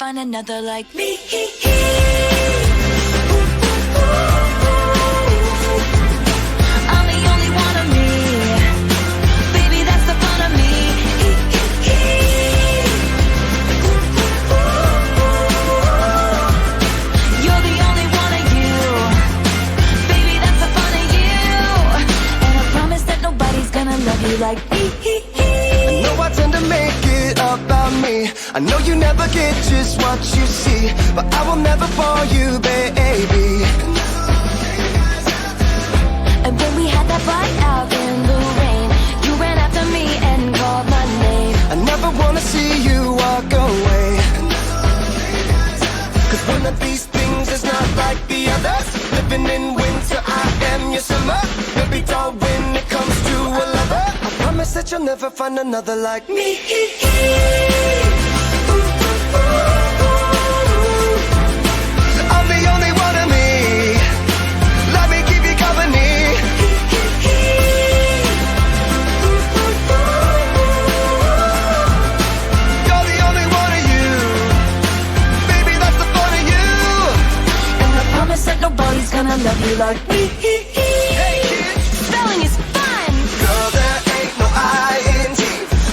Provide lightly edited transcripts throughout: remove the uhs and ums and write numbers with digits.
find another like me. I'm the only one of me. Baby, that's the fun of me. You're the only one of you. Baby, that's the fun of you. And I promise that nobody's gonna love you like me. I know I tend to make it about me. I know you never get just what you see, but I will never fall you, baby. And when we had that fight out in the rain, you ran after me and called my name. I never wanna see you walk away, cause one of these things is not like the others. Living in winter, I am your summer. Baby doll when it comes to a lover. I promise that you'll never find another like me. I'm the only one of me. Let me keep you company. You're the only one of you. Baby, that's the fun of you. And I promise that nobody's gonna love you like me. Hey kids, Spelling is fun, girl, there ain't no I-N-G.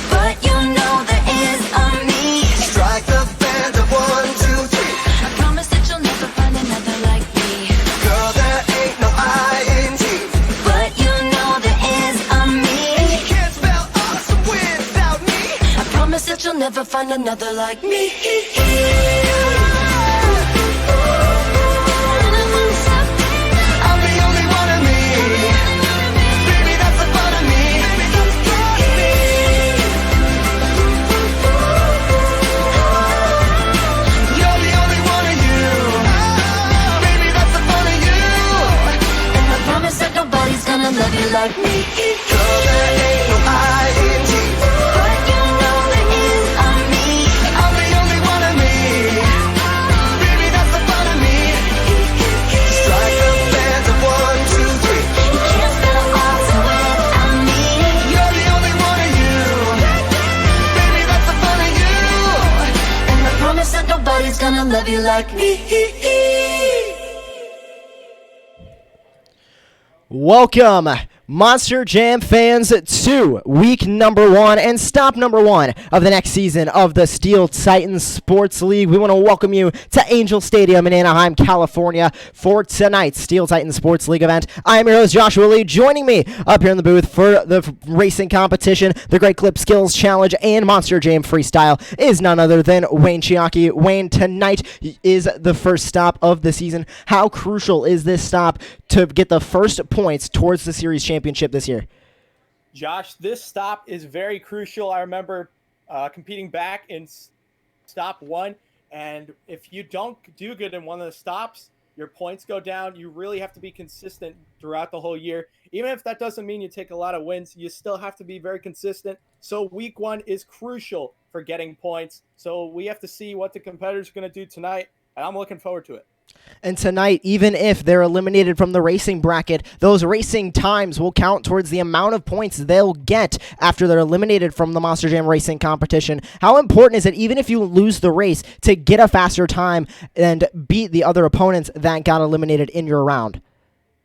but you know there is a me. Strike the band of 1, 2, 3. I promise that you'll never find another like me. Girl, there ain't no I-N-G. But you know there is a me. You can't spell awesome without me. I promise that you'll never find another like me. I'm the only one of me. Baby, that's the fun of me. You're the only one of you. Baby, that's the fun of you. And I promise that nobody's gonna love you like me. Girl, there ain't no I-N-G. But you know there is a me. I'm the only one of me. Baby, that's the fun of me. Strike the band of 1, 2, 3. You can't spell awesome without me. You're the only one of you. Baby, that's the fun of you. And I promise that nobody's gonna love you like me. Welcome, Monster Jam fans, to week number 1 and stop number 1 of the next season of the Steel Titans Sports League. We want to welcome you to Angel Stadium in Anaheim, California for tonight's Steel Titans Sports League event. I am your host, Joshua Lee. Joining me up here in the booth for the racing competition, the Great Clip Skills Challenge, and Monster Jam Freestyle is none other than Wayne Chiaki. Wayne, tonight is the first stop of the season. How crucial is this stop to get the first points towards the series championship this year? Josh, this stop is very crucial. I remember competing back in stop 1, and if you don't do good in one of the stops, your points go down. You really have to be consistent throughout the whole year. Even if that doesn't mean you take a lot of wins, you still have to be very consistent. So week 1 is crucial for getting points. So we have to see what the competitors are going to do tonight, and I'm looking forward to it. And tonight, even if they're eliminated from the racing bracket, those racing times will count towards the amount of points they'll get after they're eliminated from the Monster Jam racing competition. How important is it, even if you lose the race, to get a faster time and beat the other opponents that got eliminated in your round?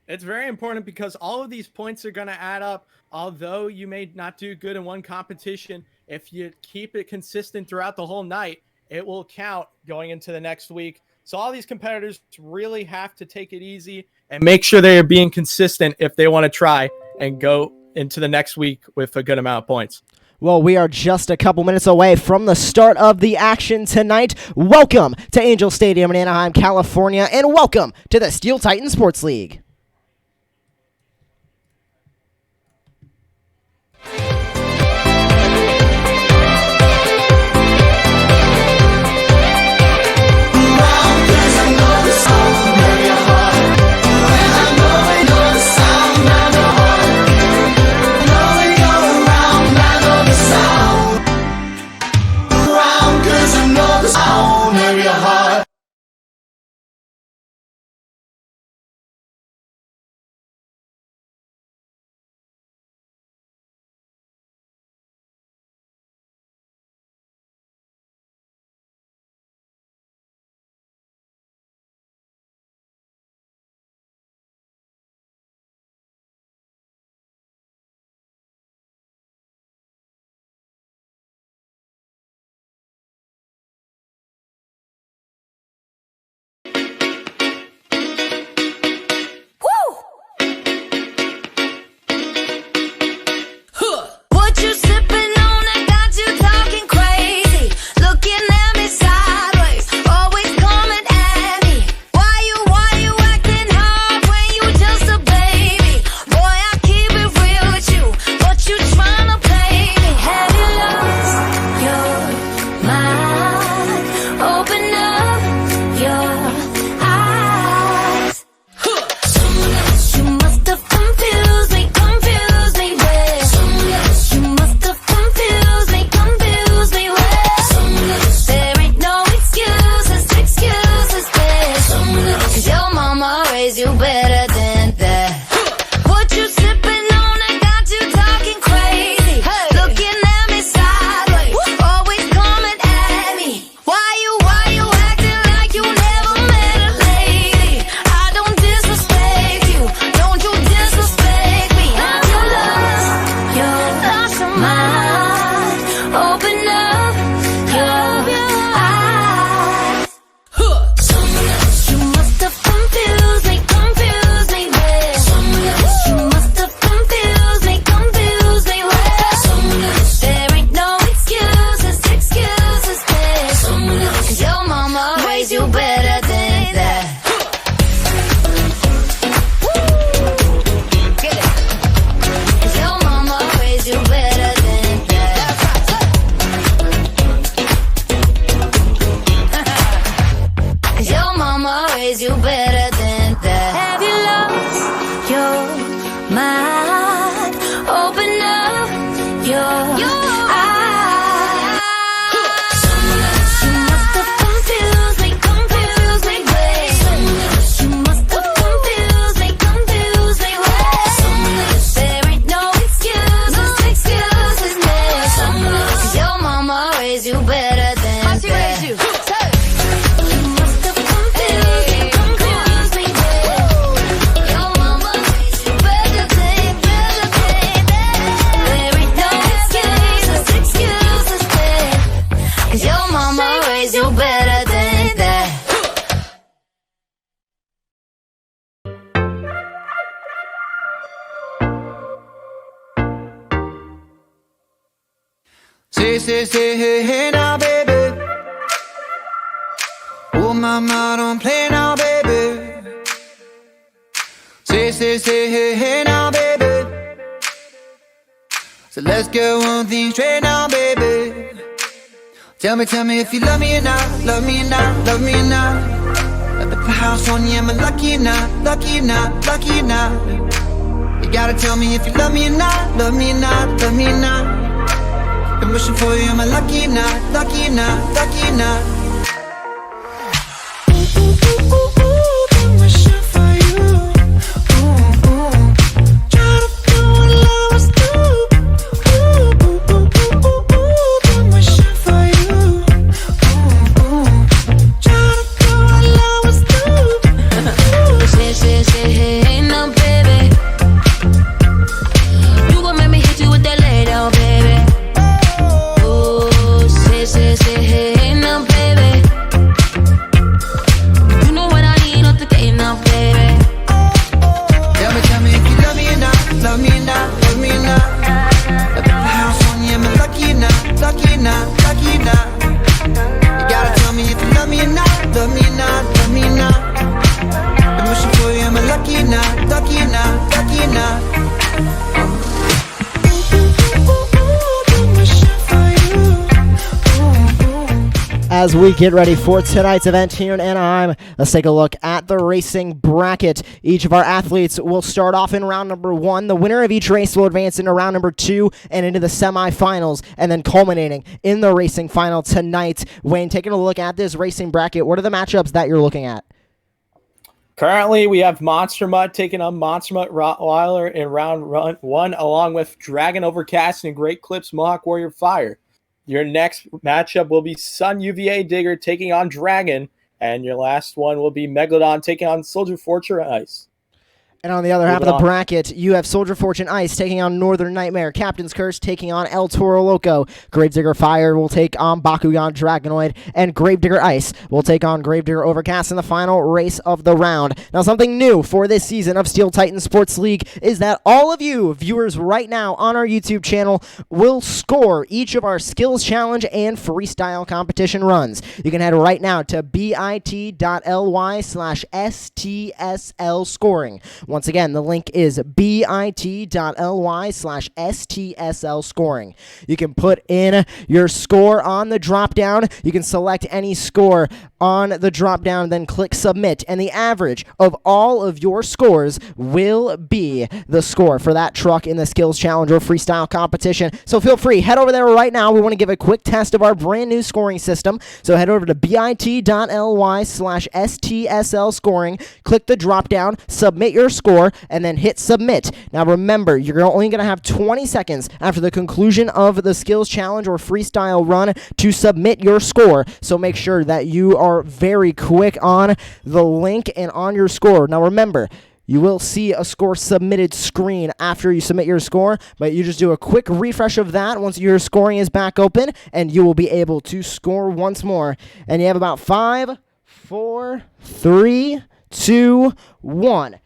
It's very important because all of these points are going to add up. Although you may not do good in one competition, if you keep it consistent throughout the whole night, it will count going into the next week. So all these competitors really have to take it easy and make sure they are being consistent if they want to try and go into the next week with a good amount of points. Well, we are just a couple minutes away from the start of the action tonight. Welcome to Angel Stadium in Anaheim, California, and welcome to the Steel Titans Sports League. my heart. Open up your eyes. You must have confused me, babe. You must have confused me, babe. There ain't no excuses, babe. 'Cause your mama raised you better than that. You must have confused me, babe. Your mama raised you better than that. There ain't no excuses, babe. 'Cause your mama raised you better than that. Say, hey now, baby. Oh, mama, don't play now, baby. Say, hey now, baby. So let's get one thing straight now, baby. Tell me if you love me or not, love me or not, love me or not. At the house on you, am I lucky or not, lucky or not, lucky or not? You gotta tell me if you love me or not, love me or not, love me or not. I'm wishing for you, am I lucky or not, lucky or not, lucky or not? Ooh, I'm wishing for you. Ooh, try to do what lovers do. Ooh, I'm wishing for you. Ooh, try to do what lovers do. Say, hey, now, baby. You gon' make me hit you with that lay down, baby. Oh, say, hey, now, baby. You know what I need, not the game now, baby. Tell me if you love me or not, love me or not, love me or not. At the house on you, am I lucky or not, lucky or not, lucky or not? You gotta tell me if you love me or not, love me or not, love me or not. I'm wishing for you, am I lucky or not, lucky or not, lucky or not? I'm wishing for you. As we get ready for tonight's event here in Anaheim, let's take a look at the racing bracket. Each of our athletes will start off in round number 1. The winner of each race will advance into round number 2 and into the semifinals, and then culminating in the racing final tonight. Wayne, taking a look at this racing bracket, what are the matchups that you're looking at? Currently, we have Monster Mutt taking on Monster Mutt Rottweiler in round 1, along with Dragon Overcast and Great Clips Mohawk Warrior Fire. Your next matchup will be Sun UVA Digger taking on Dragon, and your last one will be Megalodon taking on Soldier Fortune Ice. And on the other half of the bracket, you have Soldier Fortune Ice taking on Northern Nightmare, Captain's Curse taking on El Toro Loco, Gravedigger Fire will take on Bakugan Dragonoid, and Gravedigger Ice will take on Gravedigger Overcast in the final race of the round. Now, something new for this season of Steel Titan Sports League is that all of you viewers right now on our YouTube channel will score each of our Skills Challenge and Freestyle competition runs. You can head right now to bit.ly/STSL scoring. Once again, the link is bit.ly/STSL scoring. You can put in your score on the drop down. You can select any score on the drop down, then click submit. And the average of all of your scores will be the score for that truck in the Skills Challenge or Freestyle competition. So feel free, head over there right now. We want to give a quick test of our brand new scoring system. So head over to bit.ly/STSL scoring, click the drop down, submit your score, and then hit submit. Now remember, you're only going to have 20 seconds after the conclusion of the Skills Challenge or Freestyle run to submit your score. So make sure that you are very quick on the link and on your score. Now remember, you will see a score submitted screen after you submit your score, but you just do a quick refresh of that once your scoring is back open, and you will be able to score once more. And you have about 5, 4, 3, 2, 1.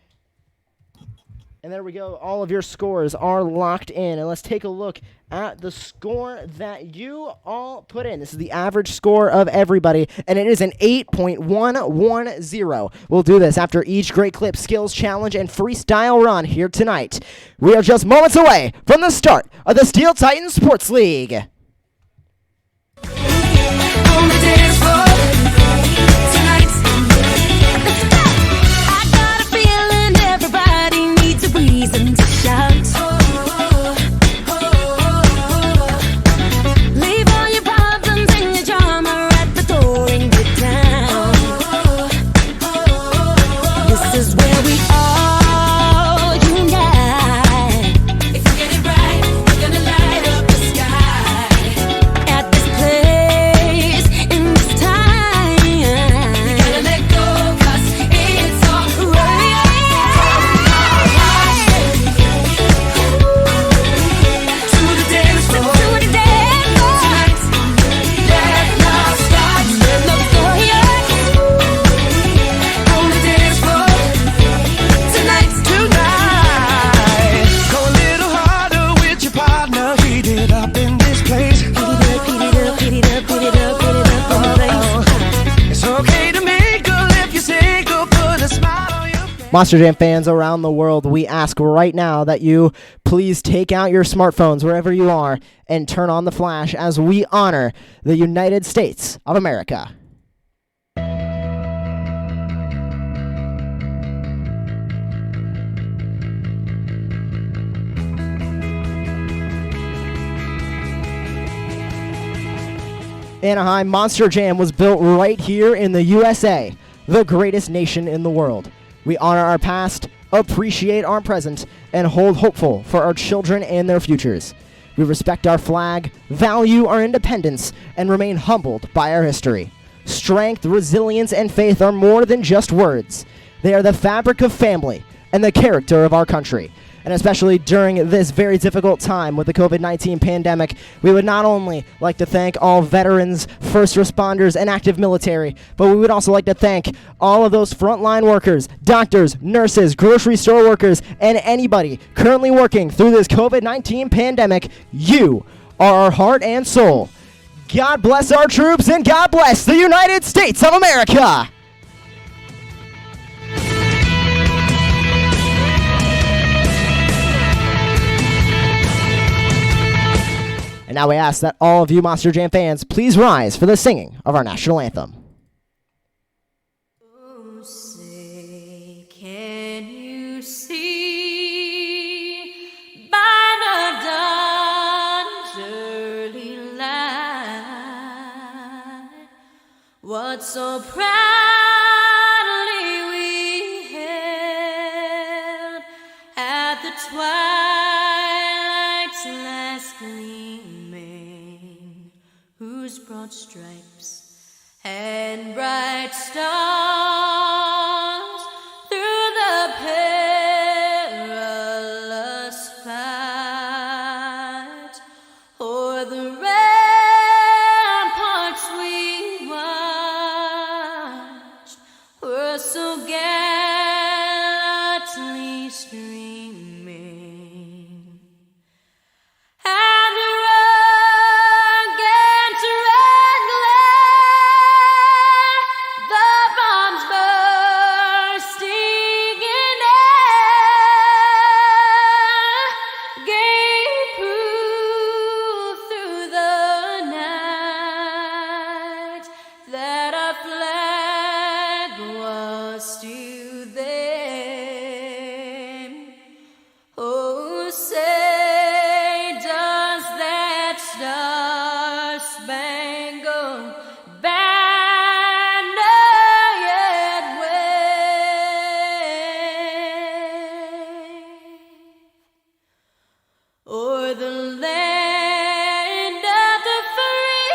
And there we go. All of your scores are locked in. And let's take a look at the score that you all put in. This is the average score of everybody, and it is an 8.110. We'll do this after each Great Clip Skills Challenge and Freestyle run here tonight. We are just moments away from the start of the Steel Titan Sports League. On the dance floor tonight. I got a feeling everybody needs a reason to Monster Jam fans around the world, we ask right now that you please take out your smartphones wherever you are and turn on the flash as we honor the United States of America. Anaheim Monster Jam was built right here in the USA, the greatest nation in the world. We honor our past, appreciate our present, and hold hopeful for our children and their futures. We respect our flag, value our independence, and remain humbled by our history. Strength, resilience, and faith are more than just words. They are the fabric of family and the character of our country. And especially during this very difficult time with the COVID-19 pandemic, we would not only like to thank all veterans, first responders, and active military, but we would also like to thank all of those frontline workers, doctors, nurses, grocery store workers, and anybody currently working through this COVID-19 pandemic. You are our heart and soul. God bless our troops, and God bless the United States of America. And now we ask that all of you Monster Jam fans please rise for the singing of our national anthem. Oh, say, can you see by the dawn's early light what so proudly we hailed at the twilight's last gleaming, whose broad stripes and bright stars through the perilous fight o'er the ramparts we watched were so gallantly streaming. And the rugged red glare, the bombs bursting in air, gave proof through the night that our flag was still there. Oh, say, does that star-spangled banner yet wave o'er the land of the free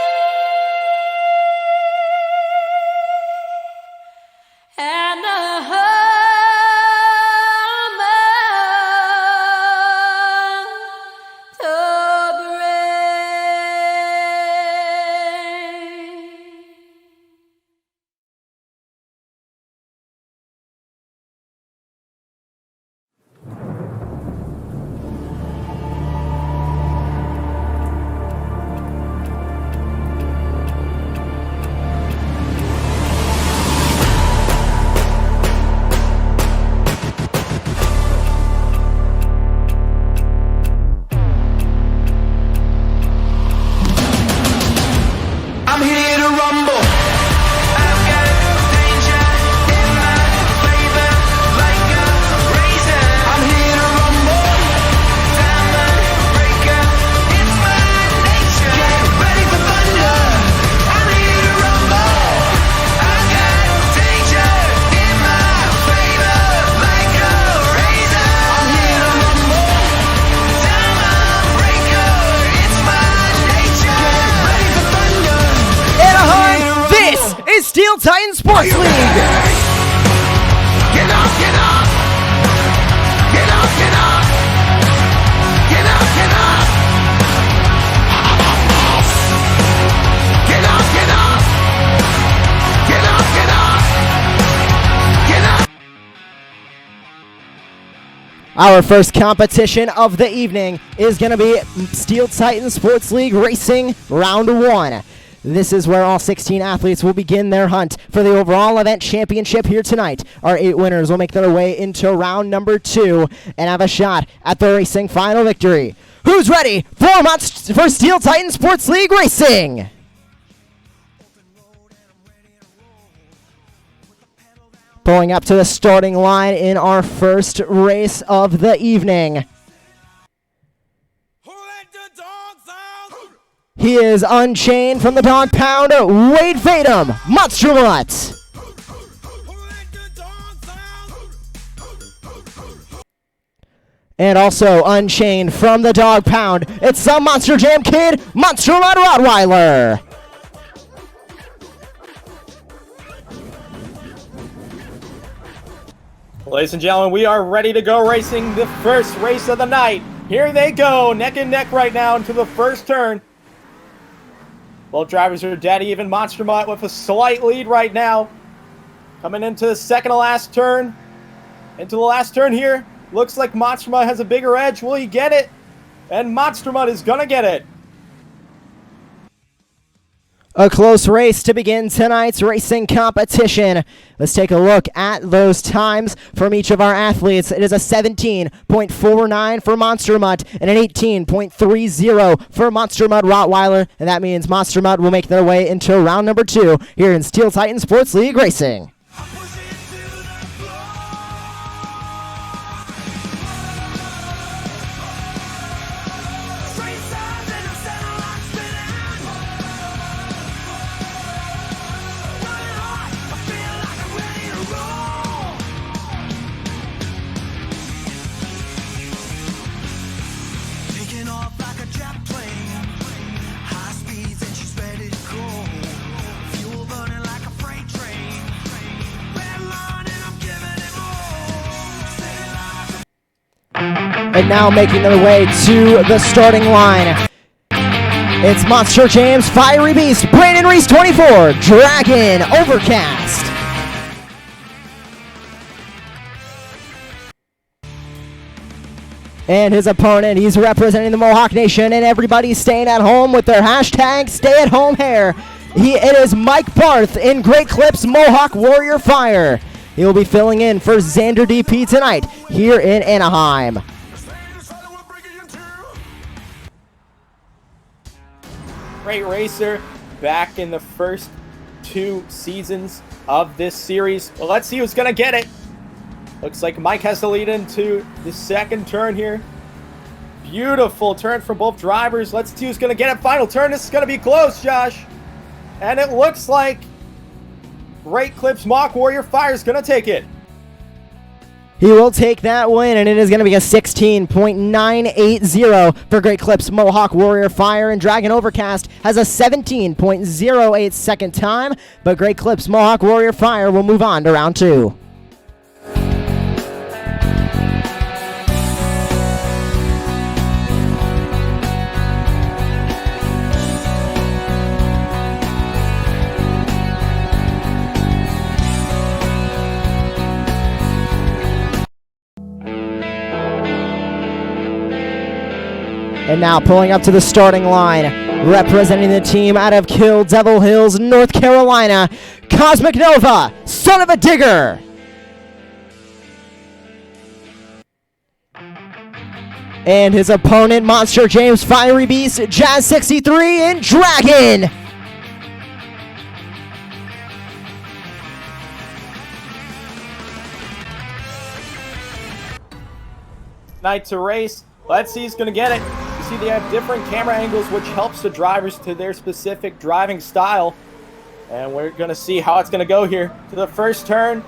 and the home of the brave? I'm here to rumble. I've got danger in my flavor, like a razor. I'm here to rumble. Diamond breaker, it's my nature. Get ready for thunder. I'm here to rumble. I've got danger in my flavor, like a razor. I'm here to rumble. Diamond breaker, it's my nature. Get ready for thunder. Anaheim, this is Steel Titan Sports League. Get up, get up. Get up, get up. Get up, get up. Get up, get up. Get up, get up. Get up. Our first competition of the evening is going to be Steel Titan Sports League Racing Round 1. This is where all 16 athletes will begin their hunt for the overall event championship here tonight. Our 8 winners will make their way into round number 2 and have a shot at the racing final victory. Who's ready for Steel Titan Sports League Racing? Pulling up to the starting line in our first race of the evening. He is unchained from the dog pound, Wade Vatum, Monster Mutt. And also unchained from the dog pound, it's some Monster Jam kid, Monster Mutt Rottweiler. Ladies and gentlemen, we are ready to go racing the first race of the night. Here they go, neck and neck right now into the first turn. Both drivers are dead even. Monster Mutt with a slight lead right now. Coming into the second to last turn. Into the last turn here. Looks like Monster Mutt has a bigger edge. Will he get it? And Monster Mutt is going to get it. A close race to begin tonight's racing competition. Let's take a look at those times from each of our athletes. It is a 17.49 for Monster Mutt and an 18.30 for Monster Mutt Rottweiler. And that means Monster Mutt will make their way into round number 2 here in Steel Titan Sports League Racing. And now making their way to the starting line, it's Monster Jam's Fiery Beast, Brandon Reese 24, Dragon Overcast. And his opponent, he's representing the Mohawk Nation, and everybody's staying at home with their hashtag Stay At Home Hair. It is Mike Barth in Great Clips Mohawk Warrior Fire. He will be filling in for Xander DP tonight here in Anaheim. Great racer back in the first 2 seasons of this series. Well, let's see who's going to get it. Looks like Mike has the lead into the second turn here. Beautiful turn from both drivers. Let's see who's going to get it. Final turn. This is going to be close, Josh. And it looks like Great Clips Mohawk Warrior Fire is going to take it. He will take that win, and it is going to be a 16.980 for Great Clips Mohawk Warrior Fire, and Dragon Overcast has a 17.08 second time, but Great Clips Mohawk Warrior Fire will move on to round 2. And now pulling up to the starting line, representing the team out of Kill Devil Hills, North Carolina, Cosmic Nova, Son of a Digger. And his opponent, Monster James Fiery Beast, Jazz 63, and Dragon. Night to race. Let's see who's going to get it. You see they have different camera angles, which helps the drivers to their specific driving style. And we're going to see how it's going to go here. To the first turn,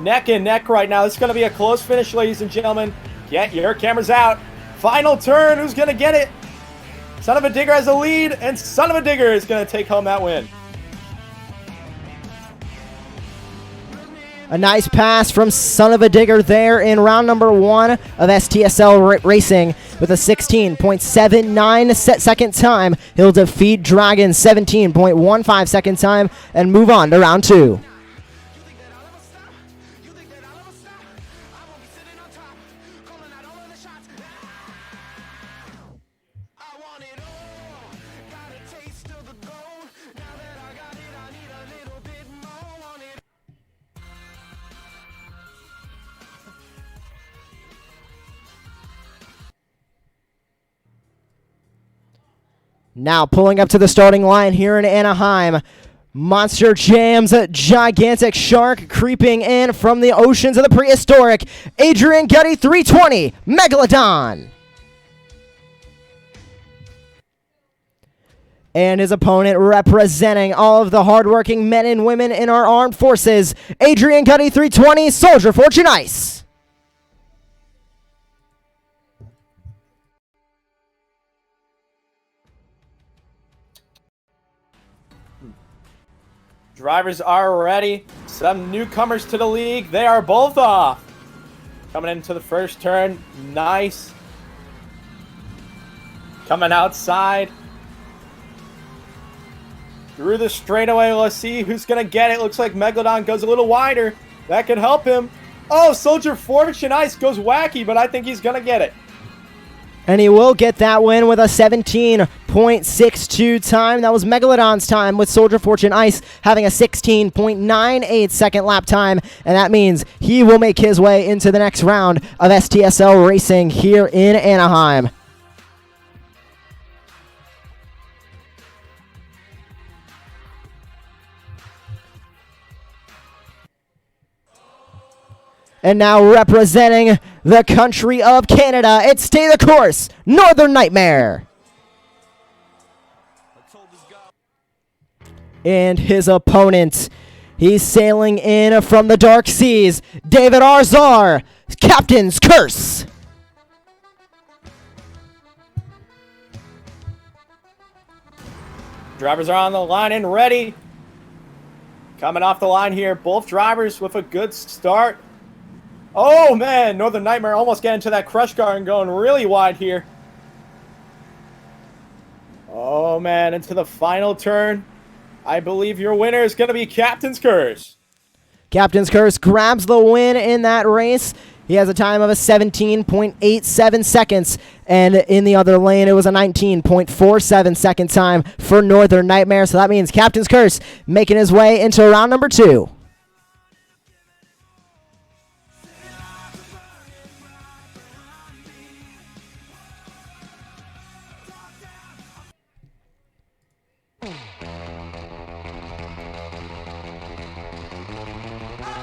neck and neck right now. This is going to be a close finish, ladies and gentlemen. Get your cameras out. Final turn, who's going to get it? Son of a Digger has a lead, and Son of a Digger is going to take home that win. A nice pass from Son of a Digger there in round number 1 of STSL Racing with a 16.79 second time. He'll defeat Dragon 17.15 second time and move on to round 2. Now pulling up to the starting line here in Anaheim. Monster Jam's gigantic shark creeping in from the oceans of the prehistoric. Adrian Gutty 320 Megalodon. And his opponent representing all of the hardworking men and women in our armed forces. Adrian Gutty 320 Soldier Fortune Ice. Drivers are ready. Some newcomers to the league. They are both off. Coming into the first turn. Nice. Coming outside. Through the straightaway. Let's see who's going to get it. Looks like Megalodon goes a little wider. That could help him. Oh, Soldier Fortune Ice goes wacky, but I think he's going to get it. And he will get that win with a 17.62 time. That was Megalodon's time, with Soldier Fortune Ice having a 16.98 second lap time. And that means he will make his way into the next round of STSL racing here in Anaheim. And now representing the country of Canada, it's Stay the Course, Northern Nightmare. And his opponent, he's sailing in from the dark seas, David Arzar, Captain's Curse. Drivers are on the line and ready. Coming off the line here, both drivers with a good start. Oh man, Northern Nightmare almost getting to that crush car and going really wide here. Oh man, into the final turn. I believe your winner is going to be Captain's Curse. Captain's Curse grabs the win in that race. He has a time of a 17.87 seconds. And in the other lane, it was a 19.47 second time for Northern Nightmare. So that means Captain's Curse making his way into round number 2.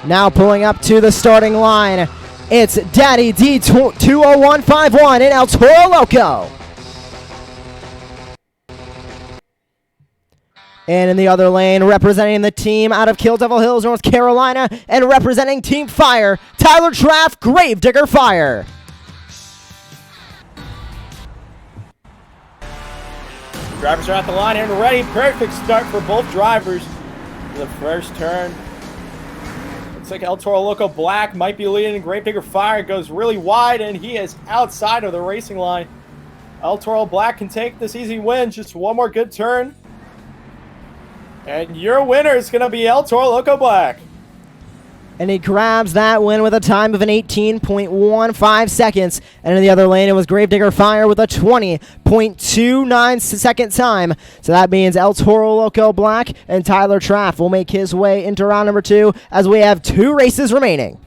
Now pulling up to the starting line, it's Daddy D20151 in El Toro Loco. And in the other lane, representing the team out of Kill Devil Hills, North Carolina, and representing Team Fire, Tyler Traff, Gravedigger Fire. Drivers are at the line and ready. Perfect start for both drivers. The first turn. Looks like El Toro Loco Black might be leading. Gravedigger Fire goes really wide, and he is outside of the racing line. El Toro Black can take this easy win. Just one more good turn. And your winner is going to be El Toro Loco Black. And he grabs that win with a time of an 18.15 seconds. And in the other lane, it was Gravedigger Fire with a 20.29 second time. So that means El Toro Loco Black and Tyler Traff will make his way into round number 2 as we have 2 races remaining.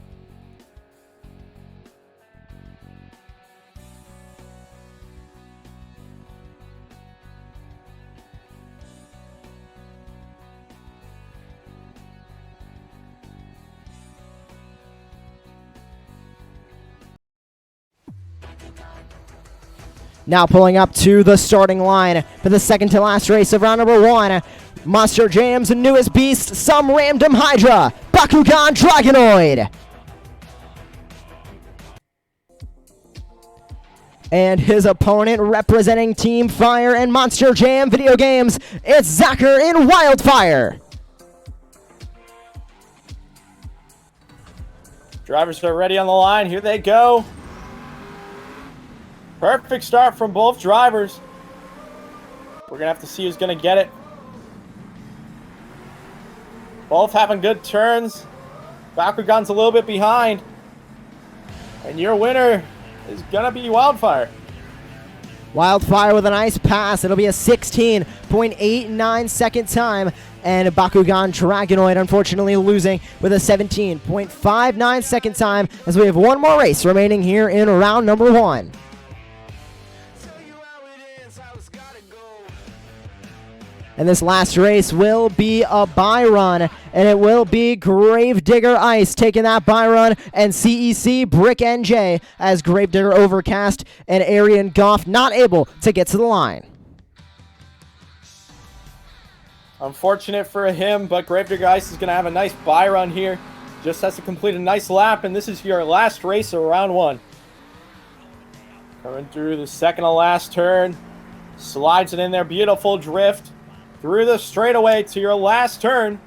Now pulling up to the starting line for the second to last race of round number 1. Monster Jam's newest beast, some random Hydra, Bakugan Dragonoid. And his opponent representing Team Fire and Monster Jam video games, it's Zacher in Wildfire. Drivers are ready on the line. Here they go. Perfect start from both drivers. We're going to have to see who's going to get it. Both having good turns. Bakugan's a little bit behind. And your winner is going to be Wildfire. Wildfire with a nice pass. It'll be a 16.89 second time. And Bakugan Dragonoid unfortunately losing with a 17.59 second time as we have one more race remaining here in round number 1. And this last race will be a bye run, and it will be Gravedigger Ice taking that bye run, and CEC Brick NJ as Gravedigger Overcast and Arian Goff not able to get to the line. Unfortunate for him, but Gravedigger Ice is going to have a nice bye run here. Just has to complete a nice lap, and this is your last race of round 1. Coming through the second to last turn. Slides it in there. Beautiful drift through the straightaway to your last turn.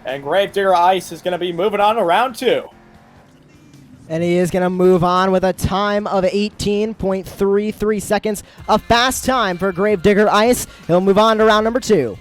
And Gravedigger Ice is going to be moving on to round 2. And he is going to move on with a time of 18.33 seconds. A fast time for Gravedigger Ice. He'll move on to round number 2.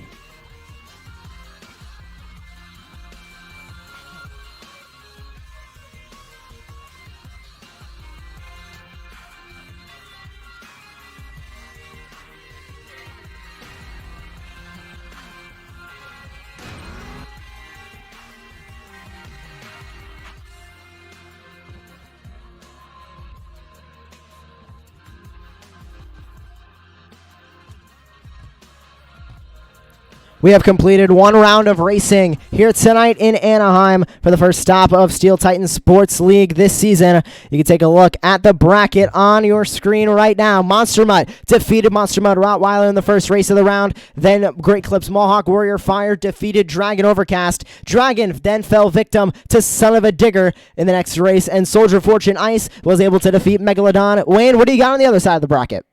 We have completed one round of racing here tonight in Anaheim for the first stop of Steel Titan Sports League this season. You can take a look at the bracket on your screen right now. Monster Mutt defeated Monster Mutt Rottweiler in the first race of the round. Then Great Clips Mohawk Warrior Fire defeated Dragon Overcast. Dragon then fell victim to Son of a Digger in the next race, and Soldier Fortune Ice was able to defeat Megalodon. Wayne, what do you got on the other side of the bracket?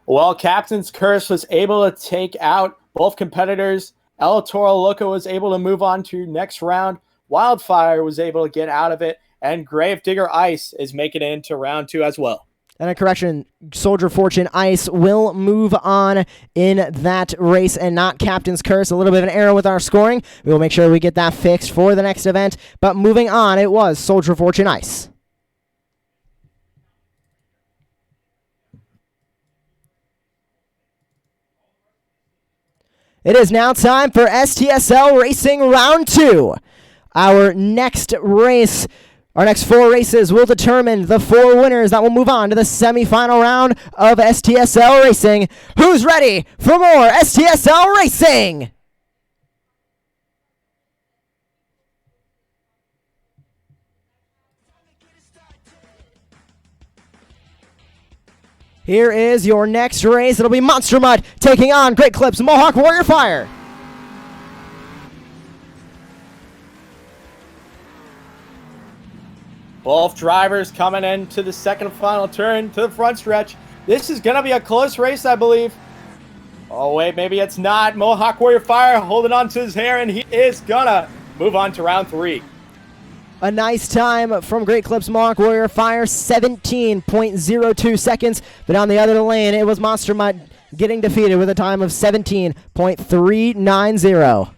Well, Captain's Curse was able to take out both competitors. El Toro Loco was able to move on to next round. Wildfire was able to get out of it. And Gravedigger Ice is making it into round 2 as well. And a correction, Soldier Fortune Ice will move on in that race and not Captain's Curse. A little bit of an error with our scoring. We will make sure we get that fixed for the next event. But moving on, it was Soldier Fortune Ice. It is now time for STSL Racing Round 2. Our next race, our next 4 races will determine the 4 winners that will move on to the semifinal round of STSL Racing. Who's ready for more STSL Racing? Here is your next race. It'll be Monster Mutt taking on Great Clips Mohawk Warrior Fire. Both drivers coming into the second final turn to the front stretch. This is going to be a close race, I believe. Oh, wait, maybe it's not. Mohawk Warrior Fire holding on to his hair, and he is going to move on to round 3. A nice time from Great Clips Mohawk Warrior Fire, 17.02 seconds. But on the other lane, it was Monster Mutt getting defeated with a time of 17.390.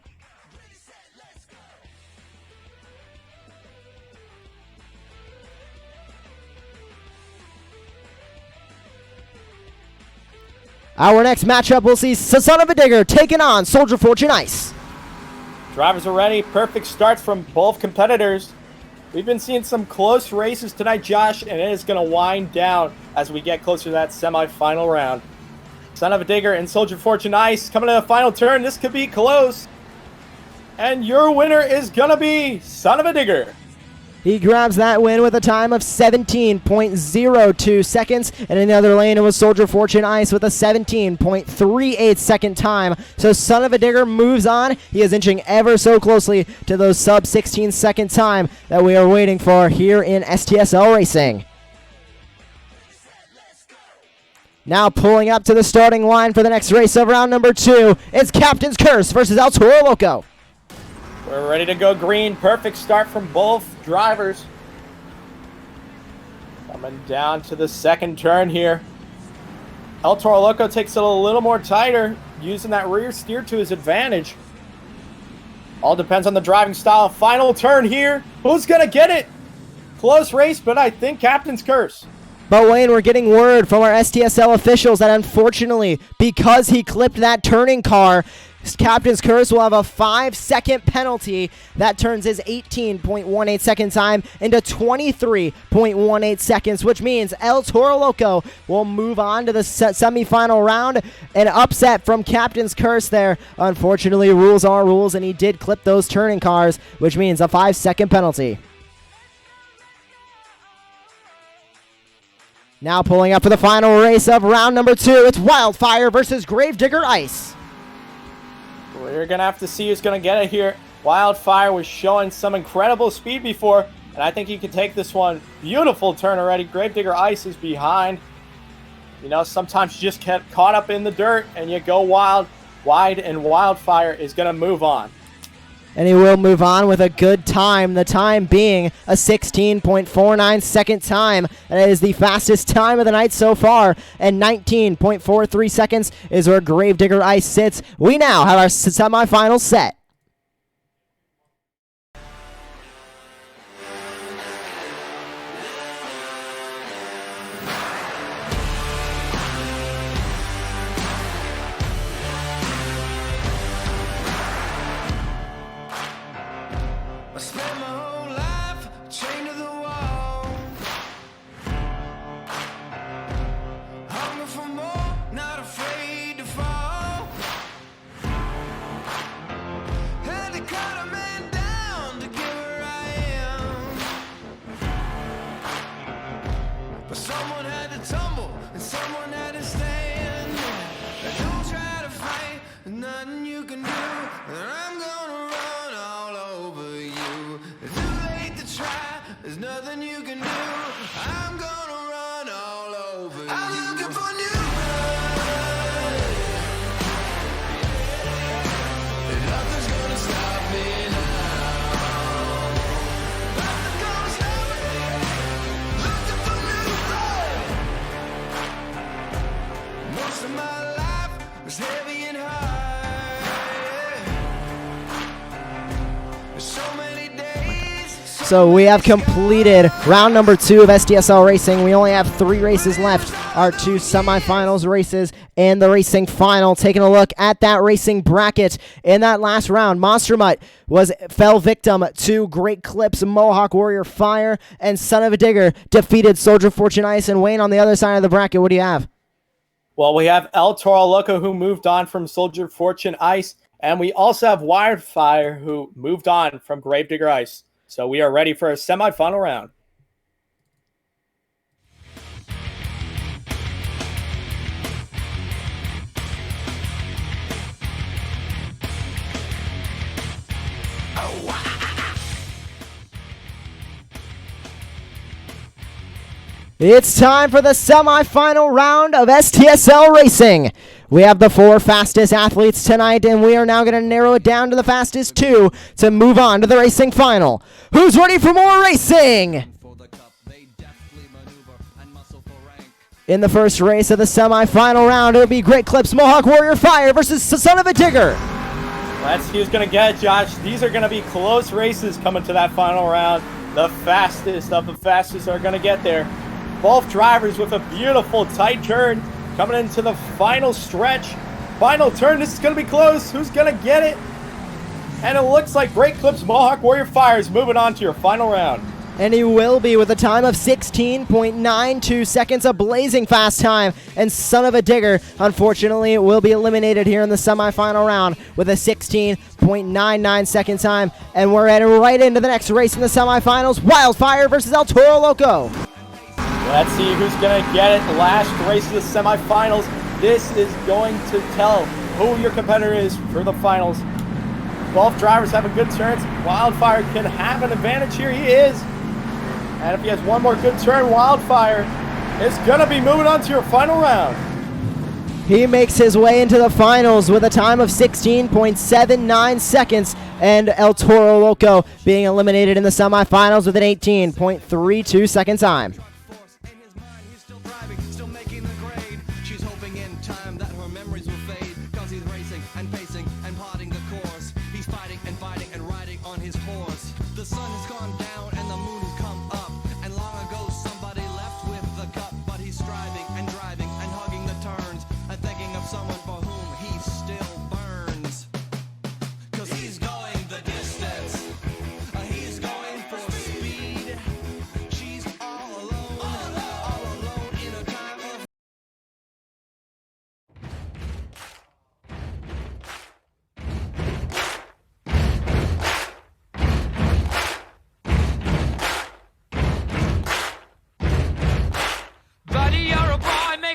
Our next matchup, we'll see Son of a Digger taking on Soldier Fortune Ice. Drivers are ready. Perfect starts from both competitors. We've been seeing some close races tonight, Josh, and it is going to wind down as we get closer to that semifinal round. Son of a Digger and Soldier Fortune Ice coming to the final turn. This could be close. And your winner is going to be Son of a Digger. He grabs that win with a time of 17.02 seconds. And in the other lane, it was Soldier Fortune Ice with a 17.38 second time. So Son of a Digger moves on. He is inching ever so closely to those sub 16 second time that we are waiting for here in STSL Racing. Now pulling up to the starting line for the next race of round number 2. It's Captain's Curse versus El Toro Loco. We're ready to go green. Perfect start from both drivers. Coming down to the second turn here. El Toro Loco takes it a little more tighter, using that rear steer to his advantage. All depends on the driving style. Final turn here. Who's going to get it? Close race, but I think Captain's Curse. But Wayne, we're getting word from our STSL officials that unfortunately, because he clipped that turning car, next, Captain's Curse will have a 5-second penalty. That turns his 18.18 second time into 23.18 seconds, which means El Toro Loco will move on to the semifinal round. An upset from Captain's Curse there. Unfortunately, rules are rules, and he did clip those turning cars, which means a 5-second penalty. Now pulling up for the final race of round number 2, it's Wildfire versus Gravedigger Ice. We're going to have to see who's going to get it here. Wildfire was showing some incredible speed before, and I think he can take this one. Beautiful turn already. Gravedigger Ice is behind. You know, sometimes you just get caught up in the dirt and you go wide, and Wildfire is going to move on. And he will move on with a good time, the time being a 16.49 second time. And it is the fastest time of the night so far. And 19.43 seconds is where Gravedigger Ice sits. We now have our semifinals set. I spent my whole life chained to the wall. Hungry for more, not afraid to fall. Had to cut a man down to get where I am. But someone had to tumble and someone had to stand. And don't try to fight, there's nothing you can do. And I'm gonna run all over you. It's too late to try, there's nothing you can do. I'm gonna run all over you. I'm looking for new blood. And nothing's gonna stop me now. Nothing's gonna stop me. Looking for new blood. Most of my life was heavy and hard. So many days. So we have completed round number 2 of SDSL Racing. We only have 3 races left. Our 2 semifinals races and the racing final. Taking a look at that racing bracket in that last round, Monster Mutt fell victim to Great Clips, Mohawk Warrior Fire, and Son of a Digger defeated Soldier Fortune Ice. And Wayne, on the other side of the bracket, what do you have? Well, we have El Toro Loco, who moved on from Soldier Fortune Ice. And we also have Wildfire, who moved on from Gravedigger Ice. So we are ready for a semifinal round. It's time for the semifinal round of STSL Racing. We have the 4 fastest athletes tonight, and we are now going to narrow it down to the fastest 2 to move on to the racing final. Who's ready for more racing? In the first race of the semifinal round, it'll be Great Clips Mohawk Warrior Fire versus Son of a Digger. Let's see who's going to get it, Josh. These are going to be close races coming to that final round. The fastest of the fastest are going to get there. Both drivers with a beautiful tight turn coming into the final stretch. Final turn. This is going to be close. Who's going to get it? And it looks like Great Clips Mohawk Warrior Fire is moving on to your final round. And he will be with a time of 16.92 seconds, a blazing fast time. And Son of a Digger, unfortunately, will be eliminated here in the semifinal round with a 16.99 second time. And we're heading right into the next race in the semifinals, Wildfire versus El Toro Loco. Let's see who's going to get it. The last race of the semifinals. This is going to tell who your competitor is for the finals. Both drivers having good turns. Wildfire can have an advantage here. He is. And if he has one more good turn, Wildfire is going to be moving on to your final round. He makes his way into the finals with a time of 16.79 seconds. And El Toro Loco being eliminated in the semifinals with an 18.32 second time.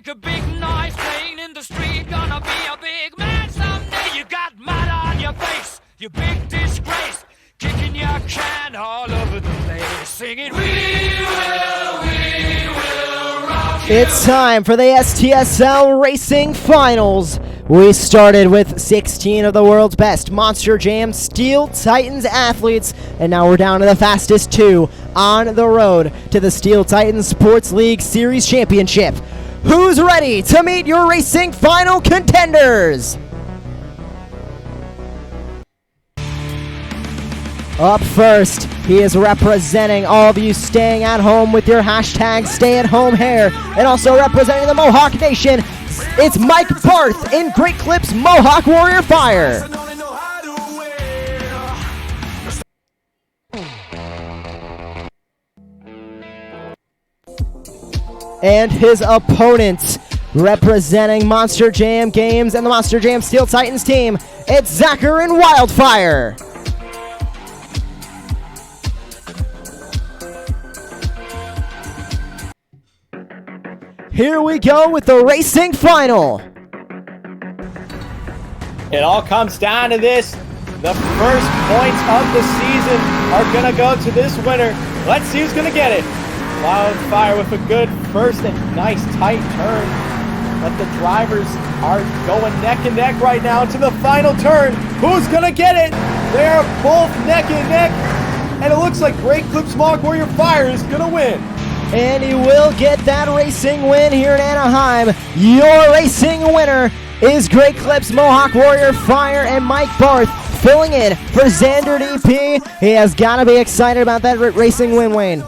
make a big noise playing in the street. Gonna be a big man someday. You got mud on your face, you big disgrace. Kicking your can all over the place. Singing, we will rock you. It's time for the STSL Racing Finals. We started with 16 of the world's best Monster Jam Steel Titans athletes, and now we're down to the fastest 2 on the road to the Steel Titans Sports League Series Championship. Who's ready to meet your racing final contenders? Up first, he is representing all of you staying at home with your hashtag stay-at-home hair, and also representing the Mohawk Nation, it's Mike Barth in Great Clips Mohawk Warrior Fire. And his opponents, representing Monster Jam Games and the Monster Jam Steel Titans team, it's Zachar in Wildfire. Here we go with the racing final. It all comes down to this. The first points of the season are going to go to this winner. Let's see who's going to get it. Wildfire with a good first and nice tight turn. But the drivers are going neck and neck right now to the final turn. Who's going to get it? They're both neck and neck. And it looks like Great Clips Mohawk Warrior Fire is going to win. And he will get that racing win here in Anaheim. Your racing winner is Great Clips Mohawk Warrior Fire, and Mike Barth filling in for Xander DP. He has got to be excited about that racing win, Wayne.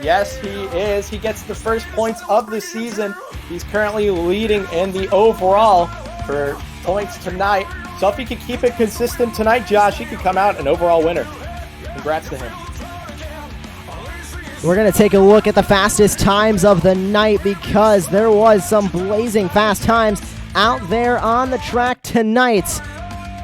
Yes, he is. He gets the first points of the season. He's currently leading in the overall for points tonight. So if he can keep it consistent tonight, Josh, he could come out an overall winner. Congrats to him. We're going to take a look at the fastest times of the night, because there was some blazing fast times out there on the track tonight.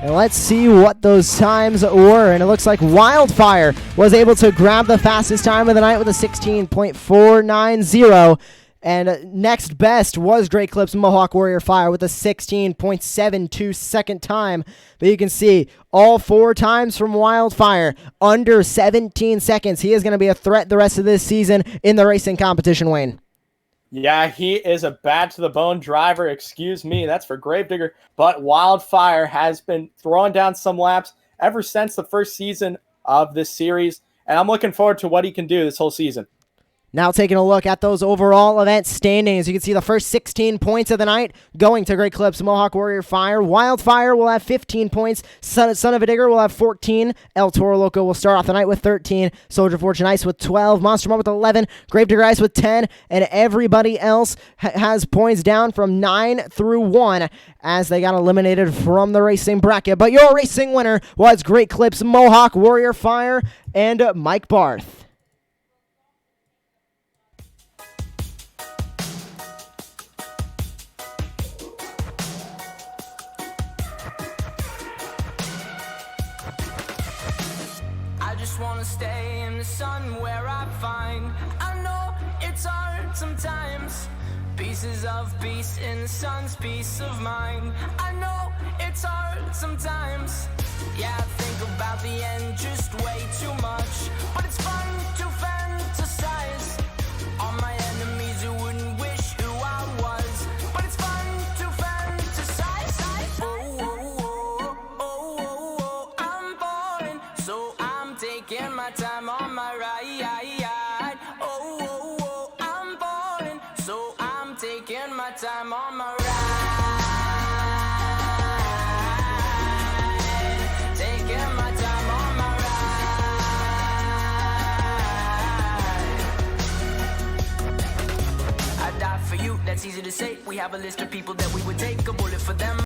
And let's see what those times were. And it looks like Wildfire was able to grab the fastest time of the night with a 16.490. And next best was Great Clips Mohawk Warrior Fire with a 16.72 second time. But you can see all 4 times from Wildfire under 17 seconds. He is going to be a threat the rest of this season in the racing competition, Wayne. Yeah, he is a bad-to-the-bone driver. Excuse me, that's for Gravedigger. But Wildfire has been throwing down some laps ever since the first season of this series. And I'm looking forward to what he can do this whole season. Now taking a look at those overall event standings, you can see the first 16 points of the night going to Great Clips Mohawk Warrior Fire. Wildfire will have 15 points. Son of a Digger will have 14. El Toro Loco will start off the night with 13. Soldier Fortune Ice with 12. Monster Mom with 11. Gravedigger Ice with 10. And everybody else has points down from 9 through 1 as they got eliminated from the racing bracket. But your racing winner was Great Clips Mohawk Warrior Fire and Mike Barth. Just wanna stay in the sun where I find I know it's hard sometimes. Pieces of peace in the sun's peace of mind. I know it's hard sometimes. Yeah, I think about the end just way too much. But it's fun to fantasize on my enemies who wouldn't wish who I was. But it's fun to fantasize. Oh, I'm boring, so I'm taking my time on my ride. Oh, I'm boring, so I'm taking my time on my ride. Taking my time on my ride. I die for you, that's easy to say. We have a list of people that we would take a bullet for them.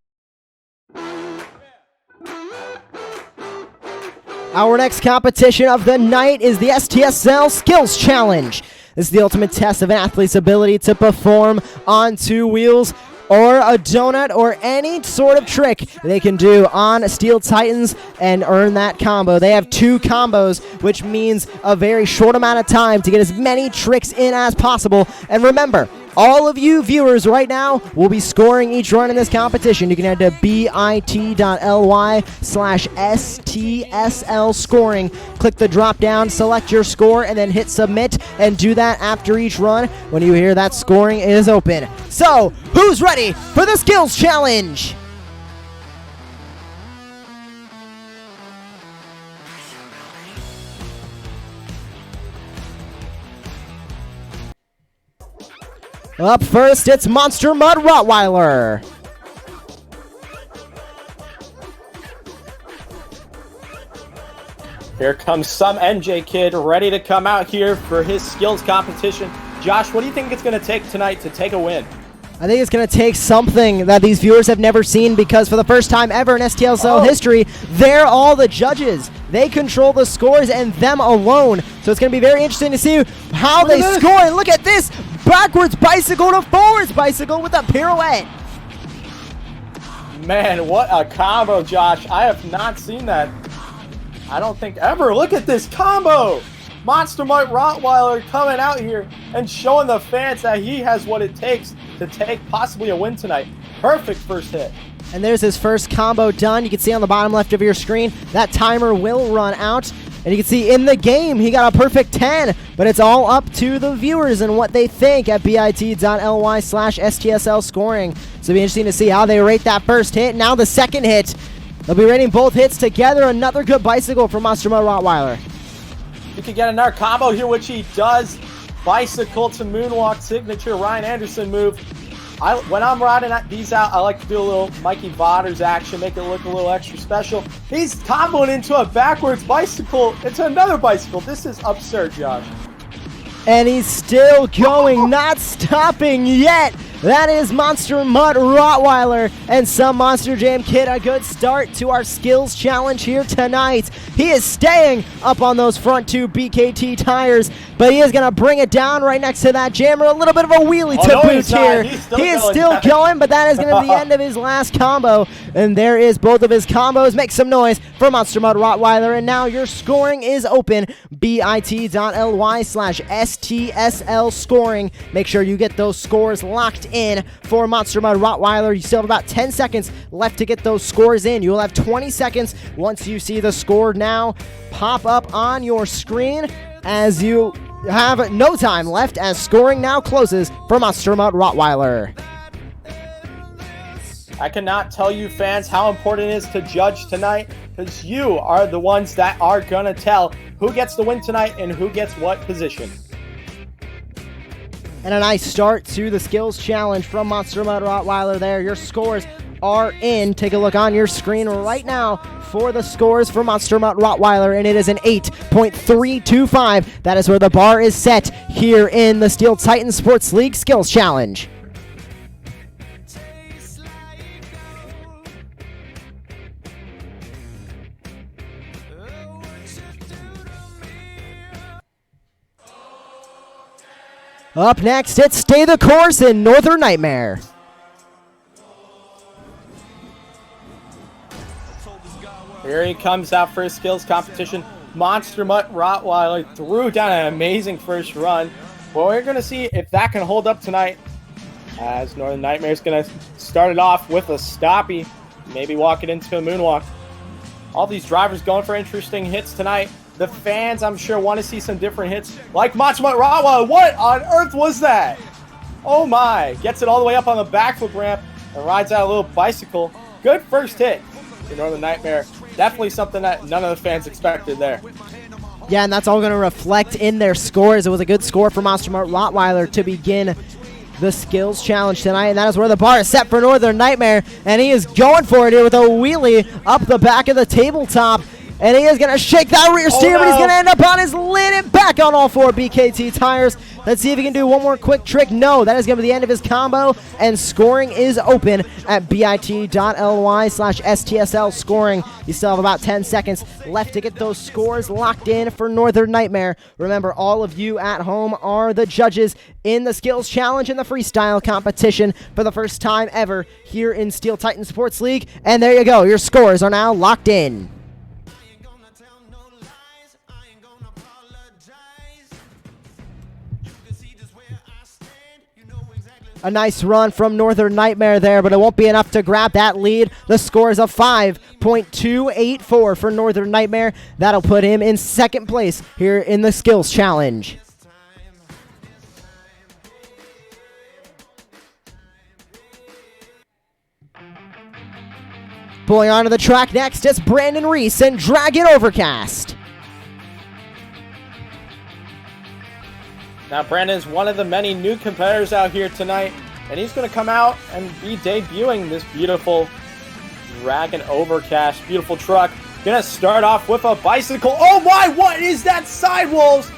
Our next competition of the night is the STSL Skills Challenge. This is the ultimate test of an athlete's ability to perform on 2 wheels or a donut or any sort of trick they can do on Steel Titans and earn that combo. They have 2 combos, which means a very short amount of time to get as many tricks in as possible. And remember, all of you viewers right now will be scoring each run in this competition. You can head to bit.ly/STSL scoring. Click the drop down, select your score, and then hit submit, and do that after each run when you hear that scoring is open. So, who's ready for the skills challenge? Up first, it's Monster Mud Rottweiler. Here comes some MJ kid ready to come out here for his skills competition. Josh, what do you think it's going to take tonight to take a win? I think it's going to take something that these viewers have never seen, because for the first time ever in STSL history, they're all the judges. They control the scores and them alone. So it's going to be very interesting to see how they score. And look at this backwards bicycle to forwards bicycle with a pirouette. Man, what a combo, Josh. I have not seen that, I don't think, ever. Look at this combo. Monster Mud Rottweiler coming out here and showing the fans that he has what it takes to take possibly a win tonight. Perfect first hit. And there's his first combo done. You can see on the bottom left of your screen, that timer will run out. And you can see in the game, he got a perfect 10. But it's all up to the viewers and what they think at bit.ly/STSL scoring. So it'll be interesting to see how they rate that first hit. Now the second hit. They'll be rating both hits together. Another good bicycle from Monster Mud Rottweiler. You can get another combo here, which he does. Bicycle to moonwalk, signature Ryan Anderson move. When I'm riding these out, I like to do a little Mikey Vodder's action, make it look a little extra special. He's comboing into a backwards bicycle. It's another bicycle. This is absurd, Josh. And he's still going, not stopping yet. That is Monster Mud Rottweiler and some Monster Jam kid. A good start to our skills challenge here tonight. He is staying up on those front two BKT tires, but he is going to bring it down right next to that jammer. A little bit of a wheelie to boot here. He is still going, but that is going to be the end of his last combo. And there is both of his combos. Make some noise for Monster Mud Rottweiler. And now your scoring is open. bit.ly/STSL scoring. Make sure you get those scores locked in for Monster Mud Rottweiler. You still have about 10 seconds left to get those scores in. You will have 20 seconds once you see the score now pop up on your screen, as you have no time left as scoring now closes for Monster Mud Rottweiler. I cannot tell you, fans, how important it is to judge tonight, because you are the ones that are going to tell who gets the win tonight and who gets what position. And a nice start to the skills challenge from Monster Mud Rottweiler there. Your scores are in. Take a look on your screen right now for the scores for Monster Mud Rottweiler, and it is an 8.325. That is where the bar is set here in the Steel Titan Sports League Skills Challenge. Up next, it's Stay the Course in Northern Nightmare. Here he comes out for his skills competition. Monster Mud Rottweiler threw down an amazing first run. Well, we're going to see if that can hold up tonight, as Northern Nightmare is going to start it off with a stoppie, maybe walk it into a moonwalk. All these drivers going for interesting hits tonight. The fans, I'm sure, want to see some different hits, like Monster Mud Rottweiler. What on earth was that? Oh my. Gets it all the way up on the backflip ramp and rides out a little bicycle. Good first hit for Northern Nightmare. Definitely something that none of the fans expected there. Yeah, and that's all going to reflect in their scores. It was a good score for Monster Mud Rottweiler to begin the skills challenge tonight, and that is where the bar is set for Northern Nightmare, and he is going for it here with a wheelie up the back of the tabletop. And he is going to shake that rear steer, but he's going to end up on his lid and back on all four BKT tires. Let's see if he can do one more quick trick. No, that is going to be the end of his combo, and scoring is open at bit.ly/STSL scoring. You still have about 10 seconds left to get those scores locked in for Northern Nightmare. Remember, all of you at home are the judges in the skills challenge and the freestyle competition for the first time ever here in Steel Titan Sports League. And there you go. Your scores are now locked in. A nice run from Northern Nightmare there, but it won't be enough to grab that lead. The score is a 5.284 for Northern Nightmare. That'll put him in second place here in the Skills Challenge. Pulling onto the track next, it's Brandon Reese and Dragon Overcast. Now, Brandon's one of the many new competitors out here tonight, and he's going to come out and be debuting this beautiful Dragon Overcast, beautiful truck. Going to start off with a bicycle. Oh my, what is that sidewalls?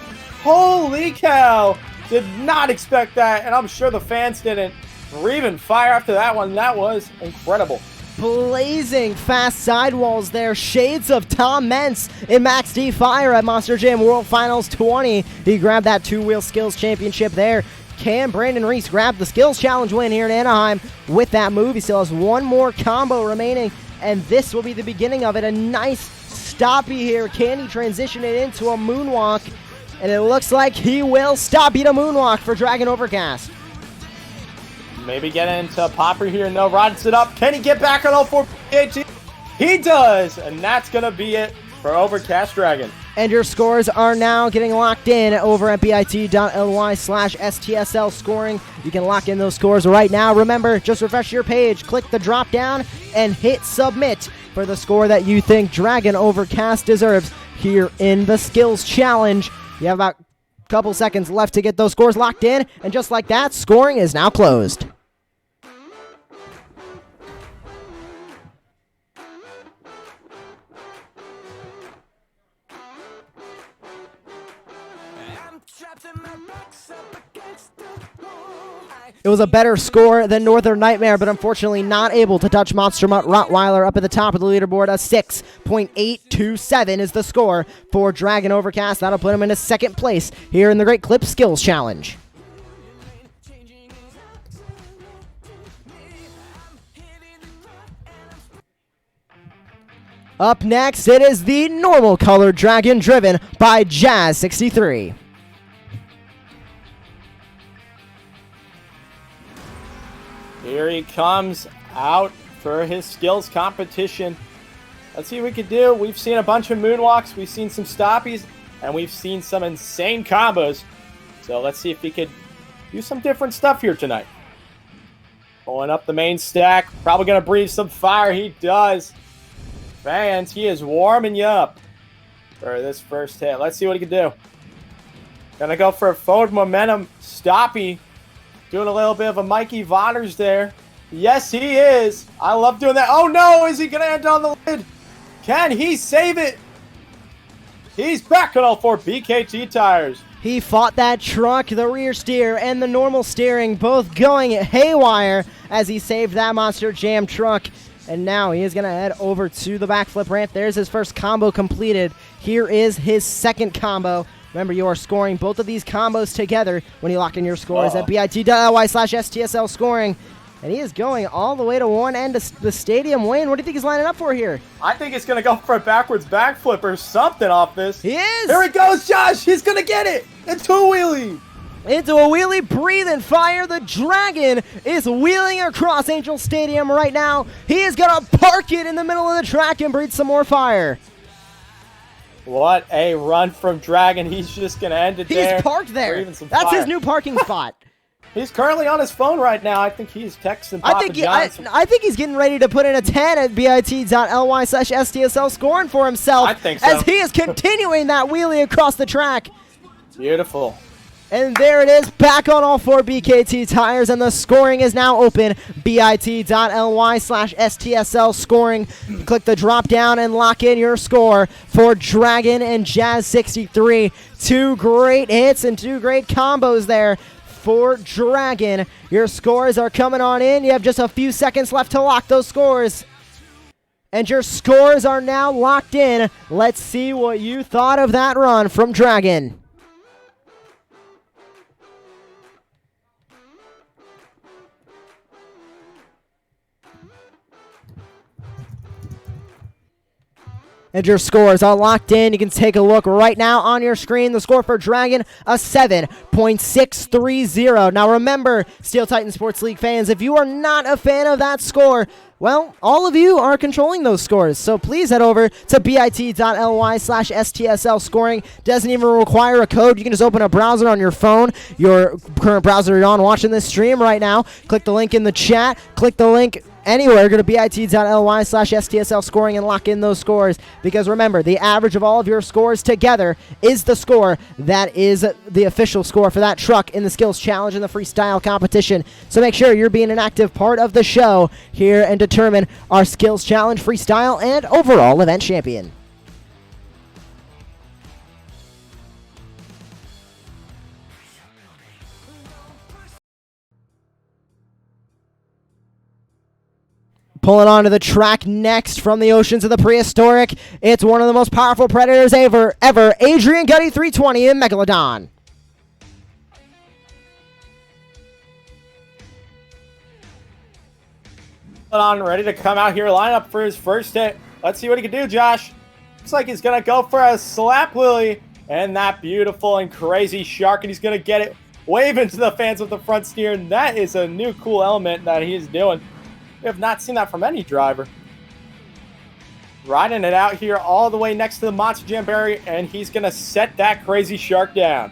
Holy cow. Did not expect that, and I'm sure the fans didn't breathing fire after that one. That was incredible. Blazing fast sidewalls there. Shades of Tom Mentz in Max D Fire at Monster Jam World Finals 20. He grabbed that two-wheel skills championship there. Can Brandon Reese grab the skills challenge win here in Anaheim with that move? He still has one more combo remaining, and this will be the beginning of it. A nice stoppy here. Can he transition it into a moonwalk? And it looks like he will stop it a moonwalk for Dragon Overcast. Maybe get into a popper here. No, rods it up. Can he get back on all four? He does, and that's going to be it for Overcast Dragon. And your scores are now getting locked in over at bit.ly/STSL scoring. You can lock in those scores right now. Remember, just refresh your page, click the drop down, and hit submit for the score that you think Dragon Overcast deserves here in the Skills Challenge. You have about couple seconds left to get those scores locked in, and just like that, scoring is now closed. It was a better score than Northern Nightmare, but unfortunately not able to touch Monster Mutt Rottweiler up at the top of the leaderboard. A 6.827 is the score for Dragon Overcast. That'll put him into second place here in the Great Clip Skills Challenge. Up next, it is the normal colored dragon driven by Jazz63. Here he comes out for his skills competition. Let's see what we can do. We've seen a bunch of moonwalks, we've seen some stoppies, and we've seen some insane combos. So let's see if he could do some different stuff here tonight. Pulling up the main stack, probably going to breathe some fire. He does. Fans, he is warming you up for this first hit. Let's see what he can do. Gonna go for a forward momentum stoppy. Doing a little bit of a Mikey Vonners there. Yes, he is. I love doing that. Oh, no. Is he going to end on the lid? Can he save it? He's back on all four BKT tires. He fought that truck, the rear steer, and the normal steering, both going haywire as he saved that Monster Jam truck. And now he is going to head over to the backflip ramp. There's his first combo completed. Here is his second combo. Remember, you are scoring both of these combos together when you lock in your scores at bit.ly/STSL scoring. And he is going all the way to one end of the stadium. Wayne, what do you think he's lining up for here? I think he's going to go for a backwards backflip or something off this. He is! Here he goes, Josh! He's going to get it! Into a wheelie! Into a wheelie, breathing fire. The Dragon is wheeling across Angel Stadium right now. He is going to park it in the middle of the track and breathe some more fire. What a run from Dragon. He's just going to end it there. He's parked there. That's fire. his new parking spot. He's currently on his phone right now. I think he's texting Papa Johnson. I think he's getting ready to put in a 10 at bit.ly/STSL scoring for himself. I think so. As he is continuing that wheelie across the track. Beautiful. And there it is, back on all four BKT tires, and the scoring is now open. bit.ly/STSL scoring. Click the drop down and lock in your score for Dragon and Jazz63. Two great hits and two great combos there for Dragon. Your scores are coming on in. You have just a few seconds left to lock those scores. And your scores are now locked in. Let's see what you thought of that run from Dragon. And your scores are locked in. You can take a look right now on your screen. The score for Dragon, a 7.630. Now remember, Steel Titan Sports League fans, if you are not a fan of that score, well, all of you are controlling those scores. So please head over to bit.ly/STSL scoring. Doesn't even require a code. You can just open a browser on your phone, your current browser you're on watching this stream right now. Click the link in the chat. Click the link anywhere. Go to bit.ly/STSL scoring and lock in those scores. Because remember, the average of all of your scores together is the score that is the official score for that truck in the skills challenge and the freestyle competition. So make sure you're being an active part of the show here and determine our skills challenge, freestyle, and overall event champion. Pulling onto the track next from the oceans of the prehistoric, it's one of the most powerful predators ever, Adrian Gutty 320 in Megalodon. On, ready to come out here, line up for his first hit. Let's see what he can do, Josh. Looks like he's going to go for a slap lily and that beautiful and crazy shark, and he's going to get it waving to the fans with the front steer, and that is a new cool element that he's doing. We have not seen that from any driver. Riding it out here all the way next to the Monster Jam barrier, and he's going to set that crazy shark down.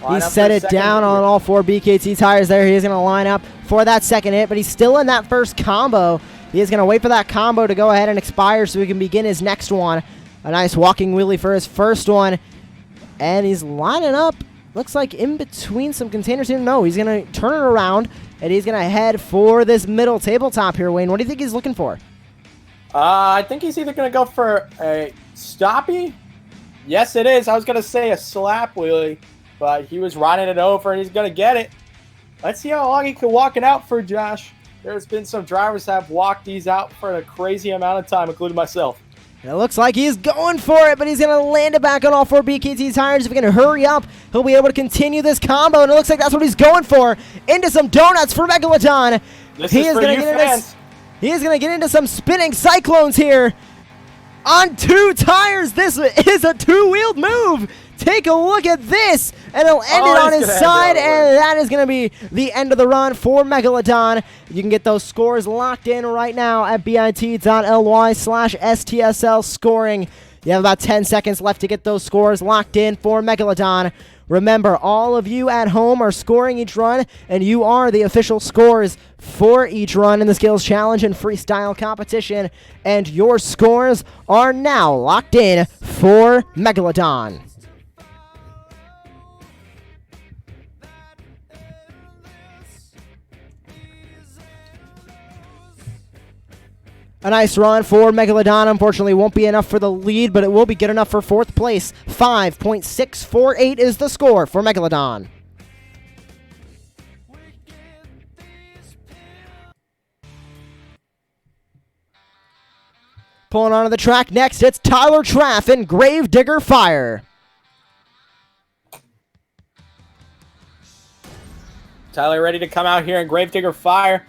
He set it down on all 4 BKT tires there. He is going to line up for that second hit, but he's still in that first combo. He is going to wait for that combo to go ahead and expire so he can begin his next one. A nice walking wheelie for his first one. And he's lining up, looks like in between some containers here. No, he's going to turn it around, and he's going to head for this middle tabletop here, Wayne. What do you think he's looking for? I think he's either going to go for a stoppie. Yes, it is. I was going to say a slap wheelie, but he was riding it over, and he's going to get it. Let's see how long he can walk it out for, Josh. There's been some drivers that have walked these out for a crazy amount of time, including myself. And it looks like he's going for it, but he's going to land it back on all 4 BKT tires. If he can hurry up, he'll be able to continue this combo, and it looks like that's what he's going for. Into some donuts for Megalodon. He is going to get into some spinning cyclones here. On 2 tires, this is a 2-wheeled move. Take a look at this, and he'll end it on his side, and that is going to be the end of the run for Megalodon. You can get those scores locked in right now at bit.ly/STSL scoring. You have about 10 seconds left to get those scores locked in for Megalodon. Remember, all of you at home are scoring each run, and you are the official scores for each run in the Skills Challenge and Freestyle competition, and your scores are now locked in for Megalodon. A nice run for Megalodon. Unfortunately, won't be enough for the lead, but it will be good enough for 4th place. 5.648 is the score for Megalodon. Pulling onto the track next, it's Tyler Traff and Gravedigger Fire. Tyler ready to come out here and Gravedigger Fire.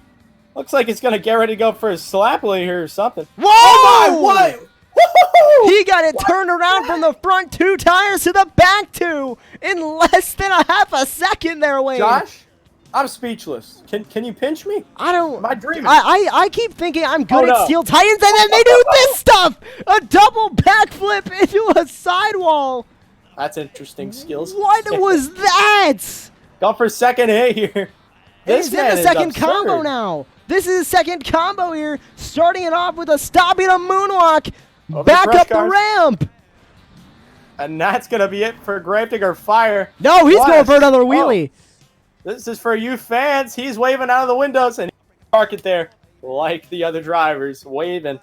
Looks like he's going to get ready to go for a slap wheelie here or something. Whoa! Oh my, what? Woo-hoo! He got it turned around from the front 2 tires to the back 2 in less than a half a second there, Wayne. Josh, I'm speechless. Can you pinch me? I don't. Am I dreaming? I keep thinking I'm good at no. Steel Titans, and then they do this stuff! A double backflip into a sidewall. That's interesting skills. What was that? Go for a second hit here. He's in the second combo now. This is his second combo here, starting it off with a stop and a moonwalk, back up the ramp. And that's going to be it for Gravedigger Fire. No, he's going for another wheelie. This is for you fans. He's waving out of the windows and park it there like the other drivers, waving.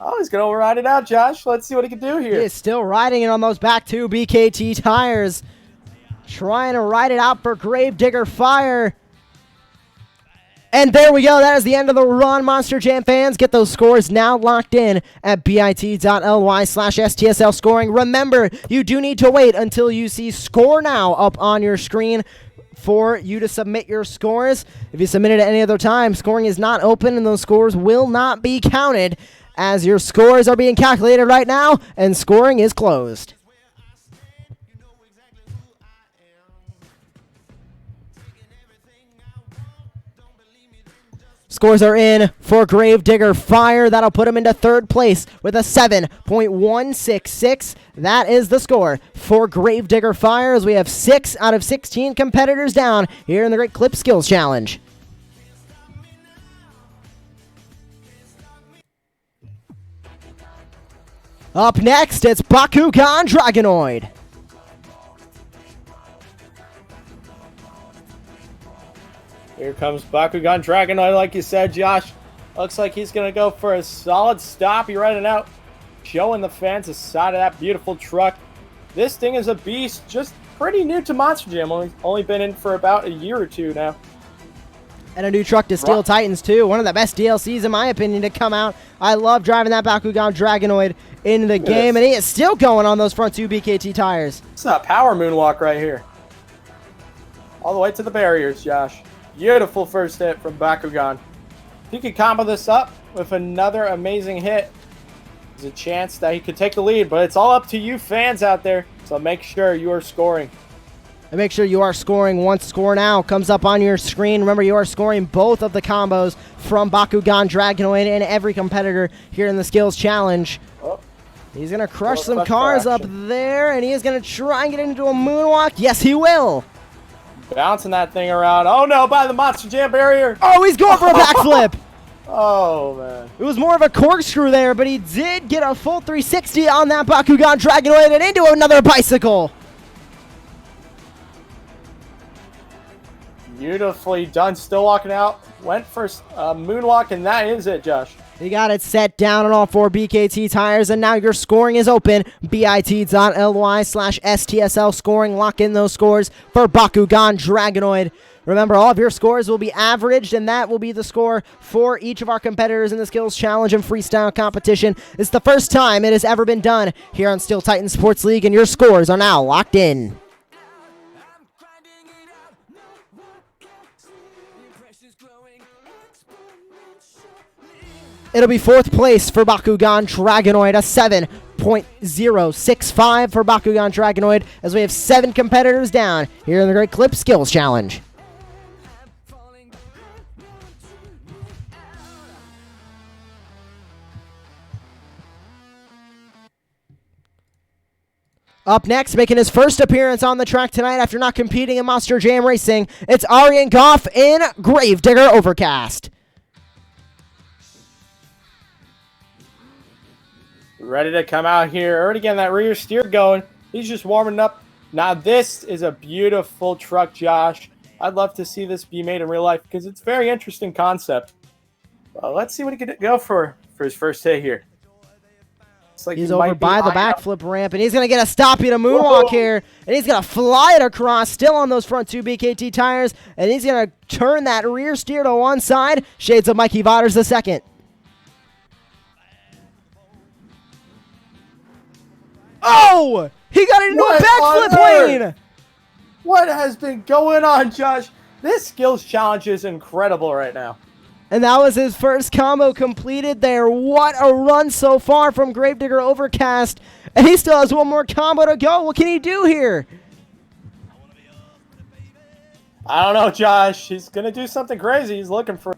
Oh, he's going to ride it out, Josh. Let's see what he can do here. He is still riding it on those back 2 BKT tires. Trying to ride it out for Gravedigger Fire. And there we go. That is the end of the run, Monster Jam fans. Get those scores now locked in at bit.ly/STSL scoring. Remember, you do need to wait until you see Score Now up on your screen for you to submit your scores. If you submit it at any other time, scoring is not open and those scores will not be counted as your scores are being calculated right now, and scoring is closed. Scores are in for Gravedigger Fire. That'll put him into third place with a 7.166. That is the score for Gravedigger Fire, as we have 6 out of 16 competitors down here in the Great Clip Skills Challenge. Up next, it's Bakugan Dragonoid. Here comes Bakugan Dragonoid, like you said, Josh. Looks like he's going to go for a solid stop. He running out, showing the fans the side of that beautiful truck. This thing is a beast, just pretty new to Monster Jam. Only been in for about a year or two now. And a new truck to Steel Titans, too. One of the best DLCs, in my opinion, to come out. I love driving that Bakugan Dragonoid in the game, and he is still going on those front 2 BKT tires. It's a power moonwalk right here. All the way to the barriers, Josh. Beautiful first hit from Bakugan. If he could combo this up with another amazing hit, there's a chance that he could take the lead, but it's all up to you fans out there, so make sure you are scoring. And make sure you are scoring once Score Now comes up on your screen. Remember, you are scoring both of the combos from Bakugan Dragonoid and every competitor here in the Skills Challenge. Oh. He's going to crush some cars up there, and he is going to try and get into a moonwalk. Yes, he will. Bouncing that thing around. Oh, no, by the Monster Jam barrier. Oh, he's going for a backflip. Oh, man. It was more of a corkscrew there, but he did get a full 360 on that Bakugan Dragonoid and into another bicycle. Beautifully done. Still walking out. Went for a moonwalk, and that is it, Josh. He got it set down on all 4 BKT tires, and now your scoring is open. bit.ly/STSL scoring. Lock in those scores for Bakugan Dragonoid. Remember, all of your scores will be averaged, and that will be the score for each of our competitors in the Skills Challenge and Freestyle competition. It's the first time it has ever been done here on Steel Titan Sports League, and your scores are now locked in. It'll be 4th place for Bakugan Dragonoid, a 7.065 for Bakugan Dragonoid, as we have 7 competitors down here in the Great Clip Skills Challenge. Up next, making his first appearance on the track tonight after not competing in Monster Jam Racing, it's Arjen Goff in Gravedigger Overcast. Ready to come out here. Already getting that rear steer going. He's just warming up. Now this is a beautiful truck, Josh. I'd love to see this be made in real life because it's a very interesting concept. Let's see what he can go for his first hit here. It's like he's over by the backflip ramp, and he's going to get a stoppie to moonwalk here, and he's going to fly it across, still on those front 2 BKT tires, and he's going to turn that rear steer to one side. Shades of Mikey Vaughters the second. Oh! He got into a backflip lane! What has been going on, Josh? This Skills Challenge is incredible right now. And that was his first combo completed there. What a run so far from Gravedigger Overcast. And he still has one more combo to go. What can he do here? I don't know, Josh. He's going to do something crazy. He's looking for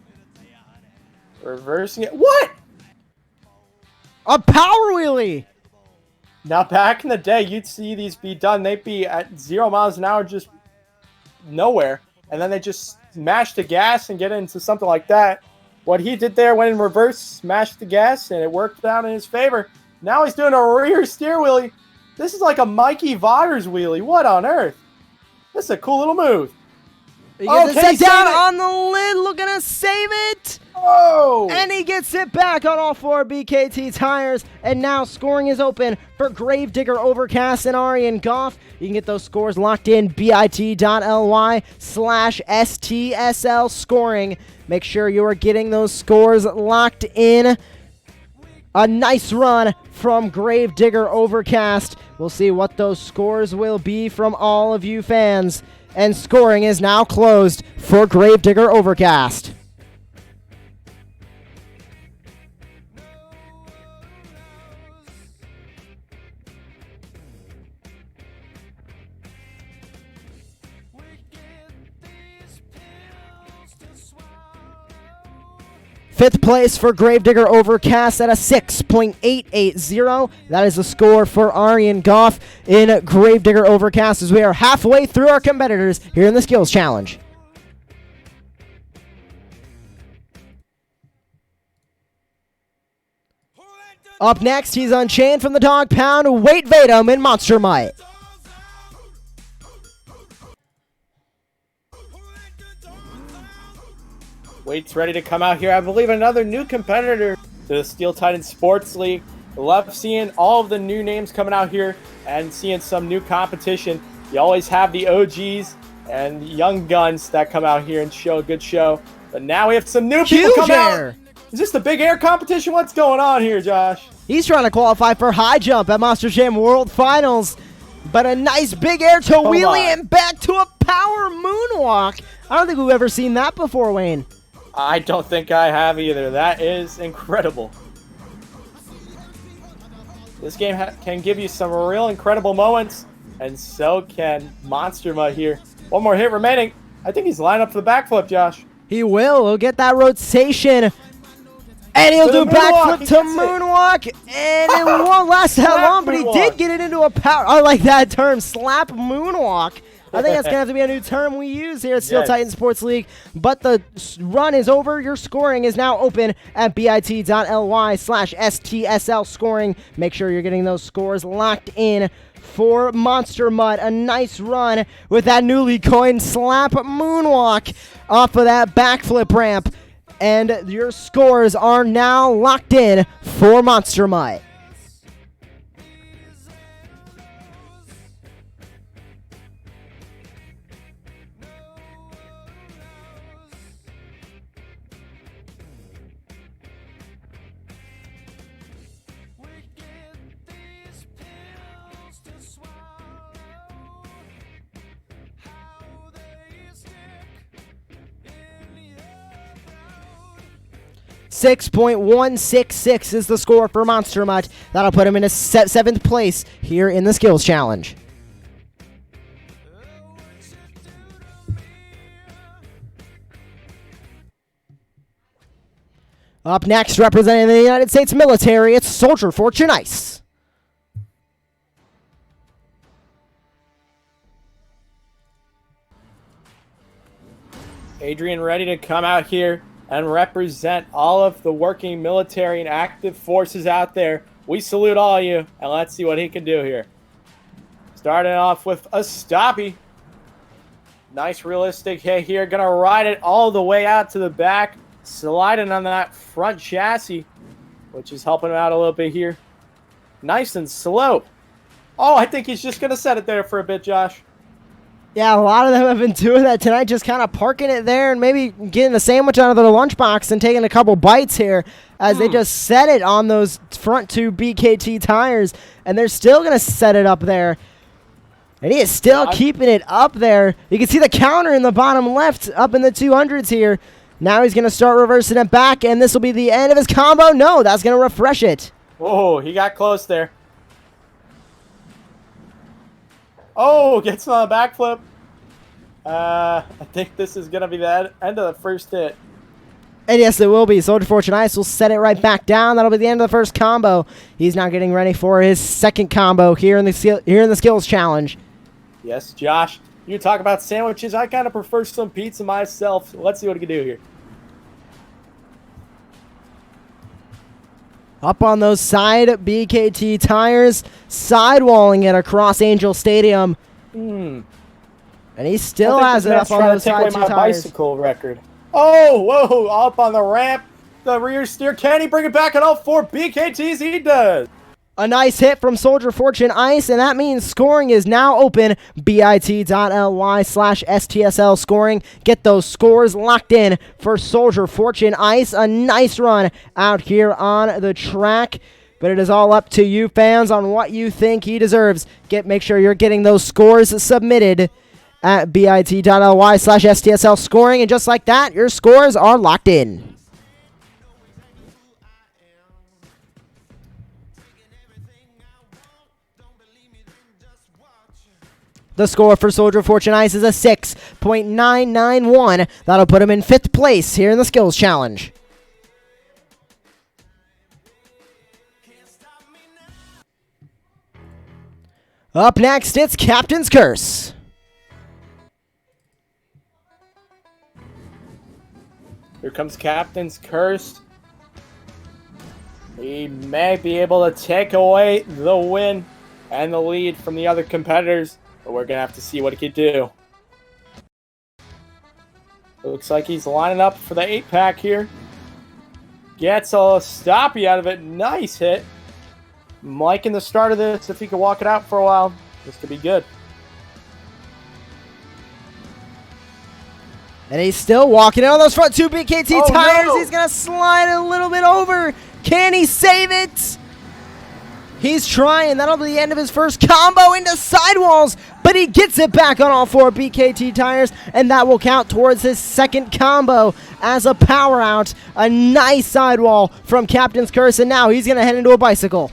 reversing it. What? A power wheelie! Now, back in the day, you'd see these be done. They'd be at 0 miles an hour, just nowhere. And then they just smash the gas and get into something like that. What he did there, went in reverse, smashed the gas, and it worked out in his favor. Now he's doing a rear steer wheelie. This is like a Mikey Vaughters wheelie. What on earth? This is a cool little move. He gets it set down on the lid, looking to save it. Oh! And he gets it back on all 4 BKT tires. And now scoring is open for Gravedigger Overcast and Arjen Goff. You can get those scores locked in, bit.ly/STSL scoring. Make sure you are getting those scores locked in. A nice run from Gravedigger Overcast. We'll see what those scores will be from all of you fans. And scoring is now closed for Gravedigger Overcast. Fifth place for Gravedigger Overcast at a 6.880. That is the score for Aryan Goff in Gravedigger Overcast as we are halfway through our competitors here in the Skills Challenge. Up next, he's unchained from the dog pound, Wade Vadum in Monster Might. Wade's ready to come out here. I believe another new competitor to the Steel Titan Sports League. Love seeing all of the new names coming out here and seeing some new competition. You always have the OGs and young guns that come out here and show a good show. But now we have some new people Huge coming air. out. Is this the big air competition? What's going on here, Josh? He's trying to qualify for high jump at Monster Jam World Finals. But a nice big air toe wheelie and back to a power moonwalk. I don't think we've ever seen that before, Wayne. I don't think I have either. That is incredible. This game can give you some real incredible moments, and so can Monster Mutt here. One more hit remaining. I think he's lined up for the backflip, Josh. He will. He'll get that rotation. And he'll do backflip to moonwalk. And it won't last that long, but he did get it into a power. I like that term, slap moonwalk. I think that's going to have to be a new term we use here at Steel Titan Sports League. But the run is over. Your scoring is now open at bit.ly/STSL scoring. Make sure you're getting those scores locked in for Monster Mutt. A nice run with that newly coined slap moonwalk off of that backflip ramp. And your scores are now locked in for Monster Mutt. Pills to swallow, how they stick in the air. 6.166 is the score for Monster Mutt. That'll put him in a 7th place here in the Skills Challenge. Up next, representing the United States military, it's Soldier Fortune Ice. Adrian ready to come out here and represent all of the working military and active forces out there. We salute all of you, and let's see what he can do here. Starting off with a stoppie. Nice realistic hit here. Gonna ride it all the way out to the back. Sliding on that front chassis, which is helping him out a little bit here. Nice and slow. Oh, I think he's just gonna set it there for a bit, Josh. Yeah, a lot of them have been doing that tonight, just kind of parking it there and maybe getting a sandwich out of their lunchbox and taking a couple bites here as they just set it on those front two BKT tires, and they're still going to set it up there. And he is still keeping it up there. You can see the counter in the bottom left up in the 200s here. Now he's going to start reversing it back, and this will be the end of his combo. No, that's going to refresh it. Oh, he got close there. Oh, gets on a backflip. I think this is going to be the end of the first hit. And yes, it will be. Soldier Fortune Ice will set it right back down. That'll be the end of the first combo. He's now getting ready for his second combo here in the Skills Challenge. Yes, Josh. You talk about sandwiches. I kind of prefer some pizza myself. So let's see what he can do here. Up on those side BKT tires, sidewalling it across Angel Stadium. And he still has it up on those side two my tires. bicycle record. Oh, whoa, up on the ramp. The rear steer. Can he bring it back on all four BKTs? He does. A nice hit from Soldier Fortune Ice, and that means scoring is now open. bit.ly/STSL scoring. Get those scores locked in for Soldier Fortune Ice. A nice run out here on the track. But it is all up to you fans on what you think he deserves. Make sure you're getting those scores submitted at bit.ly/STSL scoring. And just like that, your scores are locked in. The score for Soldier Fortune Ice is a 6.991. That'll put him in 5th place here in the Skills Challenge. Up next, it's Captain's Curse. Here comes Captain's Curse. He may be able to take away the win and the lead from the other competitors, but we're going to have to see what he can do. Looks like he's lining up for the 8-pack here. Gets a stoppie out of it. Nice hit. Liking the start of this. If he can walk it out for a while, this could be good. And he's still walking out on those front two BKT Oh, tires. no. He's going to slide a little bit over. Can he save it? He's trying. That'll be the end of his first combo into sidewalls, but he gets it back on all four BKT tires, and that will count towards his second combo as a power out. A nice sidewall from Captain's Curse, and now he's going to head into a bicycle.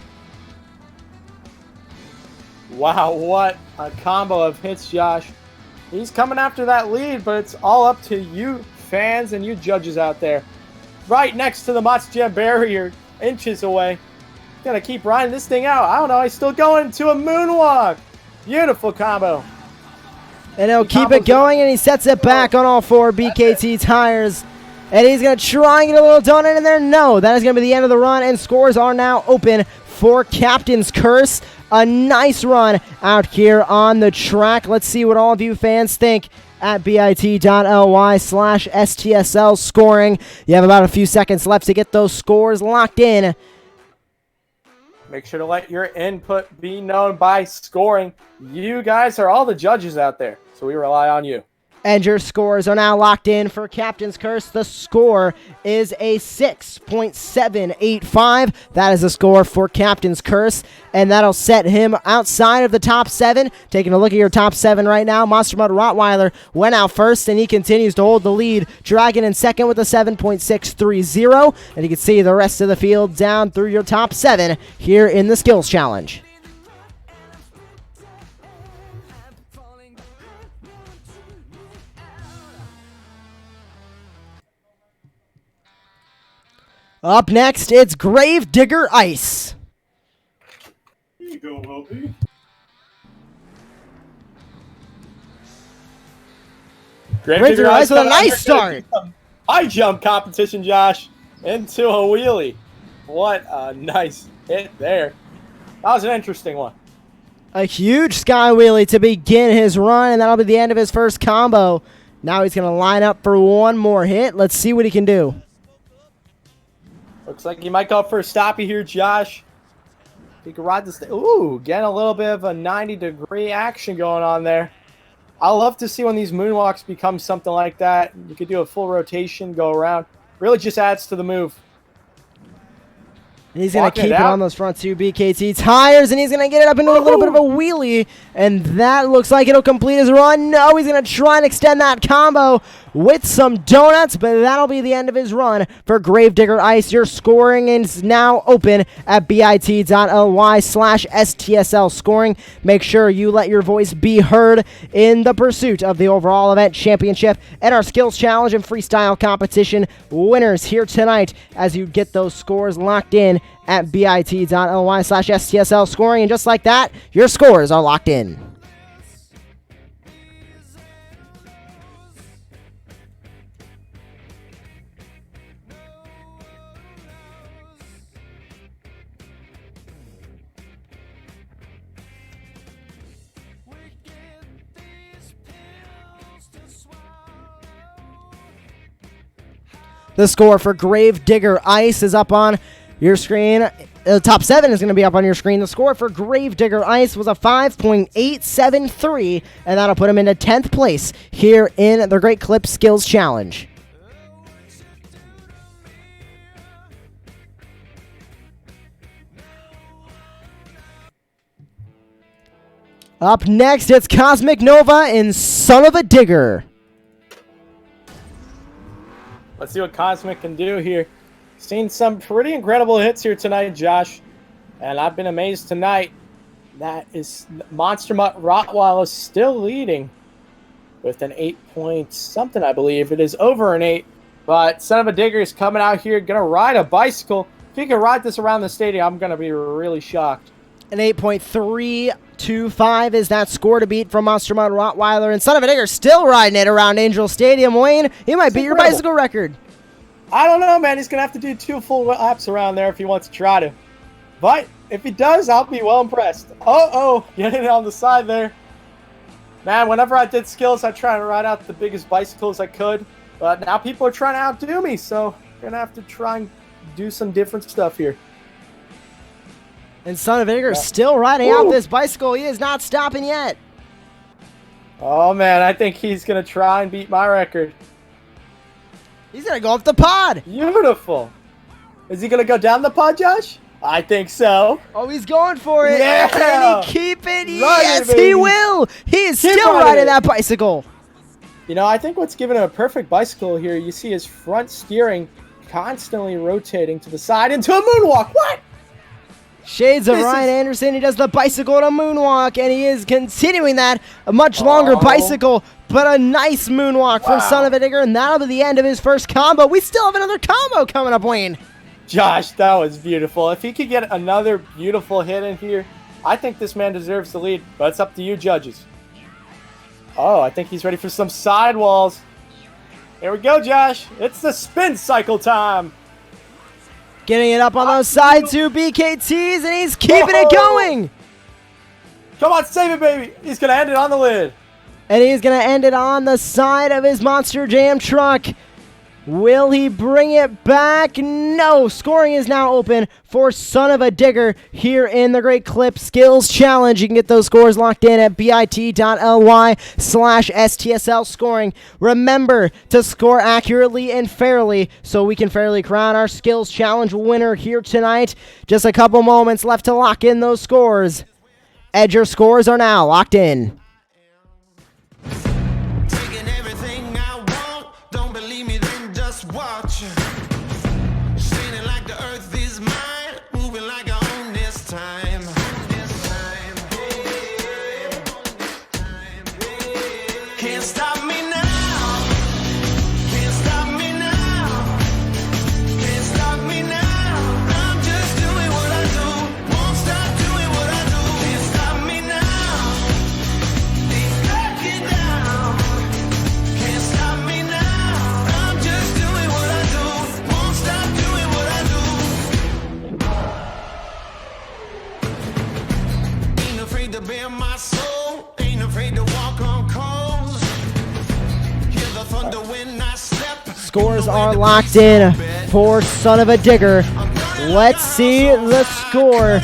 Wow, what a combo of hits, Josh. He's coming after that lead, but it's all up to you fans and you judges out there. Right next to the Monster Jam barrier, inches away. Gotta keep riding this thing out. I don't know, he's still going to a moonwalk. Beautiful combo. And he'll keep it going, and he sets it back on all four BKT tires. And he's going to try and get a little donut in there. No, that is going to be the end of the run, and scores are now open for Captain's Curse. A nice run out here on the track. Let's see what all of you fans think at bit.ly/STSL scoring. You have about a few seconds left to get those scores locked in. Make sure to let your input be known by scoring. You guys are all the judges out there, so we rely on you. And your scores are now locked in for Captain's Curse. The score is a 6.785. That is the score for Captain's Curse, and that'll set him outside of the top 7. Taking a look at your top 7 right now, Monster Mud Rottweiler went out first, and he continues to hold the lead. Dragon in second with a 7.630, and you can see the rest of the field down through your top 7 here in the Skills Challenge. Up next, it's Gravedigger Ice. Here you go, Hopi. Gravedigger Ice with a nice start. High jump competition, Josh, into a wheelie. What a nice hit there. That was an interesting one. A huge sky wheelie to begin his run, and that'll be the end of his first combo. Now he's going to line up for one more hit. Let's see what he can do. Looks like he might go for a stoppie here, Josh. He can ride this thing. Ooh, getting a little bit of a 90-degree action going on there. I love to see when these moonwalks become something like that. You could do a full rotation, go around. Really just adds to the move. And he's going to keep it on those front two BKT tires, and he's going to get it up into a little bit of a wheelie, and that looks like it'll complete his run. No, he's going to try and extend that combo with some donuts, but that'll be the end of his run for Gravedigger Ice. Your scoring is now open at bit.ly/STSL scoring. Make sure you let your voice be heard in the pursuit of the overall event championship and our skills challenge and freestyle competition winners here tonight as you get those scores locked in at bit.ly/STSL scoring. And just like that, your scores are locked in. The score for Gravedigger Ice is up on your screen. The top 7 is going to be up on your screen. The score for Gravedigger Ice was a 5.873, and that'll put him into 10th place here in the Great Clip Skills Challenge. Up next, it's Cosmic Nova in Son of a Digger. Let's see what Cosmic can do here. Seen some pretty incredible hits here tonight, Josh. And I've been amazed tonight. That is Monster Mutt Rottweiler still leading with an 8 point something, I believe. It is over an 8. But Son of a Digger is coming out here, going to ride a bicycle. If he can ride this around the stadium, I'm going to be really shocked. An 8.325 is that score to beat from Monster Mud Rottweiler. And Son of a Digger still riding it around Angel Stadium. Wayne, he might beat your bicycle record. I don't know, man. He's going to have to do 2 full laps around there if he wants to try to. But if he does, I'll be well impressed. Uh-oh, getting it on the side there. Man, whenever I did skills, I tried to ride out the biggest bicycles I could. But now people are trying to outdo me, so I'm going to have to try and do some different stuff here. And Son of a Digger still riding out this bicycle. He is not stopping yet. Oh, man, I think he's going to try and beat my record. He's going to go up the pod. Beautiful. Is he going to go down the pod, Josh? I think so. Oh, he's going for it. Yeah. Can he keep it? Ride Yes, it, he baby. will. He is Keep still riding riding it. that bicycle. You know, I think what's giving him a perfect bicycle here, you see his front steering constantly rotating to the side into a moonwalk. What? Shades of This Ryan is- Anderson. He does the bicycle to moonwalk, and he is continuing that. A much longer bicycle, but a nice moonwalk from Son of a Digger, and that'll be the end of his first combo. We still have another combo coming up, Wayne. Josh, that was beautiful. If he could get another beautiful hit in here, I think this man deserves the lead, but it's up to you judges. Oh, I think he's ready for some sidewalls. Here we go, Josh. It's the spin cycle time. Getting it up on those side two BKTs, and he's keeping it going. Come on, save it, baby. He's going to end it on the lid. And he's going to end it on the side of his Monster Jam truck. Will he bring it back? No. Scoring is now open for Son of a Digger here in the Great Clip Skills Challenge. You can get those scores locked in at bit.ly/STSL scoring. Remember to score accurately and fairly so we can fairly crown our Skills Challenge winner here tonight. Just a couple moments left to lock in those scores. Your scores are now locked in. Taking everything I want. Don't believe me, then just watch. Spinning like the earth is mine. Moving like I own this time. Can't stop me now. Can't stop me now. Can't stop me now. I'm just doing what I do. Won't stop doing what I do. Can't stop me now. Ain't backing down. Can't stop me now. I'm just doing what I do. Won't stop doing what I do. Ain't afraid to bare my soul. Ain't afraid to walk on coals. Hear the thunder when I step. Scores are locked in for Son of a Digger. Let's see the score.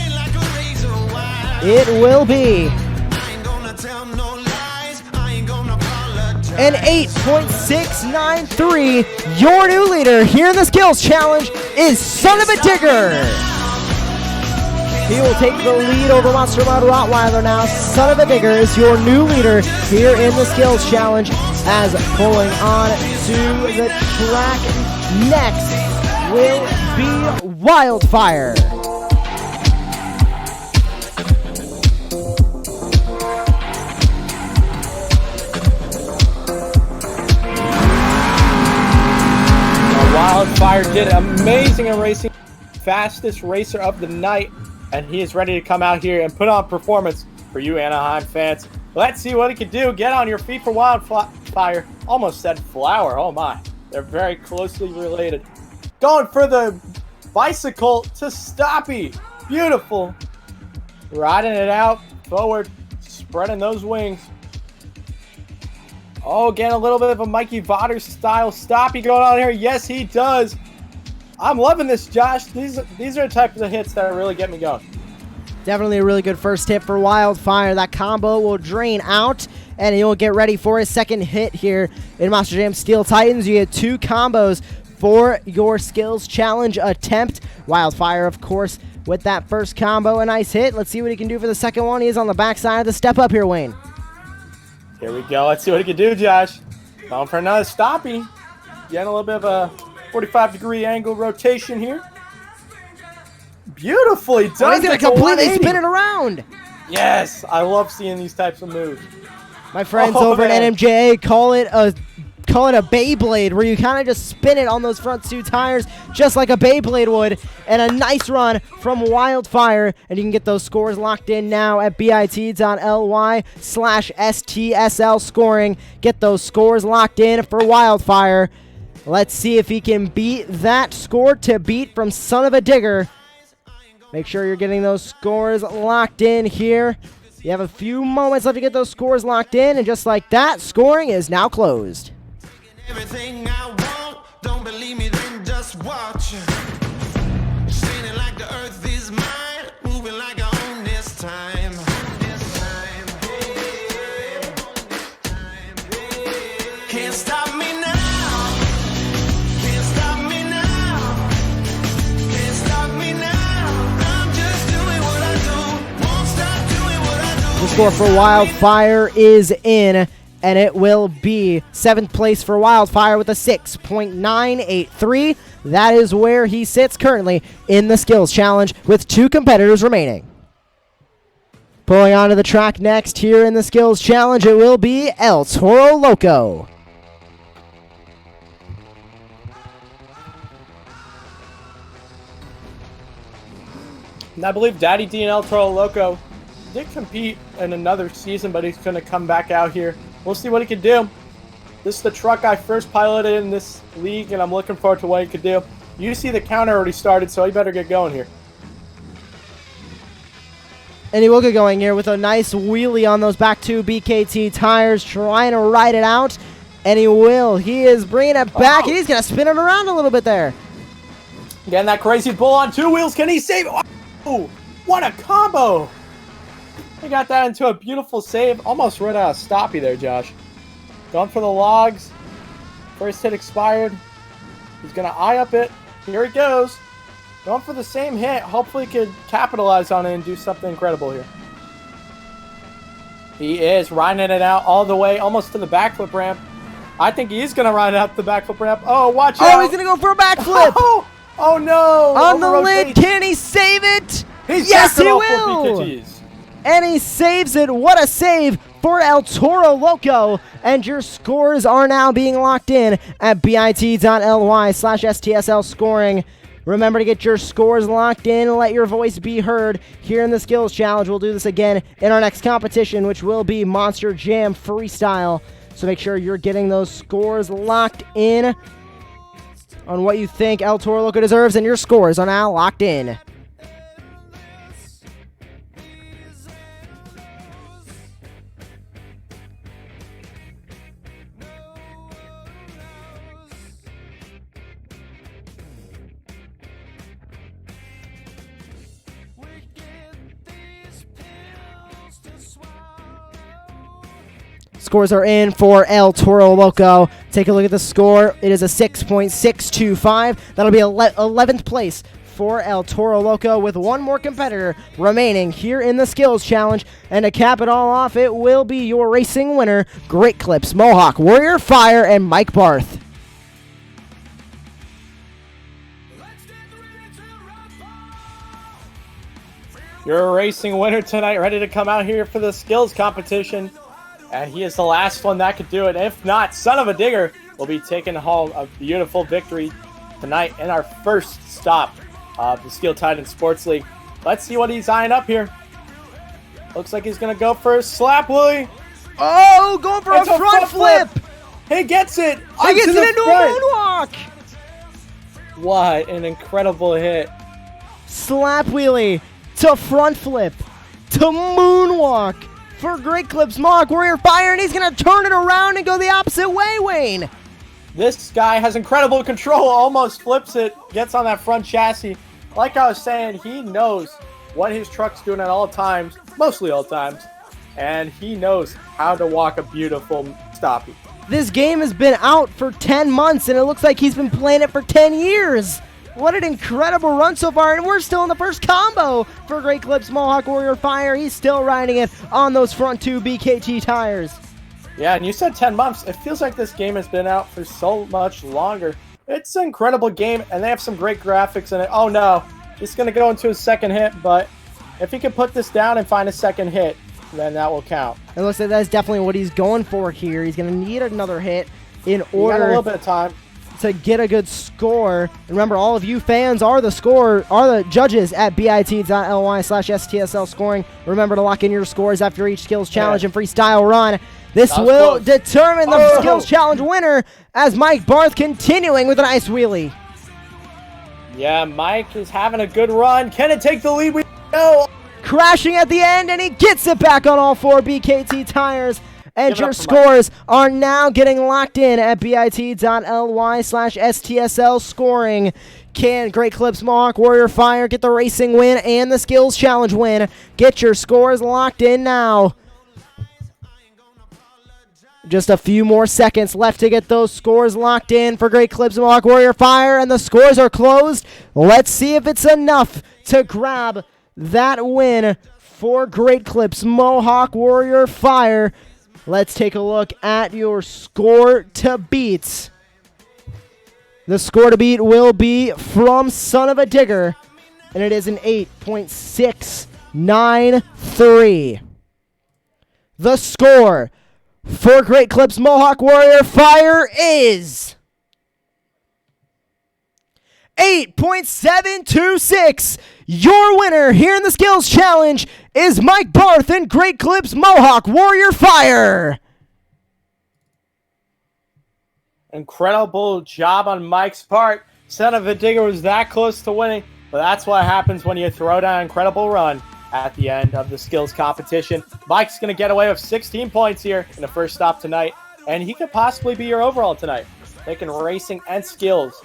It will be an 8.693. Your new leader here in the Skills Challenge is Son of a Digger. He will take the lead over Monster Mud Rottweiler now. Son of a Digger is your new leader here in the Skills Challenge as pulling on to the track next will be Wildfire. Wildfire did amazing in racing. Fastest racer of the night. And he is ready to come out here and put on performance for you Anaheim fans. Let's see what he can do. Get on your feet for Wildfire. Almost said flower. Oh my. They're very closely related. Going for the bicycle to Stoppy. Beautiful. Riding it out. Forward. Spreading those wings. Oh, again, a little bit of a Mikey Vodder style Stoppy going on here. Yes, he does. I'm loving this, Josh. These are the types of hits that really get me going. Definitely a really good first hit for Wildfire. That combo will drain out, and he'll get ready for his second hit here in Monster Jam Steel Titans. You get 2 combos for your Skills Challenge attempt. Wildfire, of course, with that first combo, a nice hit. Let's see what he can do for the second one. He is on the backside of the step up here, Wayne. Here we go. Let's see what he can do, Josh. Going for another Stoppy. Getting a little bit of a 45-degree angle rotation here. Beautifully done. Oh, he's going to That's a completely 180. spin it around. Yes, I love seeing these types of moves. My friends Oh, over man. at NMJA call it a call it a Beyblade, where you kind of just spin it on those front two tires just like a Beyblade would. And a nice run from Wildfire. And you can get those scores locked in now at bit.ly/STSL scoring. Get those scores locked in for Wildfire. Let's see if he can beat that score to beat from Son of a Digger. Make sure you're getting those scores locked in here. You have a few moments left to get those scores locked in, and just like that, scoring is now closed. Everything I want, don't believe me, then just watch. Spinning like the earth is mine, moving like I own this time. Can't stop me now. Can't stop me now. Can't stop me now. I'm just doing what I do. Won't stop doing what I do. The score for Wildfire is in, and it will be 7th place for Wildfire with a 6.983. That is where he sits currently in the Skills Challenge with 2 competitors remaining. Pulling onto the track next here in the Skills Challenge, it will be El Toro Loco. And I believe Daddy D and El Toro Loco did compete in another season, but he's going to come back out here. We'll see what he can do. This is the truck I first piloted in this league, and I'm looking forward to what he could do. You see the counter already started, so he better get going here. And he will get going here with a nice wheelie on those back 2 BKT tires, trying to ride it out. And he will. He is bringing it back, and he's going to spin it around a little bit there. Getting that crazy bull on 2 wheels. Can he save? Oh, what a combo. He got that into a beautiful save. Almost right out of stoppy there, Josh. Going for the logs. First hit expired. He's going to eye up it. Here he goes. Going for the same hit. Hopefully he could capitalize on it and do something incredible here. He is riding it out all the way, almost to the backflip ramp. I think he's going to ride it out the backflip ramp. Oh, watch out. Oh, he's going to go for a backflip. Oh no. On the lid. Can he save it? Yes, he will. And he saves it. What a save for El Toro Loco. And your scores are now being locked in at bit.ly/STSL scoring. Remember to get your scores locked in and let your voice be heard here in the Skills Challenge. We'll do this again in our next competition, which will be Monster Jam Freestyle. So make sure you're getting those scores locked in on what you think El Toro Loco deserves, and your scores are now locked in. Scores are in for El Toro Loco. Take a look at the score. It is a 6.625. That'll be 11th place for El Toro Loco with 1 more competitor remaining here in the Skills Challenge. And to cap it all off, it will be your racing winner, Great Clips Mohawk, Warrior Fire, and Mike Barth. You're a racing winner tonight, ready to come out here for the skills competition. And he is the last one that could do it. If not, Son of a Digger will be taking home a beautiful victory tonight in our first stop of the Steel Titan Sports League. Let's see what he's eyeing up here. Looks like he's going to go for a slap wheelie. Oh, going for a front flip. He gets it. He gets it into a moonwalk. What an incredible hit. Slap wheelie to front flip to moonwalk for Great Clips Mohawk, Warrior Fire, and he's going to turn it around and go the opposite way, Wayne. This guy has incredible control, almost flips it, gets on that front chassis. Like I was saying, he knows what his truck's doing at all times, mostly all times, and he knows how to walk a beautiful stoppie. This game has been out for 10 months, and it looks like he's been playing it for 10 years. What an incredible run so far, and we're still in the first combo for Great Clips Mohawk Warrior Fire. He's still riding it on those front 2 BKT tires. Yeah, and you said 10 months. It feels like this game has been out for so much longer. It's an incredible game, and they have some great graphics in it. Oh no, he's going to go into his second hit, but if he can put this down and find a second hit, then that will count. It looks like that's definitely what he's going for here. He's going to need another hit in You got a order little bit of time. to get a good score. And remember, all of you fans are the judges at bit.ly/STSL scoring. Remember to lock in your scores after each skills challenge and freestyle run. This That was will close. determine the skills challenge winner as Mike Barth continuing with a nice wheelie. Yeah, Mike is having a good run. Can it take the lead? We know. Crashing at the end, and he gets it back on all four BKT tires. And Give it your up for Mike. scores are now getting locked in at bit.ly/STSL scoring. Can Great Clips Mohawk Warrior Fire get the racing win and the skills challenge win? Get your scores locked in now. Just a few more seconds left to get those scores locked in for Great Clips Mohawk Warrior Fire, and the scores are closed. Let's see if it's enough to grab that win for Great Clips Mohawk Warrior Fire. Let's take a look at your score to beat. The score to beat will be from Son of a Digger, and it is an 8.693. The score for Great Clips Mohawk Warrior Fire is 8.726. Your winner here in the Skills Challenge is Mike Barth and Great Clips Mohawk Warrior Fire. Incredible job on Mike's part. Son of a Digger was that close to winning, but that's what happens when you throw down an incredible run at the end of the skills competition. Mike's going to get away with 16 points here in the first stop tonight, and he could possibly be your overall tonight, taking racing and skills.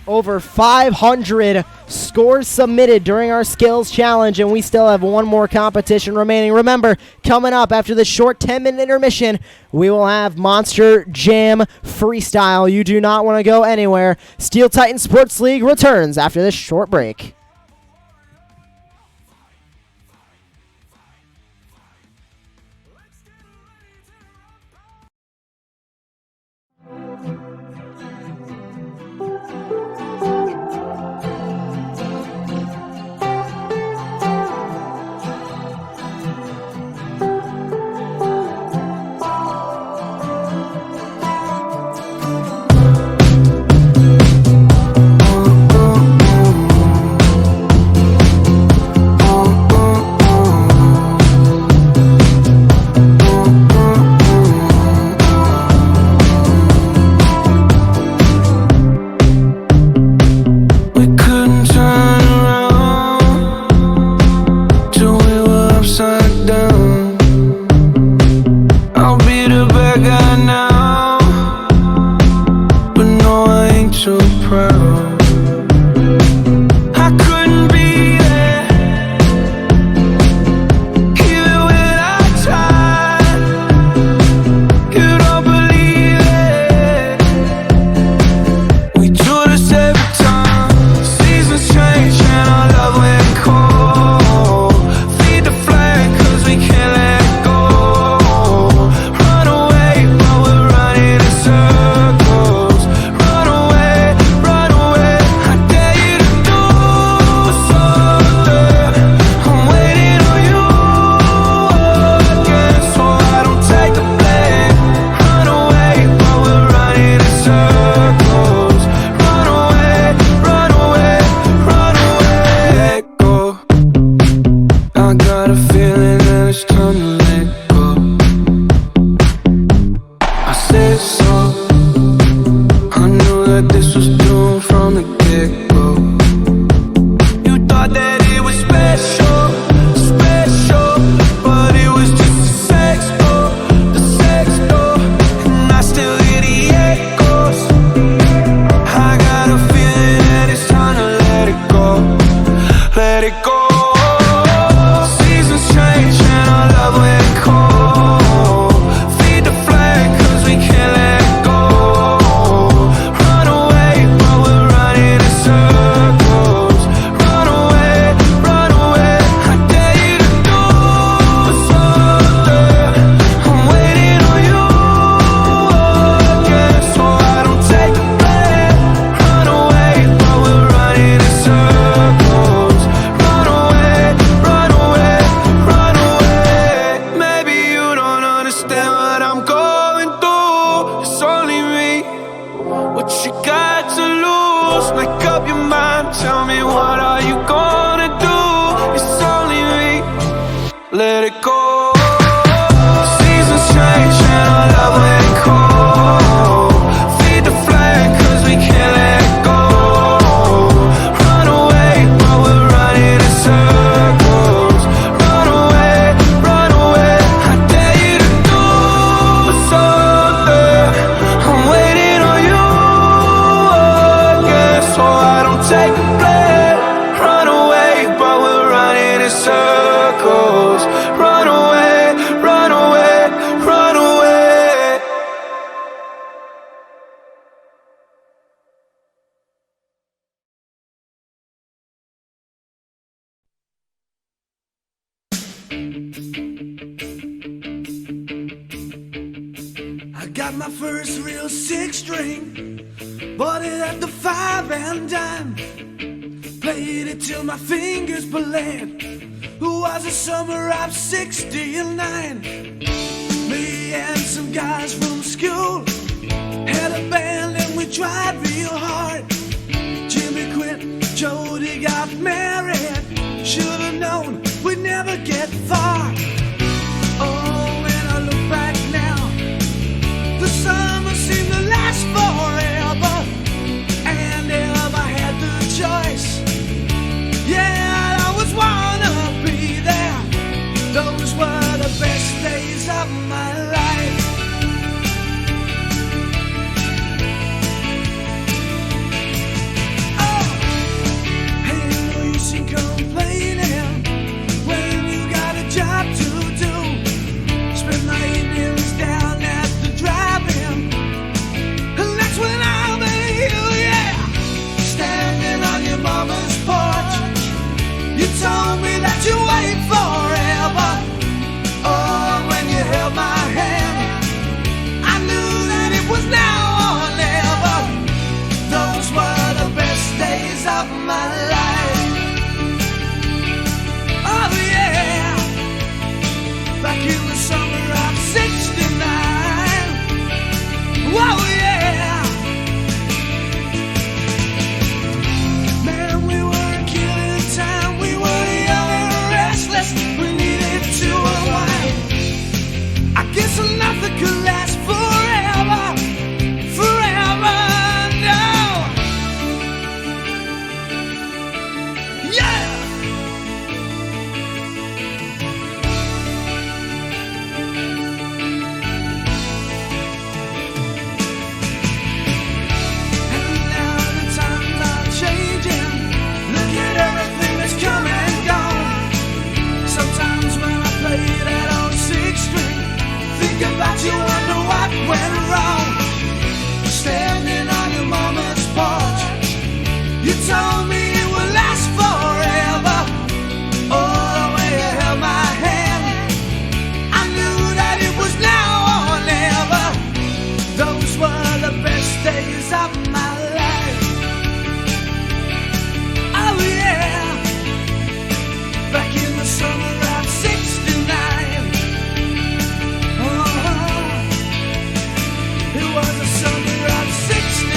Over 500 scores submitted during our skills challenge, and we still have one more competition remaining. Remember, coming up after the short 10-minute intermission, we will have Monster Jam Freestyle. You do not want to go anywhere. Steel Titan Sports League returns after this short break. We couldn't turn around till we were upside down. I'll be the bad guy now, but no, I ain't too proud. I couldn't be there, even when I tried. You don't believe it. We do this every time. Seasons change and our love went cold. Feed the flame 'cause we can't let it go. Run away, but we're running in circles. Run away, I dare you to do something. I'm waiting on you again, so I don't take the blame. Run away, but we're running in circles. Run away, let go. I got a feeling that it's time to let go. I said so. I knew that this was doomed from the get-go. You thought that it was special, but it was just the sex door, and I still hear the echoes. I got a feeling that it's time to let it go. Let it go. Seasons change and our love went cold. Feed the flame 'cause we can't let it go. Run away, Just make up your mind, tell me what are you gonna do? It's only me, let it go. Seasons change and our love ain't cold. Feed the flame cause we can't let go. Run away but we're running in circles. Run away, I dare you to do something. I'm waiting on you again, so I don't take the blame. Run away but we're running in circles. Run away, run away, run away. I got my first real 6-string, bought it at the 5 and dime. Played it till my fingers bled. It was the summer of '69. Me and some guys from school had a band and we tried real hard. Jimmy quit, Jody got married. Should've known we'd never get far. Oh, when I look back now, the summer seemed to last forever. And if I had the choice, yeah, I'd always wanna be there. Those were the best days of my life. Oh, ain't no use in complaining when you got a job to do. Spend my evenings down at the drive-in, and that's when I'll be you, yeah. Standing on your mama's porch, you told me that you wait forever. Oh, when you held my hand, I knew that it was now or never. Those were the best days of my life. Oh yeah, back in the summer of '69. Whoa yeah, man, we were killing time. We were young and restless. We needed to unwind. I guess nothing could last forever, forever, no. Yeah. And now the times are changing. Look at everything that's come and gone. Sometimes when I play that old 6-string, think about you, wonder what went wrong. Standing on your mama's porch, you told me it would last forever. Oh, the way you held my hand, I knew that it was now or never. Those were the best days of my life. Oh yeah, back in the summer of '69. It was the summer of '69.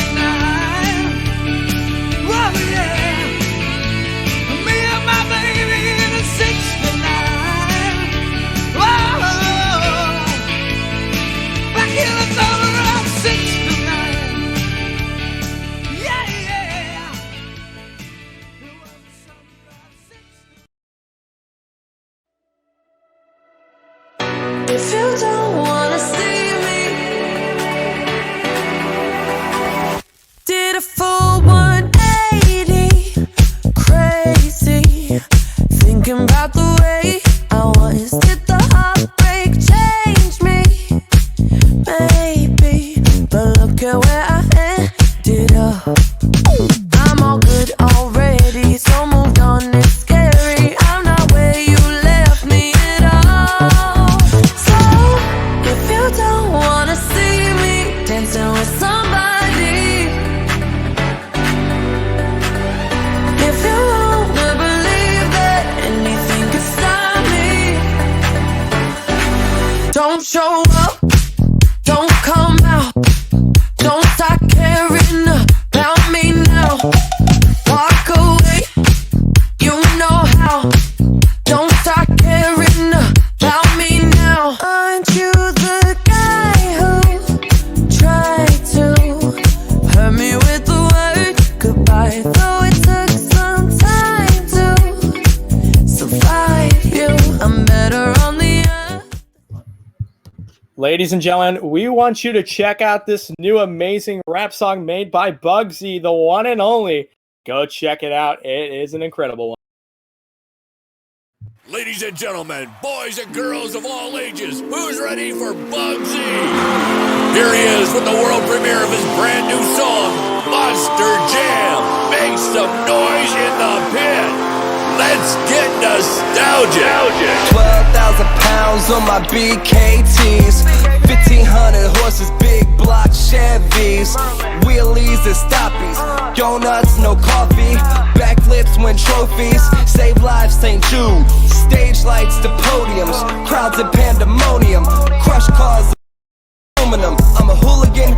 Whoa yeah, me and my baby in a '69. Whoa, back in the summer of '69. Yeah yeah. It was the summer of '69. If you don't wanna see me, Did a full 180, crazy, thinking about the way I was. Did the heartbreak change me? Maybe, but look at where I ended up. I'm all good already, so moved on, it's scary. I'm not where you left me at all. So, if you don't wanna see me dancing with somebody, if you wanna believe that anything could stop me, don't show up, don't come out, don't start caring about me now. Walk away, you know how. Don't start caring about me now. Aren't you the guy who tried to hurt me with the word goodbye? Though it took some time to survive you, I'm better on the earth. Ladies and gentlemen, we want you to check out this new amazing rap song made by Bugsy, the one and only. Go check it out. It is an incredible one. Ladies and gentlemen, boys and girls of all ages, who's ready for Bugsy? Here he is with the world premiere of his brand new song, Monster Jam. Make some noise in the pit. Let's get nostalgic. 12,000 pounds on my BKTs, 1,500 horses, big block Chevys, wheelies and stoppies, donuts, no coffee, backflips win trophies, save lives, St. Jude, stage lights to podiums, crowds in pandemonium, crush cars, aluminum. I'm a hooligan,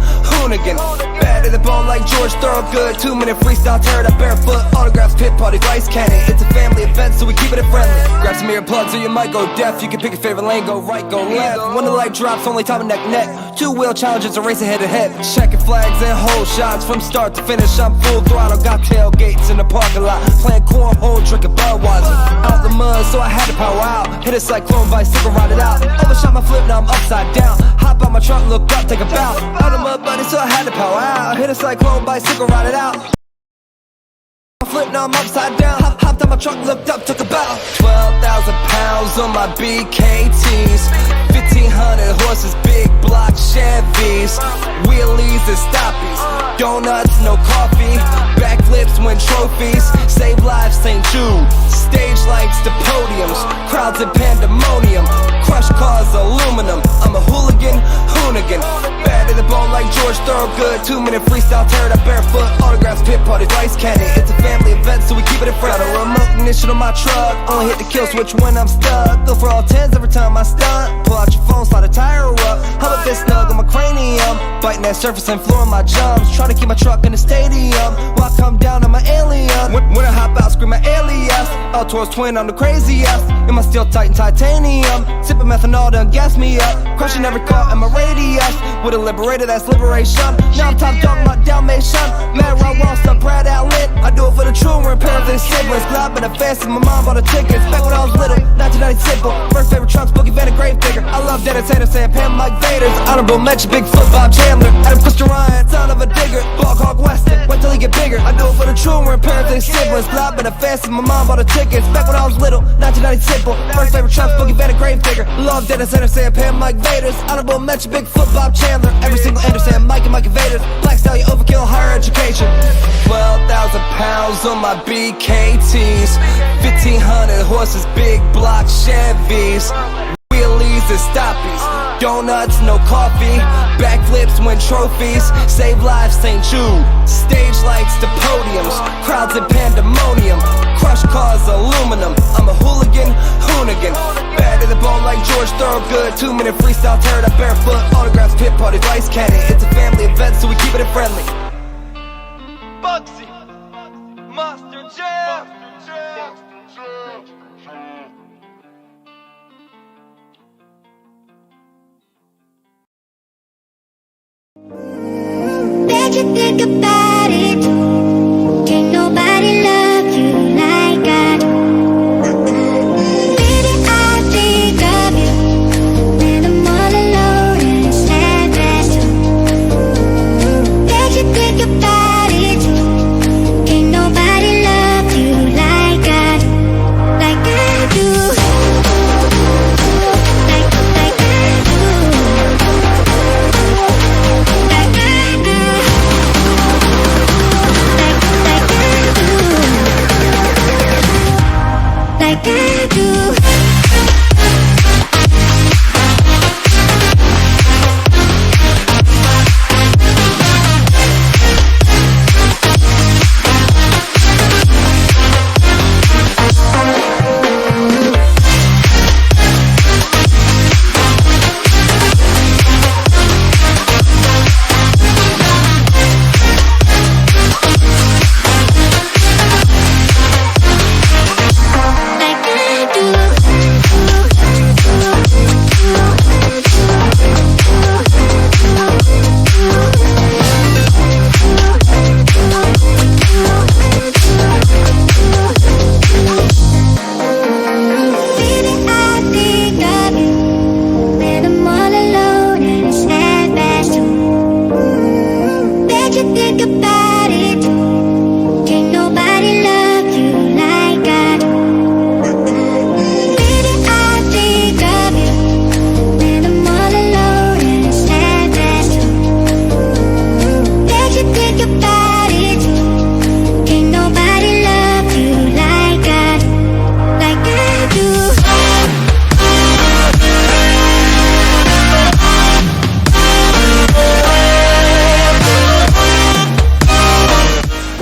bad to the bone like George Thorogood. 2-minute freestyle, tear it up barefoot. Autographs, pit parties, ice cannon. It's a family event, so we keep it friendly. Grab some earplugs or you might go deaf. You can pick your favorite lane, go right, go left. When the light drops, only time neck neck. 2-wheel challenges, a race head to head. Checking flags and whole shots from start to finish. I'm full throttle, got tailgates in the parking lot. Playing cornhole, drinking Budweiser. Out the mud, so I had to power out. Hit a cyclone bicycle, ride it out. Overshot my flip, now I'm upside down. Hop out my truck, look up, take a bow. Out the mud, buddy, so I had to power out. Hit a cyclone bicycle, ride it out. Flip, now I'm upside down. Hopped out my truck, looked up, took a bow. 12,000 pounds on my BKTs, 1,500 horses, big block Chevys, wheelies and stoppies, donuts, no coffee, backflips win trophies, save lives, St. Jude, stage lights to podiums, crowds in pandemonium, crush cars, aluminum. I'm a hooligan, bad to the bone like George Thorogood. 2-minute freestyle, tear it up barefoot. Autographs, pit parties, ice cannon. It's a family event, so we keep it in front. Got a remote ignition on my truck. Only hit the kill switch when I'm stuck. Go for all 10s every time I stunt. Pull out your phone, slide a tire up. How about this snug on my cranium? Biting that surface and flooring my jumps. Trying to keep my truck in the stadium while I come down on my alien. When I hop out, scream my alias. All towards twin, I'm the craziest. In my steel titan titanium. Sipping methanol, done gas me up. Crushing every car in my radius. With a liberator, that's liberation. Now I'm top dog, my Dalmatian. Mad Rock Wall, stuff Brad Outlet. I do it for the true, we're in parents and siblings. Glad been a fancy, my mom bought the tickets. Back when I was little, 1990 simple. First favorite trunks, Boogie Van, a grave digger. I love entertainers saying Pam like Vader's. Honorable mention, Bigfoot, Bob Chandler. Adam Christian Ryan, son of a digger. Ball Hog Weston, wait till he get bigger. I do it for the true, we're in parents and siblings. Glad been a fancy, my mom bought the tickets. Back when I was little, 1990 simple. First favorite trunks, Boogie Van, a grave digger. Love entertainers saying Pam like Vader's. Honorable mention, Bigfoot, Bob Chandler. Every single Anderson, Mike and Mike Invaders. Black Stallion, overkill, higher education. 12,000 pounds on my BKTs, 1,500 horses, big block Chevys, wheelies and stoppies, donuts, no coffee, backflips win trophies, save lives, St. Jude, stage lights to podiums, crowds in pandemonium, crush cars, aluminum. I'm a hooligan, bad to the bone like George Thorogood. 2-minute freestyle, tear it up barefoot. Autographs, pit parties, ice cannon. It's a family event, so we keep it friendly. Bugsy, Monster Jam. Bet you think about it. Can't nobody love you like I do. Baby, I think of you when I'm all alone and sad too. Bet you think about it. Can't nobody love you like I do. Like I do. Like I do. Like I do.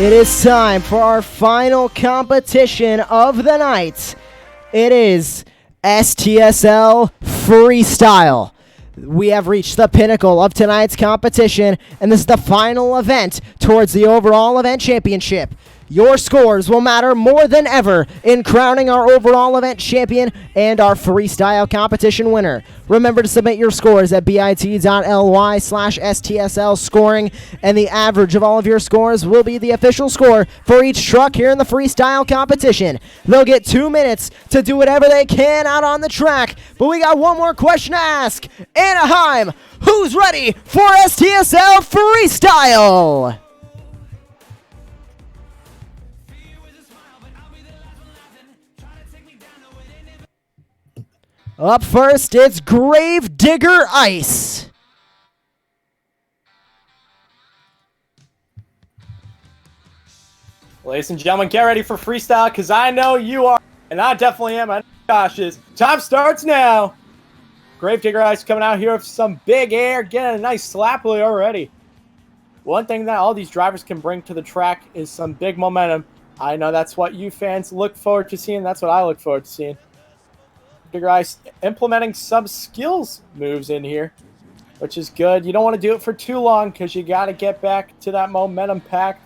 It is time for our final competition of the night. It is STSL Freestyle. We have reached the pinnacle of tonight's competition, and this is the final event towards the overall event championship. Your scores will matter more than ever in crowning our overall event champion and our freestyle competition winner. Remember to submit your scores at bit.ly/STSL scoring, and the average of all of your scores will be the official score for each truck here in the freestyle competition. They'll get 2 minutes to do whatever they can out on the track, but we got one more question to ask. Anaheim, who's ready for STSL Freestyle? Up first, it's Grave Digger Ice. Ladies and gentlemen, get ready for freestyle, because I know you are, and I definitely am. I know Josh is. Time starts now. Gravedigger Ice coming out here with some big air, getting a nice slap wheel already. One thing that all these drivers can bring to the track is some big momentum. I know that's what you fans look forward to seeing. That's what I look forward to seeing. Gravedigger Ice implementing some skills moves in here, which is good. You don't want to do it for too long because you got to get back to that momentum-packed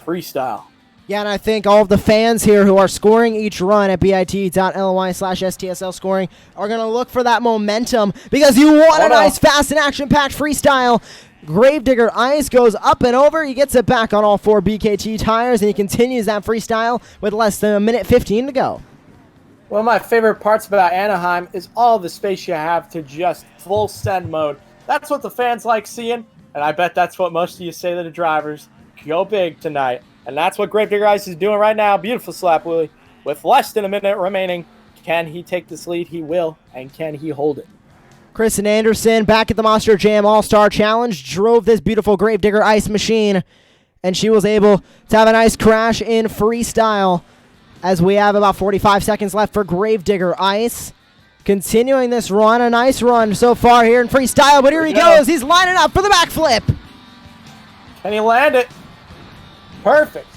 freestyle. Yeah, and I think all of the fans here who are scoring each run at bit.ly/STSL scoring are going to look for that momentum because you want a nice, fast, and action-packed freestyle. Gravedigger Ice goes up and over. He gets it back on all 4 BKT tires, and he continues that freestyle with less than a minute 15 to go. One of my favorite parts about Anaheim is all the space you have to just full send mode. That's what the fans like seeing, and I bet that's what most of you say to the drivers. Go big tonight. And that's what Gravedigger Ice is doing right now. Beautiful slap wheelie. With less than a minute remaining, can he take this lead? He will. And can he hold it? Kristen Anderson back at the Monster Jam All-Star Challenge drove this beautiful Gravedigger Ice machine, and she was able to have a nice crash in freestyle as we have about 45 seconds left for Gravedigger Ice. Continuing this run, a nice run so far here in freestyle, but here he goes. He's lining up for the backflip. Can he land it? Perfect.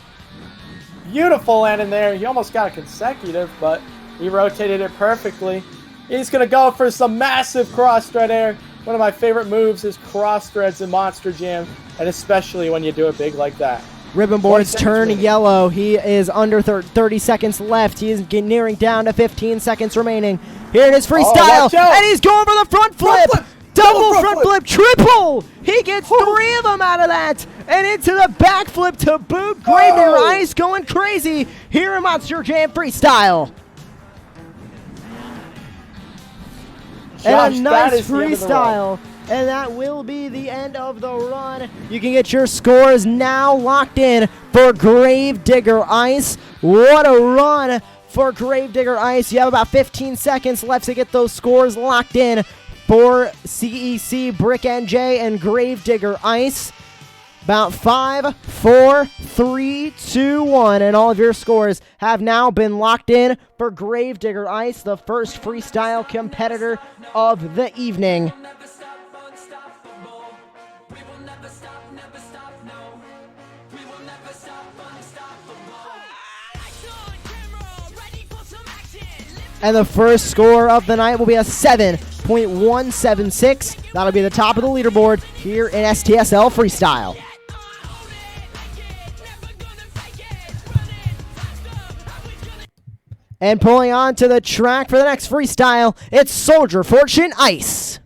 Beautiful landing there. He almost got a consecutive, but he rotated it perfectly. He's going to go for some massive cross thread air. One of my favorite moves is cross threads in Monster Jam, and especially when you do it big like that. Ribbon boards turn yellow. He is under 30 seconds left. He is nearing down to 15 seconds remaining. Here it is freestyle, and he's going for the front flip. Double front flip, triple! He gets 3 of them out of that, and into the backflip to boot. Gravedigger Ice going crazy here in Monster Jam Freestyle. And a nice freestyle, and that will be the end of the run. You can get your scores now locked in for Gravedigger Ice. What a run for Gravedigger Ice. You have about 15 seconds left to get those scores locked in for CEC, Brick NJ, and Gravedigger Ice. About 5, 4, 3, 2, 1, and all of your scores have now been locked in for Gravedigger Ice, the first freestyle competitor of the evening. And the first score of the night will be a 7.176. That'll be the top of the leaderboard here in STSL Freestyle. And pulling on to the track for the next freestyle, it's Soldier Fortune Ice.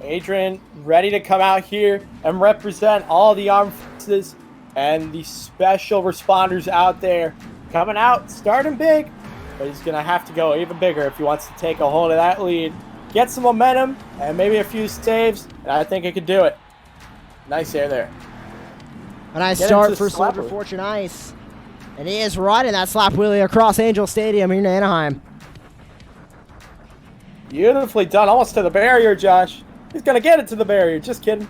Adrian ready to come out here and represent all the armed forces and the special responders out there. Coming out, starting big, but he's going to have to go even bigger if he wants to take a hold of that lead. Get some momentum and maybe a few saves, and I think he could do it. Nice air there. A nice start for Soldier Fortune Ice. And he is riding that slap wheelie across Angel Stadium here in Anaheim. Beautifully done, almost to the barrier, Josh. He's going to get it to the barrier. Just kidding.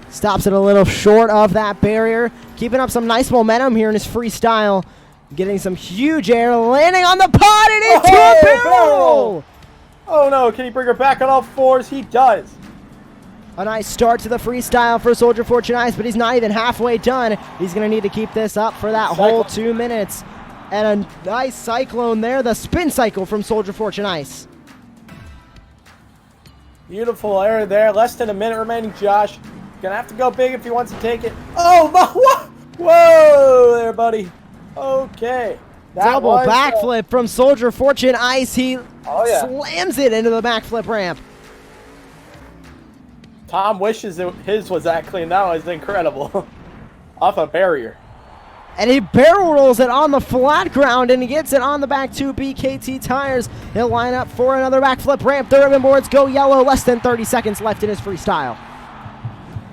Stops it a little short of that barrier. Keeping up some nice momentum here in his freestyle. Getting some huge air, landing on the pod and into a barrel! Oh no, can he bring her back on all fours? He does. A nice start to the freestyle for Soldier Fortune Ice, but he's not even halfway done. He's going to need to keep this up for that whole 2 minutes. And a nice cyclone there, the spin cycle from Soldier Fortune Ice. Beautiful air there. Less than a minute remaining, Josh. Gonna have to go big if he wants to take it. Oh, whoa there, buddy. Okay. Double backflip from Soldier Fortune Ice. He slams it into the backflip ramp. Tom wishes his was that clean. That was incredible. Off a barrier. And he barrel rolls it on the flat ground, and he gets it on the back two BKT tires. He'll line up for another backflip ramp. The ribbon boards go yellow. Less than 30 seconds left in his freestyle.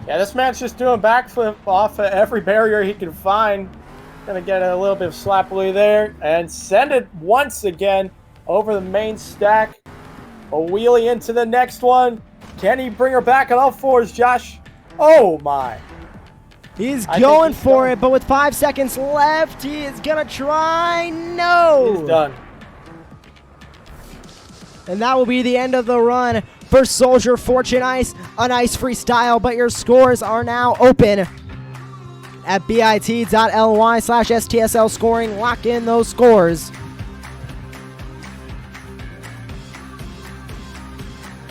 Yeah, this man's just doing backflip off of every barrier he can find. Gonna get a little bit of slappery there and send it once again over the main stack. A wheelie into the next one. Can he bring her back on all fours, Josh? Oh my. He's going for it, but with 5 seconds left, he is gonna try. No! He's done. And that will be the end of the run for Soldier Fortune Ice. A nice freestyle, but your scores are now open at bit.ly/STSL scoring. Lock in those scores.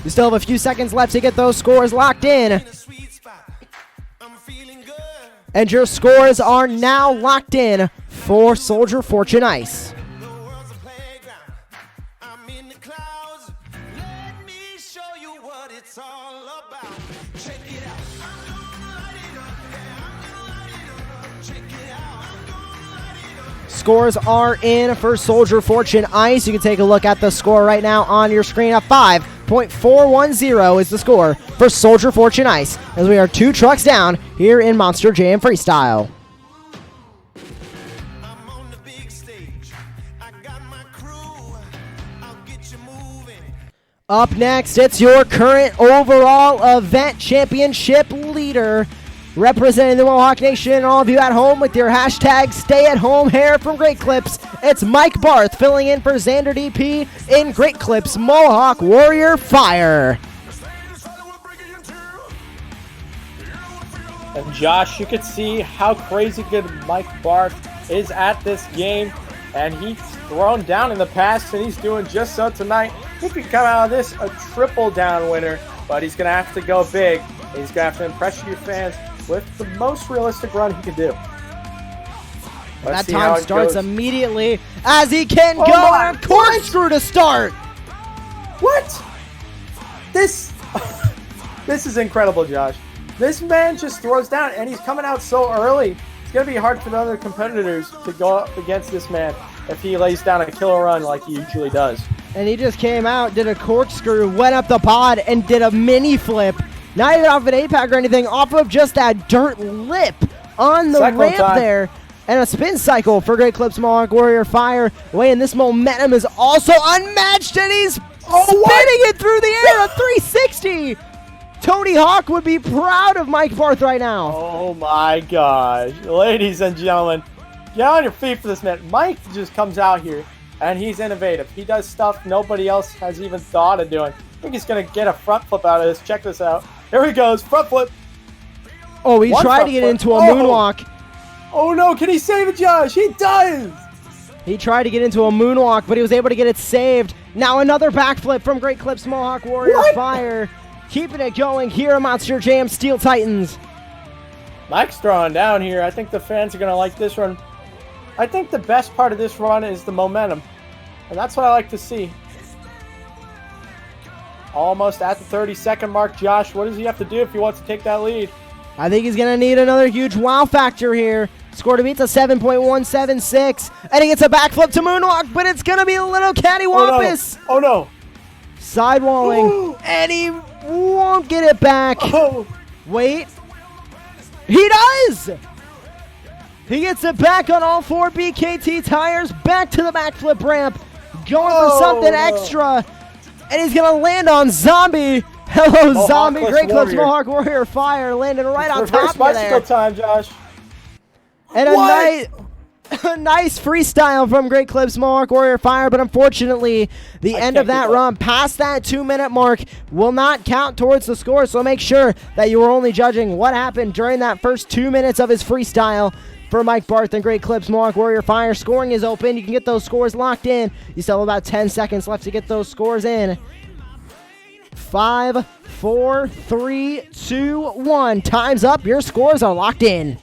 You still have a few seconds left to get those scores locked in. And your scores are now locked in for Soldier Fortune Ice. Scores are in for Soldier Fortune Ice. You can take a look at the score right now on your screen. A 5.410 is the score for Soldier Fortune Ice, as we are 2 trucks down here in Monster Jam Freestyle. Up next, it's your current overall event championship leader, representing the Mohawk Nation and all of you at home with your hashtag Stay At Home hair from Great Clips. It's Mike Barth filling in for Xander DP in Great Clips Mohawk Warrior Fire. And Josh, you could see how crazy good Mike Barth is at this game. And he's thrown down in the past, and he's doing just so tonight. He could come out of this a triple down winner, but he's going to have to go big. He's going to have to impress your fans with the most realistic run he can do. That time starts immediately as he can go and a corkscrew to start. What? This is incredible, Josh. This man just throws down, and he's coming out so early. It's going to be hard for the other competitors to go up against this man if he lays down a killer run like he usually does. And he just came out, did a corkscrew, went up the pod, and did a mini flip. Not even off an 8-pack or anything, off of just that dirt lip on the ramp there. And a spin cycle for Great Clips Mohawk Warrior Fire. Wait, and this momentum is also unmatched, and he's spinning it through the air, a 360. Tony Hawk would be proud of Mike Barth right now. Oh my gosh. Ladies and gentlemen, get on your feet for this man. Mike just comes out here, and he's innovative. He does stuff nobody else has even thought of doing. I think he's going to get a front flip out of this. Check this out. Here he goes, front flip. Oh, he tried to get into a moonwalk. Oh no, can he save it, Josh? He does. He tried to get into a moonwalk, but he was able to get it saved. Now another backflip from Great Clips Mohawk Warrior Fire. Keeping it going here at Monster Jam Steel Titans. Mike's throwing down here. I think the fans are going to like this run. I think the best part of this run is the momentum. And that's what I like to see. Almost at the 30-second mark, Josh. What does he have to do if he wants to take that lead? I think he's going to need another huge wow factor here. Score to beat's a 7.176. And he gets a backflip to moonwalk, but it's going to be a little cattywampus. Oh, no. Sidewalling. And he won't get it back. Oh. Wait. He does! He gets it back on all 4 BKT tires. Back to the backflip ramp. Going for something extra. And he's going to land on Zombie. Hello, Mohawk Zombie. Great Clips Warrior. Mohawk Warrior Fire. Landing right on Reverse top of you there. bicycle time, Josh. And a nice... Nice freestyle from Great Clips Mohawk Warrior Fire, but unfortunately, the end of that run past that 2-minute mark will not count towards the score, so make sure that you are only judging what happened during that first 2 minutes of his freestyle. For Mike Barth and Great Clips Mohawk Warrior Fire, scoring is open. You can get those scores locked in. You still have about 10 seconds left to get those scores in. 5, 4, 3, 2, 1. Time's up. Your scores are locked in.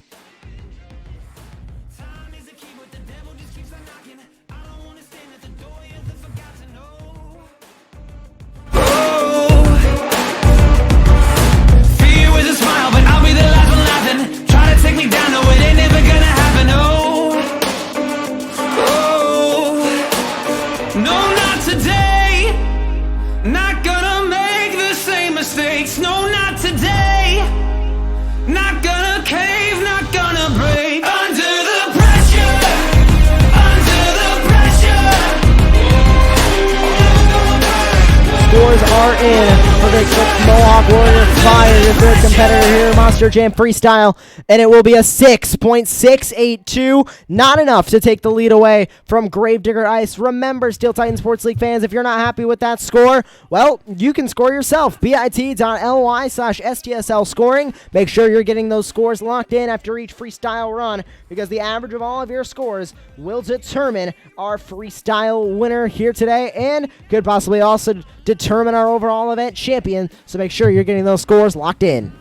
Scores are in for Great Clips Mohawk Warrior Fire, your third competitor here in Monster Jam Freestyle, and it will be a 6.682. Not enough to take the lead away from Gravedigger Ice. Remember, Steel Titan Sports League fans, if you're not happy with that score, well, you can score yourself. bit.ly/STSL scoring. Make sure you're getting those scores locked in after each freestyle run, because the average of all of your scores will determine our freestyle winner here today, and could possibly also determine our overall event champion, so make sure you're getting those scores locked in.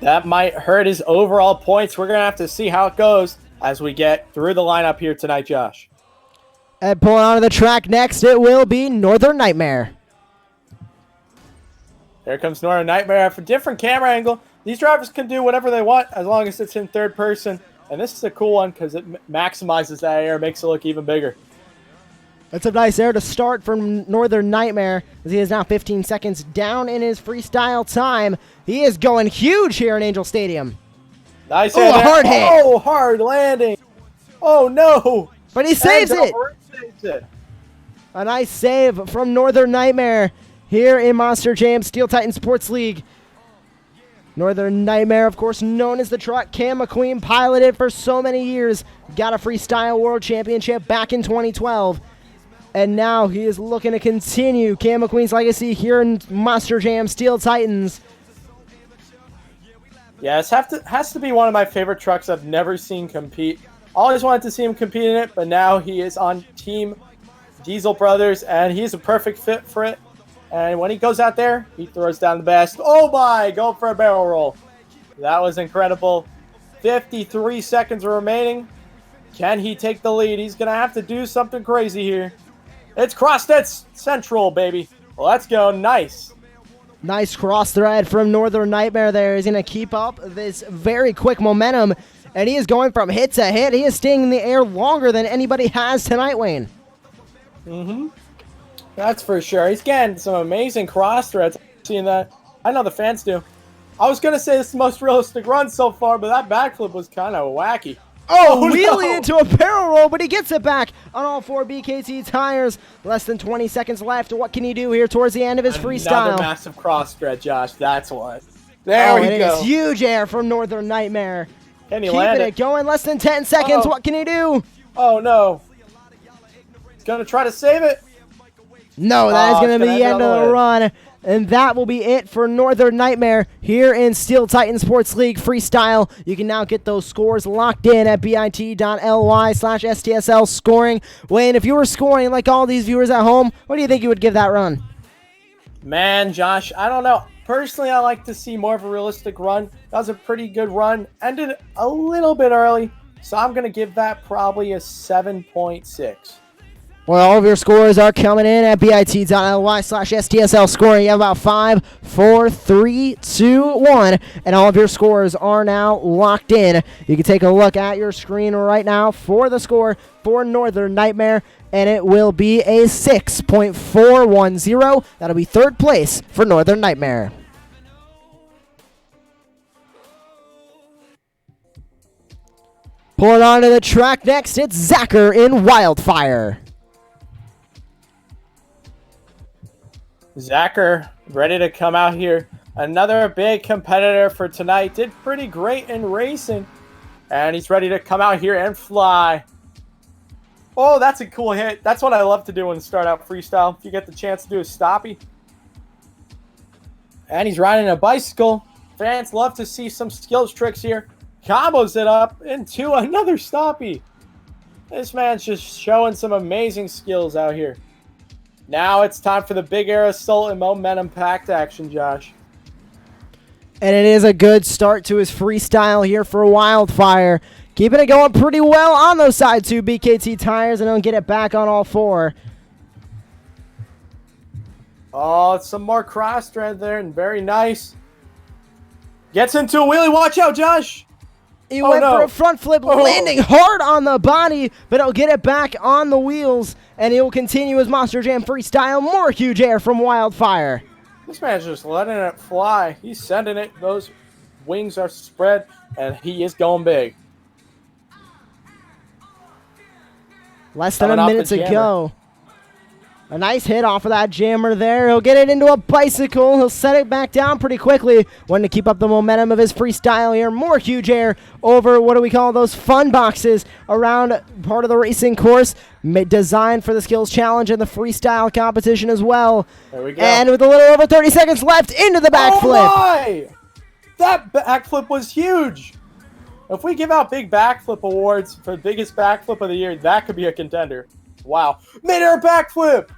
That might hurt his overall points. We're going to have to see how it goes as we get through the lineup here tonight, Josh. And pulling onto the track next, it will be Northern Nightmare. There comes Northern Nightmare for a different camera angle. These drivers can do whatever they want as long as it's in third person. And this is a cool one because it maximizes that air, makes it look even bigger. That's a nice air to start from Northern Nightmare, as he is now 15 seconds down in his freestyle time. He is going huge here in Angel Stadium. Nice air. Hard hit. Oh, hard landing. Oh, no. But he saves it. Saves it. A nice save from Northern Nightmare here in Monster Jam Steel Titan Sports League. Northern Nightmare, of course, known as the Truck Cam McQueen, piloted for so many years. Got a Freestyle World Championship back in 2012. And now he is looking to continue Cam McQueen's legacy here in Monster Jam Steel Titans. Yeah, this has to be one of my favorite trucks I've never seen compete. Always wanted to see him compete in it, but now he is on Team Diesel Brothers, and he's a perfect fit for it. And when he goes out there, he throws down the best. Oh my, go for a barrel roll. That was incredible. 53 seconds remaining. Can he take the lead? He's going to have to do something crazy here. It's Crossstead Central, baby. Let's go. Nice. Nice cross thread from Northern Nightmare there. He's going to keep up this very quick momentum, and he is going from hit to hit. He is staying in the air longer than anybody has tonight, Wayne. Mm-hmm. That's for sure. He's getting some amazing cross threads. Seeing that. I know the fans do. I was going to say this is the most realistic run so far, but that backflip was kind of wacky. Oh, wheelie into a barrel roll, but he gets it back on all four BKT tires. Less than 20 seconds left. What can he do here towards the end of his freestyle? Another massive cross thread, Josh. That's what. There we go. It is huge air from Northern Nightmare. Can he land it? Going. Less than 10 seconds. What can he do? Oh, no. He's going to try to save it. No, that is going to be the end of the run. And that will be it for Northern Nightmare here in Steel Titan Sports League Freestyle. You can now get those scores locked in at bit.ly/STSL scoring. Wayne, if you were scoring like all these viewers at home, what do you think you would give that run? Man, Josh, I don't know. Personally, I like to see more of a realistic run. That was a pretty good run. Ended a little bit early, so I'm going to give that probably a 7.6. Well, all of your scores are coming in at bit.ly/STSL scoring. You have about 5, 4, 3, 2, 1, and all of your scores are now locked in. You can take a look at your screen right now for the score for Northern Nightmare, and it will be a 6.410. That'll be third place for Northern Nightmare. Pulling onto the track next, it's Zacher in Wildfire. Zacher ready to come out here. Another big competitor for tonight. Did pretty great in racing. And he's ready to come out here and fly. Oh, that's a cool hit. That's what I love to do when start out freestyle. If you get the chance to do a stoppie. And he's riding a bicycle. Fans love to see some skills tricks here. Combos it up into another stoppie. This man's just showing some amazing skills out here. Now it's time for the big air assault and momentum-packed action, Josh. And it is a good start to his freestyle here for Wildfire. Keeping it going pretty well on those side two BKT tires, and he'll get it back on all four. Oh, it's some more cross thread there, and very nice. Gets into a wheelie. Watch out, Josh. He went no. for a front flip, landing hard on the body, but he'll get it back on the wheels, and he will continue his Monster Jam freestyle. More huge air from Wildfire. This man's just letting it fly. He's sending it. Those wings are spread, and he is going big. Less than Coming a off minute the to jammer. go. A nice hit off of that jammer there. He'll get it into a bicycle. He'll set it back down pretty quickly. Wanting to keep up the momentum of his freestyle here. More huge air over, what do we call those, fun boxes around part of the racing course. Designed for the skills challenge and the freestyle competition as well. There we go. And with a little over 30 seconds left, into the backflip. Oh my! That backflip was huge. If we give out big backflip awards for the biggest backflip of the year, that could be a contender. Wow. Mid-air backflip!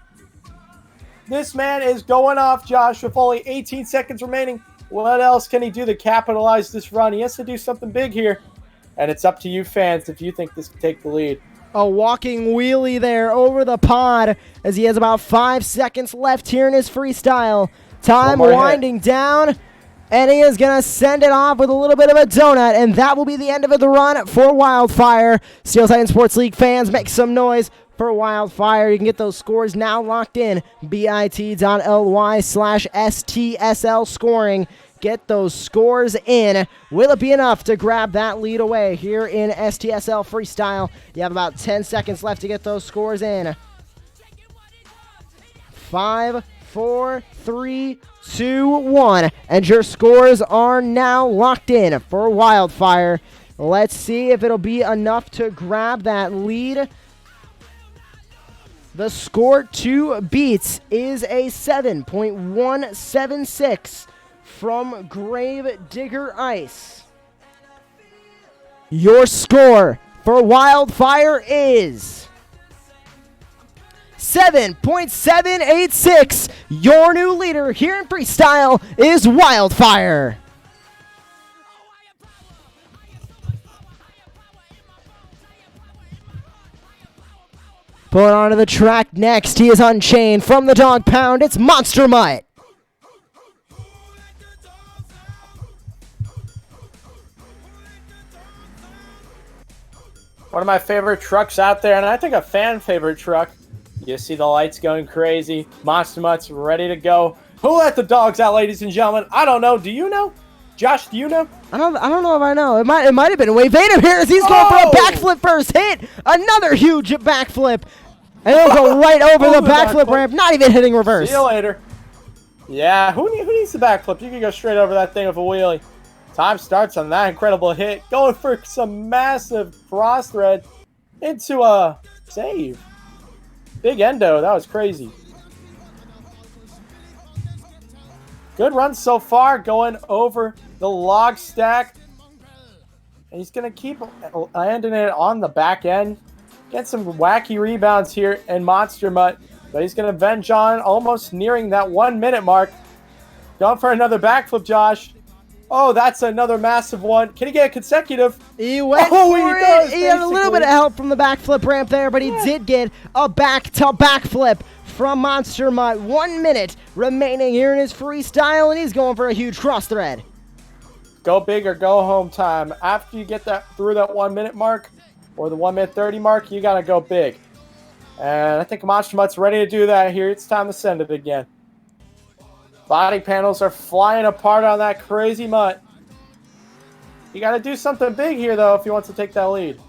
This man is going off, Josh, with only 18 seconds remaining. What else can he do to capitalize this run? He has to do something big here. And it's up to you fans if you think this can take the lead. A walking wheelie there over the pod as he has about 5 seconds left here in his freestyle. Time One more winding down. And he is going to send it off with a little bit of a donut. And that will be the end of the run for Wildfire. Steel Titan Sports League fans, make some noise for Wildfire. You can get those scores now locked in. bit.ly/STSL scoring. Get those scores in. Will it be enough to grab that lead away here in STSL Freestyle? You have about 10 seconds left to get those scores in. 5, 4, 3, 2, 1. And your scores are now locked in for Wildfire. Let's see if it'll be enough to grab that lead. The score to beat is a 7.176 from Grave Digger Ice. Your score for Wildfire is 7.786. Your new leader here in freestyle is Wildfire. Pulling onto the track next, he is unchained from the dog pound. It's Monster Mutt. One of my favorite trucks out there, and I think a fan favorite truck. You see the lights going crazy. Monster Mutt's ready to go. Who let the dogs out, ladies and gentlemen? I don't know. Do you know? Josh, do you know? I don't know if I know. It might have been Wade Vadim here as he's going for a backflip first hit. Another huge backflip. And he'll go right over the backflip ramp, not even hitting reverse. See you later. Yeah, who needs the backflip? You can go straight over that thing with a wheelie. Time starts on that incredible hit. Going for some massive cross thread into a save. Big endo. That was crazy. Good run so far, going over the log stack. And he's going to keep landing it on the back end. Get some wacky rebounds here in Monster Mutt. But he's going to avenge on almost nearing that 1 minute mark. Going for another backflip, Josh. Oh, that's another massive one. Can he get a consecutive? He went for it. He had a little bit of help from the backflip ramp there, but he did get a back-to-backflip from Monster Mutt. 1 minute remaining here in his freestyle, and he's going for a huge cross thread. Go big or go home time. After you get that through that 1 minute mark, or the 1 minute 30 mark, you got to go big. And I think Monster Mutt's ready to do that here. It's time to send it again. Body panels are flying apart on that crazy Mutt. You got to do something big here, though, if he wants to take that lead.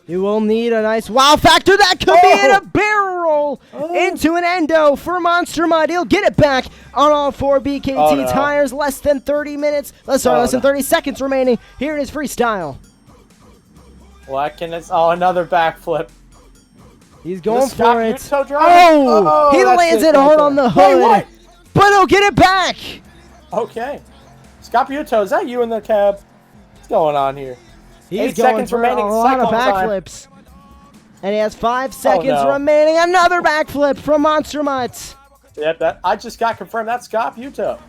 You will need a nice wow factor. That could be in a barrel roll into an endo for Monster Mutt. He'll get it back on all four BKT tires. Less than 30 minutes. Less than 30 seconds remaining here in his freestyle. What can this? Oh, another backflip. He's going Is this Scott for it. Muto driving? Oh, he that's lands it right hard there. on the Wait, hood. what? But he'll get it back. Okay. Scott Muto, is that you in the cab? What's going on here? He's 8 going seconds for remaining. a lot of Cycle time. backflips. And he has 5 seconds no. remaining. Another backflip from Monster Mutt. Yep, that I just got confirmed. That's Scott Muto.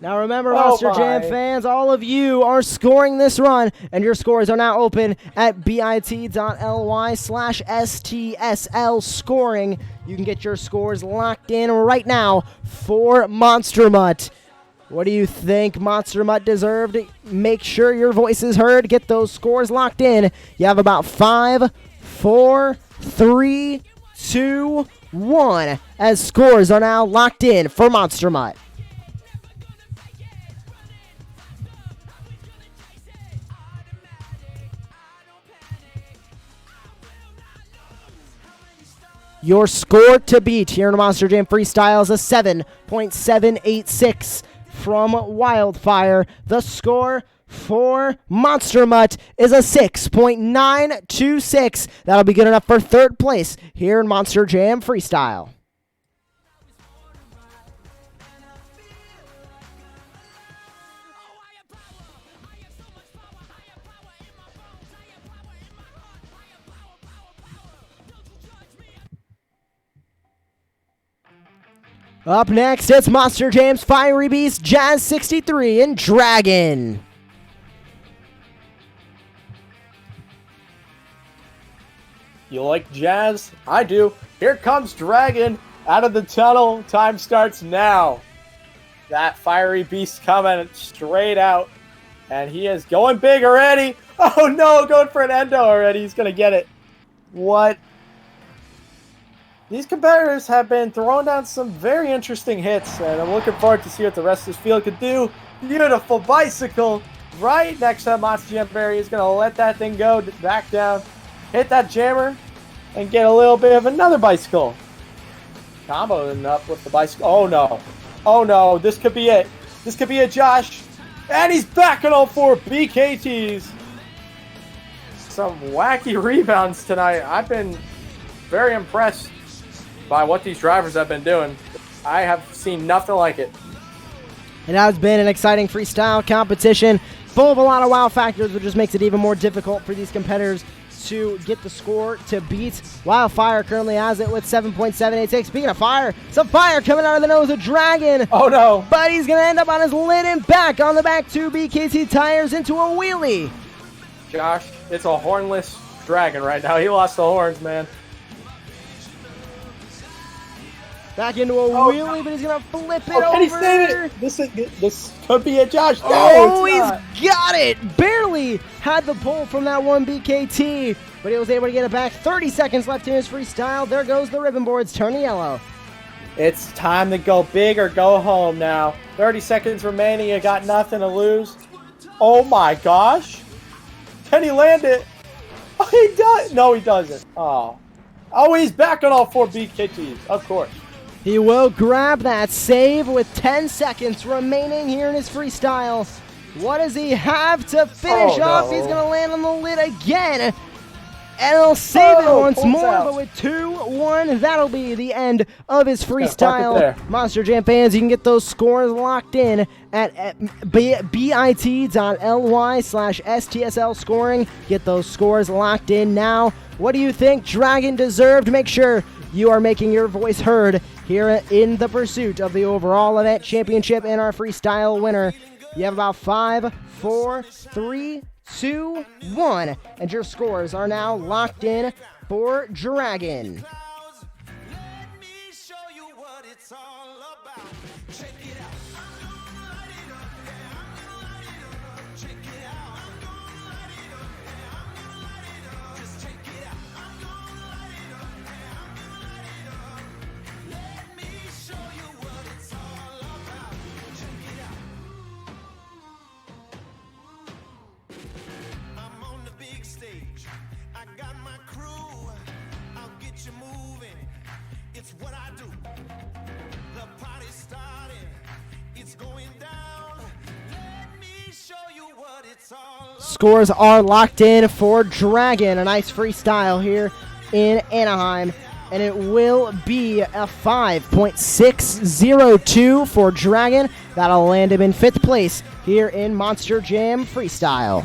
Now remember, Oh Monster Jam my. fans, all of you are scoring this run, and your scores are now open at bit.ly/STSL scoring. You can get your scores locked in right now for Monster Mutt. What do you think Monster Mutt deserved? Make sure your voice is heard. Get those scores locked in. You have about 5, 4, 3, 2, 1 as scores are now locked in for Monster Mutt. Your score to beat here in Monster Jam Freestyle is a 7.786 from Wildfire. The score for Monster Mutt is a 6.926. That'll be good enough for third place here in Monster Jam Freestyle. Up next, it's Monster Jam's Fiery Beast, Jazz 63, and Dragon. You like jazz? I do. Here comes Dragon out of the tunnel. Time starts now. That fiery beast coming straight out. And he is going big already. Oh no, going for an endo already. He's going to get it. What? These competitors have been throwing down some very interesting hits, and I'm looking forward to see what the rest of this field could do. Beautiful bicycle right next to Monster Jam Barry. He's going to let that thing go back down, hit that jammer, and get a little bit of another bicycle. Comboing up with the bicycle. Oh no. Oh no, this could be it. This could be it, Josh. And he's back on all 4 BKTs. Some wacky rebounds tonight. I've been very impressed by what these drivers have been doing. I have seen nothing like it. It has been an exciting freestyle competition, full of a lot of wow factors, which just makes it even more difficult for these competitors to get the score to beat. Wildfire currently has it with 7.786. Speaking of fire, some fire coming out of the nose of Dragon. Oh no. But he's going to end up on his lid and back on the back 2 BKT tires into a wheelie. Josh, it's a hornless Dragon right now. He lost the horns, man. Back into a wheelie, but he's going to flip it over. Can he save it? This could be it, Josh. No, Oh, it's he's not. got it! Barely had the pull from that 1 BKT, but he was able to get it back. 30 seconds left in his freestyle. There goes the ribbon boards, turning yellow. It's time to go big or go home now. 30 seconds remaining. You got nothing to lose. Oh my gosh. Can he land it? Oh, he does. No, he doesn't. Oh, he's back on all 4 BKTs. Of course. He will grab that save with 10 seconds remaining here in his freestyle. What does he have to finish Oh, off? no. He's going to land on the lid again. And he'll save it once pulls more, out. but with 2-1, that'll be the end of his park it freestyle. there. Monster Jam fans, you can get those scores locked in at bit.ly/STSL scoring. Get those scores locked in now. What do you think Dragon deserved? Make sure you are making your voice heard here in the pursuit of the overall event championship and our freestyle winner. You have about 5, 4, 3, 2, 1, and your scores are now locked in for Dragon. Let me show you what it's all about. Check it out. I'm gonna light it up. Yeah, I'm gonna light it up. Check it out. I'm gonna light it up. Yeah, I'm gonna light it up. Just check it out. I'm gonna light it up. Yeah, I'm gonna light it up. Let me show you what it's all about. Check it out. I'm on the big stage. I got my crew. I'll get you moving. It's what I do. The party's starting. It's going scores are locked in for Dragon. A nice freestyle here in Anaheim. And it will be a 5.602 for Dragon. That'll land him in 5th place here in Monster Jam Freestyle.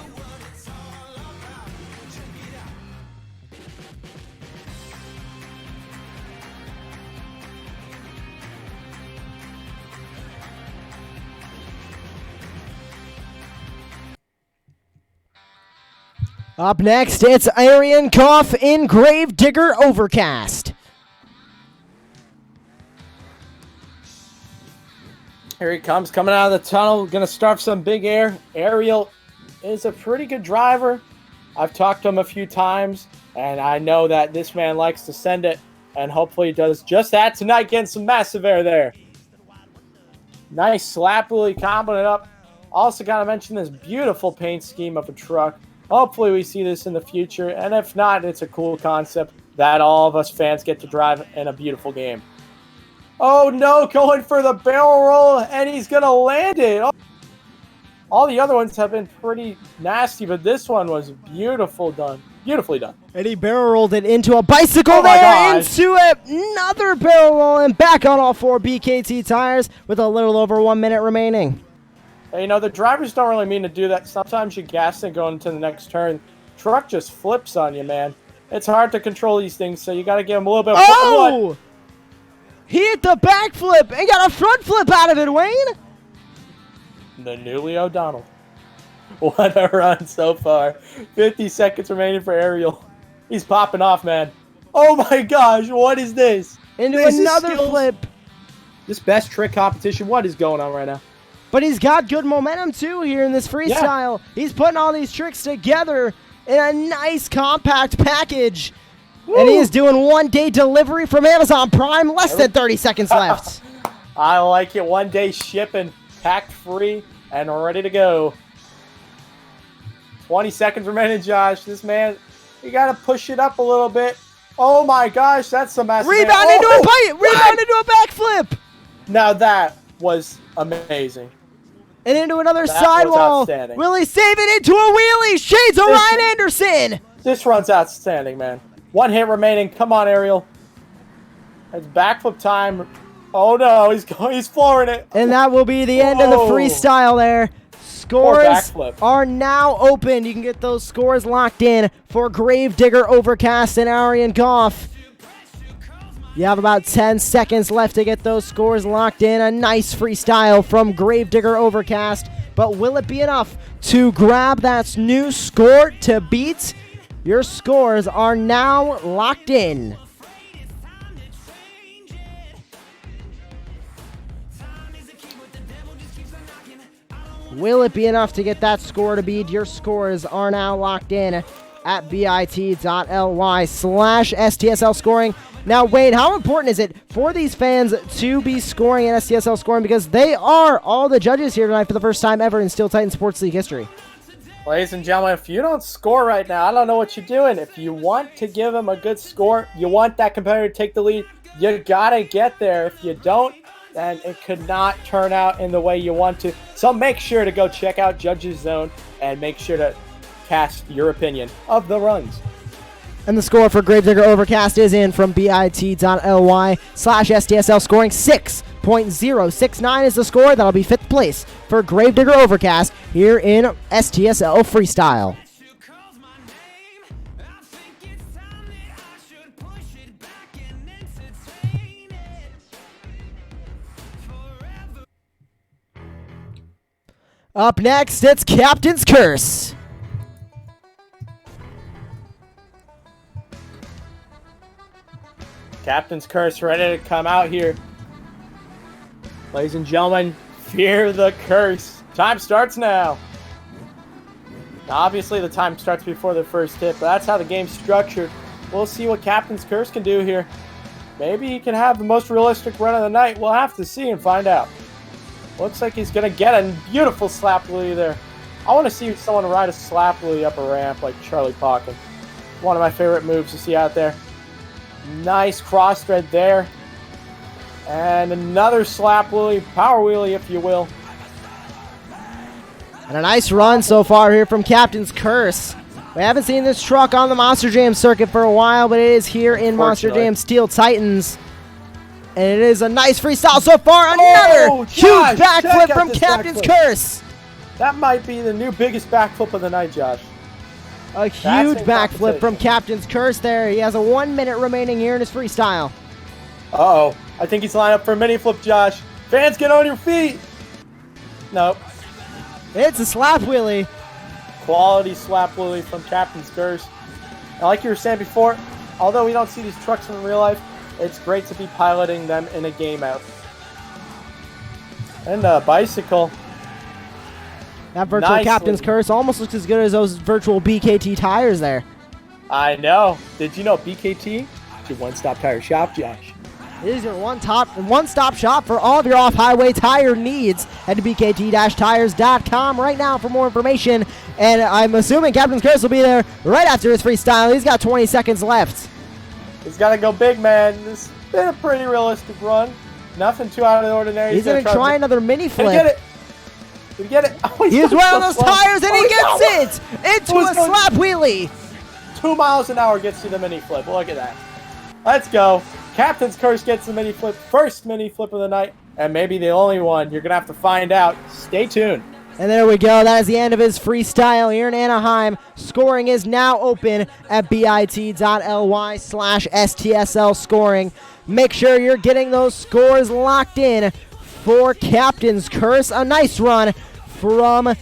Up next, it's Arian Koff in Gravedigger Overcast. Here he comes, coming out of the tunnel, going to start some big air. Ariel is a pretty good driver. I've talked to him a few times, and I know that this man likes to send it, and hopefully he does just that tonight, getting some massive air there. Nice slap wheelie comboing it up. Also got to mention this beautiful paint scheme of a truck. Hopefully we see this in the future, and if not, it's a cool concept that all of us fans get to drive in a beautiful game. Oh no, going for the barrel roll, and he's going to land it. Oh. All the other ones have been pretty nasty, but this one was beautifully done. And he barrel rolled it into a bicycle Oh my there, gosh. into another barrel roll, and back on all 4 BKT tires with a little over 1 minute remaining. Hey, you know, the drivers don't really mean to do that. Sometimes you gas and go into the next turn. Truck just flips on you, man. It's hard to control these things, so you got to give them a little bit of Oh! He hit the backflip and got a front flip out of it, Wayne. The newly O'Donnell. What a run so far. 50 seconds remaining for Ariel. He's popping off, man. Oh my gosh, what is this? Into This is another skills. flip. This best trick competition, what is going on right now? But he's got good momentum, too, here in this freestyle. He's putting all these tricks together in a nice compact package. Woo. And he is doing 1-day delivery from Amazon Prime, less than 30 seconds left. I like it. 1 day shipping, packed free, and ready to go. 20 seconds remaining, Josh. This man, you got to push it up a little bit. Oh my gosh, that's some massive. Rebound into a bite. Rebound into a backflip. Now that was amazing. And into another That sidewall. was outstanding. Will he save it into a wheelie? Shades of Ryan Anderson. This run's outstanding, man. 1 hit remaining. Come on, Ariel. It's backflip time. Oh no, he's flooring it. And that will be the end of the Whoa. freestyle there. Poor Scores backflip. are now open. You can get those scores locked in for Gravedigger Overcast and Arian Goff. You have about 10 seconds left to get those scores locked in. A nice freestyle from Gravedigger Overcast. But will it be enough to grab that new score to beat? Your scores are now locked in. Will it be enough to get that score to beat? Your scores are now locked in at bit.ly/STSL scoring. Now, Wade, how important is it for these fans to be scoring in STSL scoring? Because they are all the judges here tonight for the first time ever in Steel Titan Sports League history. Ladies and gentlemen, if you don't score right now, I don't know what you're doing. If you want to give them a good score, you want that competitor to take the lead, you gotta get there. If you don't, then it could not turn out in the way you want to. So make sure to go check out Judges Zone and make sure to cast your opinion of the runs. And the score for Gravedigger Overcast is in from bit.ly/STSL scoring. 6.069 is the score. That'll be 5th place for Gravedigger Overcast here in STSL Freestyle. Up next, it's Captain's Curse. Captain's Curse ready to come out here. Ladies and gentlemen, fear the curse. Time starts now. Now, obviously, the time starts before the first hit, but that's how the game's structured. We'll see what Captain's Curse can do here. Maybe he can have the most realistic run of the night. We'll have to see and find out. Looks like he's going to get a beautiful slap wheelie there. I want to see someone ride a slap wheelie up a ramp like Charlie Pocken. One of my favorite moves to see out there. Nice cross thread there. And another slap wheelie, power wheelie if you will. And a nice run so far here from Captain's Curse. We haven't seen this truck on the Monster Jam circuit for a while, but it is here in Monster Jam Steel Titans. And it is a nice freestyle so far. Another huge backflip from Captain's Curse. That might be the new biggest backflip of the night, Josh. A huge backflip from Captain's Curse there. He has a 1 minute remaining here in his freestyle. Uh-oh. I think he's lined up for a mini flip, Josh. Fans, get on your feet. Nope. It's a slap wheelie. Quality slap wheelie from Captain's Curse. And like you were saying before, although we don't see these trucks in real life, it's great to be piloting them in a game out. And a bicycle. That virtual Captain's Curse almost looks as good as those virtual BKT tires there. I know. Did you know BKT is your one-stop tire shop, Josh? It is your one-stop shop for all of your off-highway tire needs. Head to bkt-tires.com right now for more information. And I'm assuming Captain's Curse will be there right after his freestyle. He's got 20 seconds left. He's got to go big, man. This has been a pretty realistic run. Nothing too out of the ordinary. He's going to try another mini flip. Get it. Did he get it? Oh, he's wearing those tires and he gets it into a slap wheelie. 2 miles an hour gets you the mini flip. Look at that. Let's go. Captain's Curse gets the mini flip. First mini flip of the night, and maybe the only one. You're going to have to find out. Stay tuned. And there we go. That is the end of his freestyle here in Anaheim. Scoring is now open at bit.ly/STSL scoring. Make sure you're getting those scores locked in for Captain's Curse. A nice run from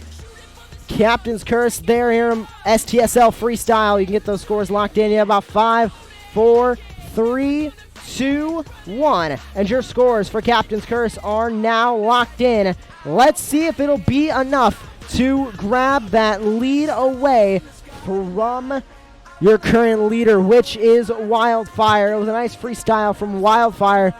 Captain's Curse there here in STSL freestyle. You can get those scores locked in. You have about 5, 4, 3, 2, 1. And your scores for Captain's Curse are now locked in. Let's see if it'll be enough to grab that lead away from your current leader, which is Wildfire. It was a nice freestyle from Wildfire,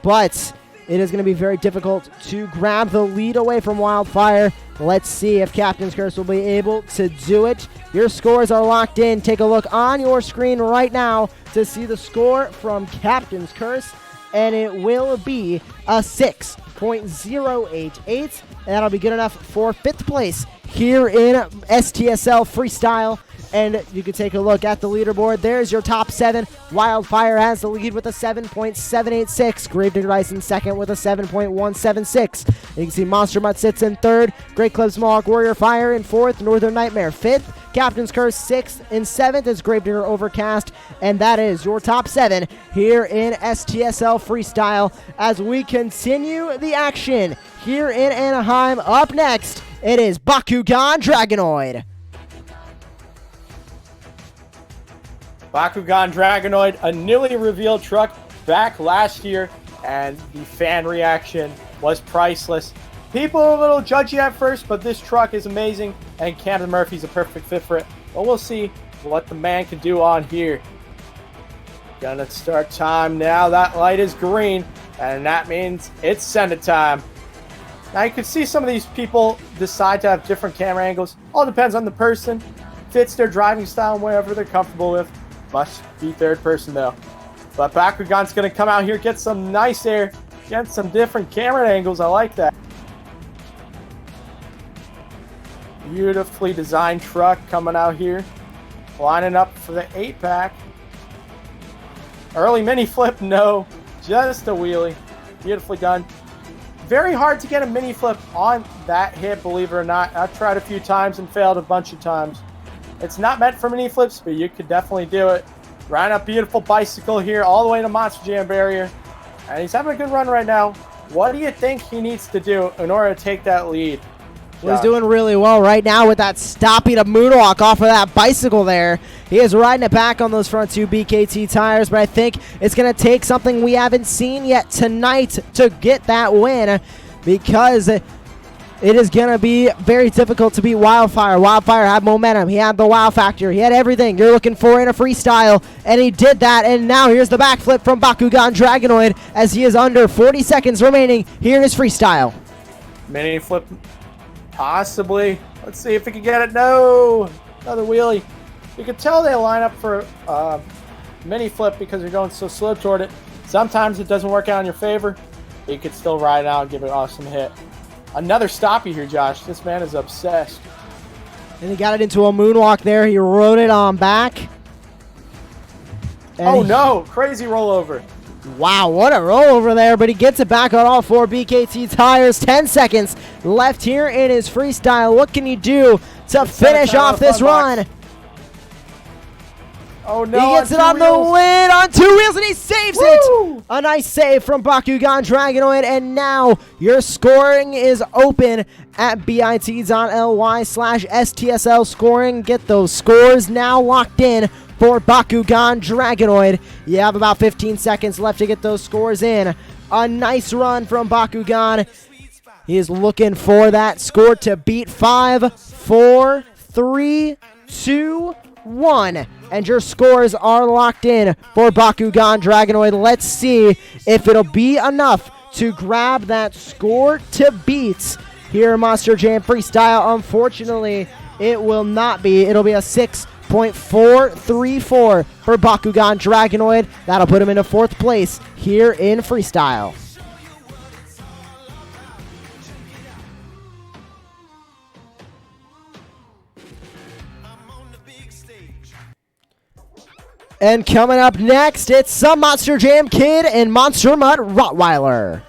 but it is going to be very difficult to grab the lead away from Wildfire. Let's see if Captain's Curse will be able to do it. Your scores are locked in. Take a look on your screen right now to see the score from Captain's Curse, and it will be a 6.088, and that'll be good enough for 5th place here in STSL Freestyle. And you can take a look at the leaderboard. There's your top 7. Wildfire has the lead with a 7.786. Gravedigger Ice in second with a 7.176. You can see Monster Mutt sits in 3rd. Great Clips Mohawk Warrior Fire in 4th. Northern Nightmare 5th. Captain's Curse 6th. In 7th is Gravedigger Overcast. And that is your top 7 here in STSL Freestyle as we continue the action here in Anaheim. Up next, it is Bakugan Dragonoid. Bakugan Dragonoid, a newly revealed truck back last year, and the fan reaction was priceless. People were a little judgy at first, but this truck is amazing, and Camden Murphy's a perfect fit for it. But we'll see what the man can do on here. Gonna start time now. That light is green, and that means it's send it time. Now you can see some of these people decide to have different camera angles. All depends on the person. Fits their driving style and whatever they're comfortable with. Must be third person though. But Bakugan's gonna come out here, get some nice air, get some different camera angles. I like that. Beautifully designed truck coming out here. Lining up for the 8-pack. Early mini flip, no. Just a wheelie. Beautifully done. Very hard to get a mini flip on that hit, believe it or not. I've tried a few times and failed a bunch of times. It's not meant for mini flips, but you could definitely do it. Riding a beautiful bicycle here all the way to Monster Jam barrier. And he's having a good run right now. What do you think he needs to do in order to take that lead? Well, he's doing really well right now with that stopping a moonwalk off of that bicycle there. He is riding it back on those front 2 BKT tires, but I think it's going to take something we haven't seen yet tonight to get that win, because it is going to be very difficult to beat Wildfire. Wildfire had momentum. He had the wow factor. He had everything you're looking for in a freestyle, and he did that. And now here's the backflip from Bakugan Dragonoid as he is under 40 seconds remaining here in his freestyle. Mini flip, possibly. Let's see if he can get it. No! Another wheelie. You can tell they line up for mini flip because you're going so slow toward it. Sometimes it doesn't work out in your favor. You could still ride it out and give it an awesome hit. Another stoppie here, Josh. This man is obsessed. And he got it into a moonwalk there. He rode it on back. And Oh no, crazy rollover. Wow, what a rollover there, but he gets it back on all four BKT tires. 10 seconds left here in his freestyle. What can he do to finish off this run? Oh no, He gets it on the lid on 2 wheels and he saves it. A nice save from Bakugan Dragonoid, and now your scoring is open at bit.ly/STSL scoring. Get those scores now locked in for Bakugan Dragonoid. You have about 15 seconds left to get those scores in. A nice run from Bakugan. He is looking for that score to beat 5, 4, 3, 2, 1. And your scores are locked in for Bakugan Dragonoid. Let's see if it'll be enough to grab that score to beat here in Monster Jam Freestyle. Unfortunately, it will not be. It'll be a 6.434 for Bakugan Dragonoid. That'll put him into 4th place here in Freestyle. And coming up next, it's some Monster Jam Kid and Monster Mutt Rottweiler.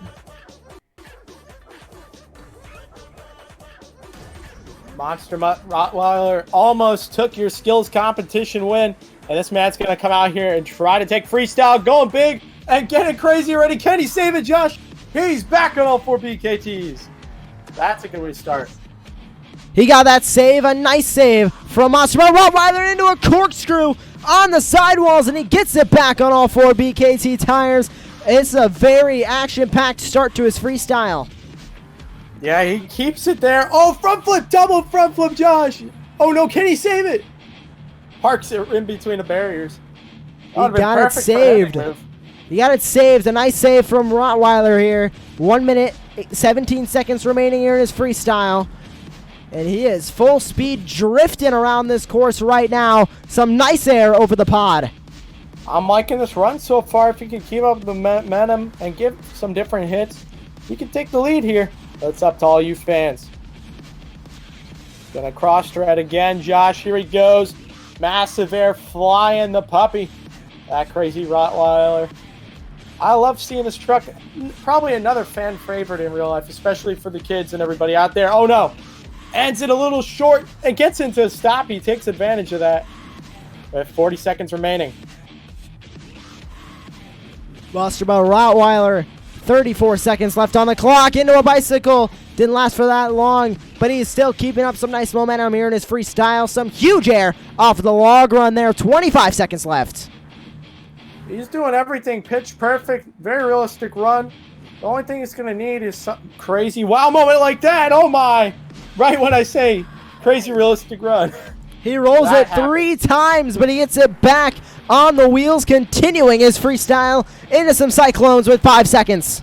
Monster Mutt Rottweiler almost took your skills competition win, and this man's going to come out here and try to take freestyle, going big and getting crazy already. Can he save it, Josh? He's back on all 4 BKTs. That's a good way to start. He got that save, a nice save from Monster Mutt Rottweiler into a corkscrew on the sidewalls, and he gets it back on all 4 BKT tires. It's a very action-packed start to his freestyle. Yeah, he keeps it there. Oh, front flip, double front flip, Josh. Oh, no, can he save it? Parks it in between the barriers. He got it saved. He got it saved. A nice save from Rottweiler here. 1 minute, 17 seconds remaining here in his freestyle. And he is full speed drifting around this course right now. Some nice air over the pod. I'm liking this run so far. If you can keep up the momentum and give some different hits, you can take the lead here. That's up to all you fans. Gonna cross thread again, Josh. Here he goes. Massive air flying the puppy. That crazy Rottweiler. I love seeing this truck. Probably another fan favorite in real life, especially for the kids and everybody out there. Oh no. Ends it a little short and gets into a stop. He takes advantage of that. With 40 seconds remaining. Monster Mutt Rottweiler, 34 seconds left on the clock. Into a bicycle. Didn't last for that long, but he's still keeping up some nice momentum here in his freestyle. Some huge air off of the log run there. 25 seconds left. He's doing everything pitch perfect. Very realistic run. The only thing he's going to need is something crazy wow moment like that. Oh my. Right when I say crazy realistic run. He rolls it 3 times, but he gets it back on the wheels, continuing his freestyle into some cyclones with 5 seconds.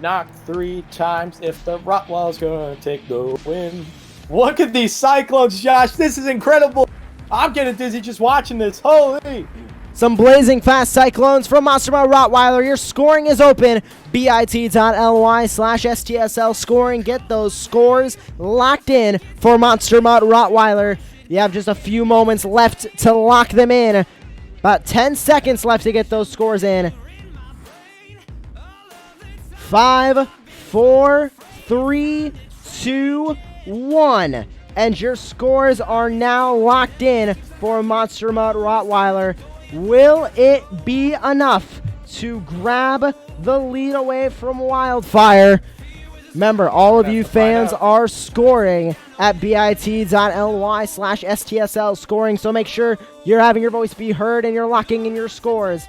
Knocked 3 times if the Rottweiler's going to take the win. Look at these cyclones, Josh. This is incredible. I'm getting dizzy just watching this. Holy. Some blazing fast cyclones from Monster Mutt Rottweiler. Your scoring is open. bit.ly/STSL scoring. Get those scores locked in for Monster Mutt Rottweiler. You have just a few moments left to lock them in. About 10 seconds left to get those scores in. 5, 4, 3, 2, 1. And your scores are now locked in for Monster Mutt Rottweiler. Will it be enough to grab the lead away from Wildfire? Remember, all of you fans are scoring at bit.ly/STSL scoring, so make sure you're having your voice be heard and you're locking in your scores.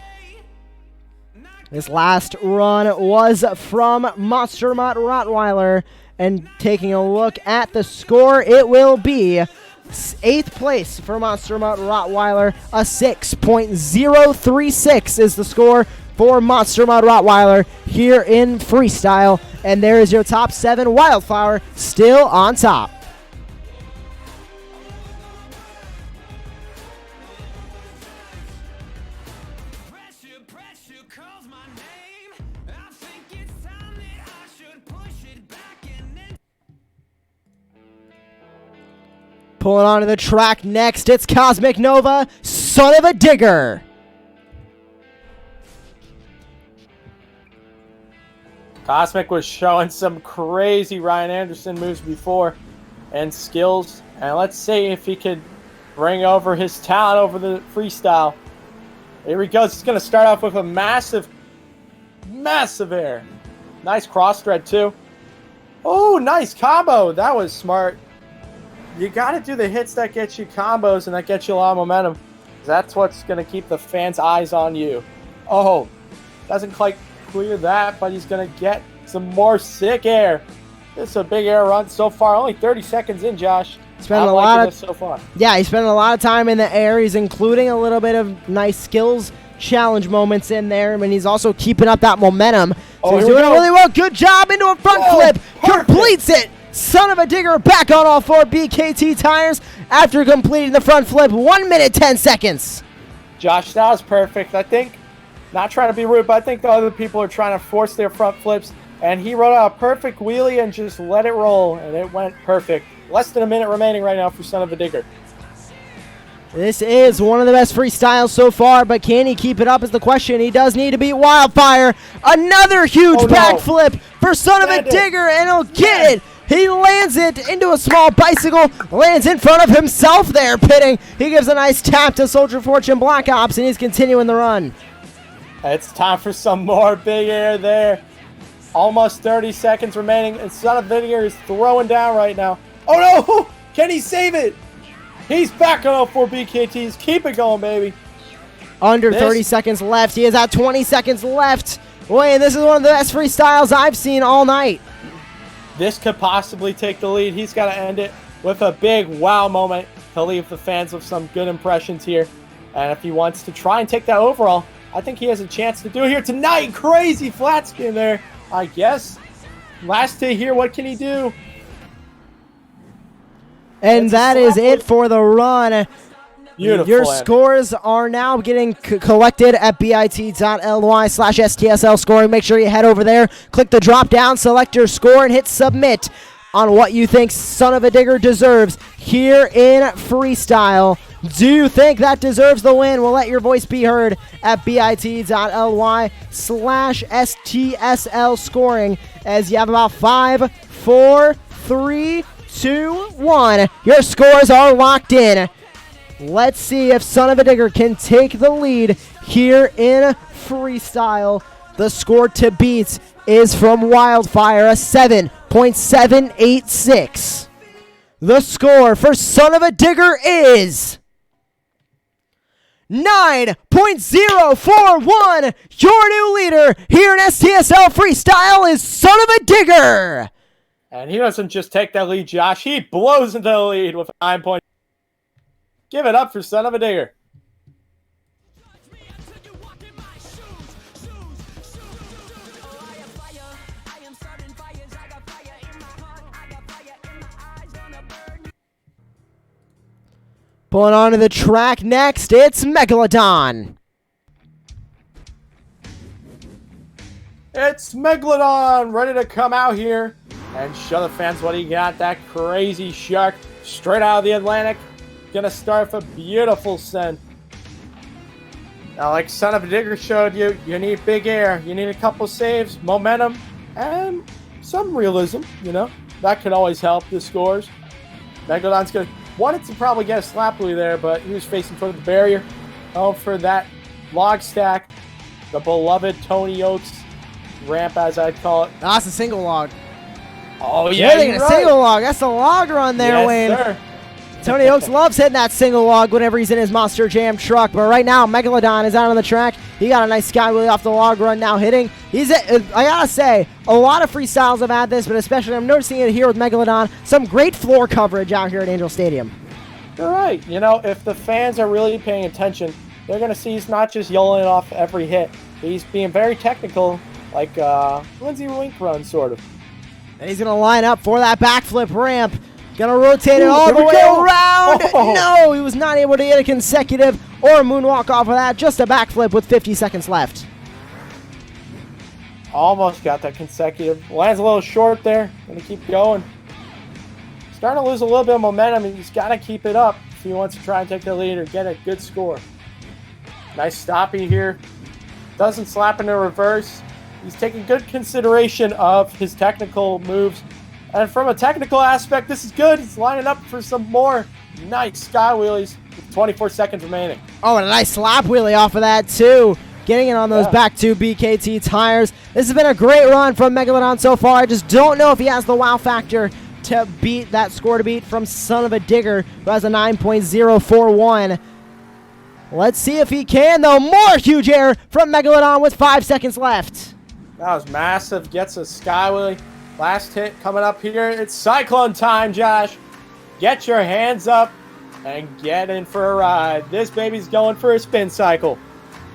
This last run was from Monster Mutt Rottweiler, and taking a look at the score, it will be 8th place for Monster Mutt Rottweiler. A 6.036 is the score for Monster Mutt Rottweiler here in freestyle. And there is your top 7. Wildfire still on top. Pulling onto the track next, it's Cosmic Nova, Son of a Digger. Cosmic was showing some crazy Ryan Anderson moves before and skills. And let's see if he could bring over his talent over the freestyle. Here he goes. He's going to start off with a massive air. Nice cross thread too. Oh, nice combo. That was smart. You got to do the hits that get you combos and that get you a lot of momentum. That's what's going to keep the fans' eyes on you. Oh, doesn't quite clear that, but he's going to get some more sick air. This is a big air run so far. Only 30 seconds in, Josh. Spending I'm a liking lot of this so far. Yeah, he's spending a lot of time in the air. He's including a little bit of nice skills challenge moments in there. I mean, he's also keeping up that momentum. So he's here we doing it go. really well. Good job into a front flip. Perfect. Completes it. Son of a Digger back on all four BKT tires after completing the front flip. 1 minute, 10 seconds. Josh, that was perfect. I think, not trying to be rude, but I think the other people are trying to force their front flips. And he rode out a perfect wheelie and just let it roll. And it went perfect. Less than a minute remaining right now for Son of a Digger. This is one of the best freestyles so far, but can he keep it up is the question. He does need to beat Wildfire. Another huge backflip for Son of a Digger, and he'll get it. He lands it into a small bicycle, lands in front of himself there, pitting. He gives a nice tap to Soldier Fortune Black Ops, and he's continuing the run. It's time for some more big air there. Almost 30 seconds remaining, and Son of a Digger is throwing down right now. Oh no! Can he save it? He's back on all four BKTs. Keep it going, baby. Under 30 seconds left. He is at 20 seconds left. Boy, this is one of the best freestyles I've seen all night. This could possibly take the lead. He's got to end it with a big wow moment to leave the fans with some good impressions here. And if he wants to try and take that overall, I think he has a chance to do it here tonight. Crazy flat spin there, I guess. Last day here, what can he do? And that is it for the run. Beautiful. Your scores are now getting collected at bit.ly/STSL scoring. Make sure you head over there, click the drop down, select your score, and hit submit on what you think Son of a Digger deserves here in freestyle. Do you think that deserves the win? We'll let your voice be heard at bit.ly/STSL scoring as you have about 5, 4, 3, 2, 1. Your scores are locked in. Let's see if Son of a Digger can take the lead here in freestyle. The score to beat is from Wildfire, a 7.786. The score for Son of a Digger is 9.041. Your new leader here in STSL freestyle is Son of a Digger. And he doesn't just take that lead, Josh. He blows into the lead with 9 points. Give it up for Son of a Digger. Pulling onto the track next, it's Megalodon. It's Megalodon ready to come out here and show the fans what he got. That crazy shark straight out of the Atlantic. Gonna start with a beautiful send. Now, like Son of a Digger showed you, you need big air. You need a couple saves, momentum, and some realism, you know. That could always help the scores. Megalodon's gonna wanted to probably get a slap wheelie there, but he was facing toward the barrier. Oh, for that log stack. The beloved Tony Oaks ramp, as I'd call it. That's a single log. Oh, yeah, you're right. Single log. That's a log run there, yes, Wayne. Sir. Tony Oaks loves hitting that single log whenever he's in his Monster Jam truck. But right now, Megalodon is out on the track. He got a nice sky wheelie off the log run now hitting. I gotta say, a lot of freestyles have had this, but especially I'm noticing it here with Megalodon. Some great floor coverage out here at Angel Stadium. You're right. You know, if the fans are really paying attention, they're going to see he's not just yelling off every hit. He's being very technical, like Lindsey Wink run, sort of. And he's going to line up for that backflip ramp. Going to rotate it all the way around. Oh. No, he was not able to get a consecutive or a moonwalk off of that. Just a backflip with 50 seconds left. Almost got that consecutive. Lands a little short there. Going to keep going. starting to lose a little bit of momentum, and he's got to keep it up if he wants to try and take the lead or get a good score. Nice stopping here. Doesn't slap into reverse. He's taking good consideration of his technical moves. And from a technical aspect, this is good. He's lining up for some more nice sky wheelies with 24 seconds remaining. Oh, and a nice slap wheelie off of that, too. Getting it on those back two BKT tires. This has been a great run from Megalodon so far. I just don't know if he has the wow factor to beat that score to beat from Son of a Digger, who has a 9.041. Let's see if he can, though. More huge air from Megalodon with 5 seconds left. That was massive. Gets a sky wheelie. Last hit coming up here. It's Cyclone time, Josh. Get your hands up and get in for a ride. This baby's going for a spin cycle.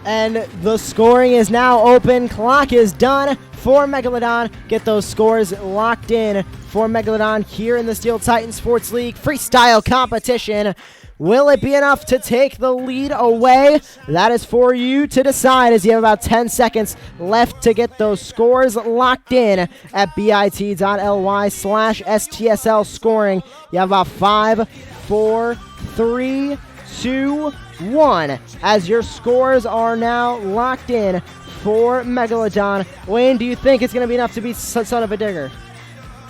And the scoring is now open. Clock is done for Megalodon. Get those scores locked in for Megalodon here in the Steel Titan Sports League freestyle competition. Will it be enough to take the lead away? That is for you to decide, as you have about 10 seconds left to get those scores locked in at bit.ly/STSL scoring. You have about 5, 4, 3, 2, 1. As your scores are now locked in for Megalodon. Wayne, do you think it's going to be enough to beat Son of a Digger?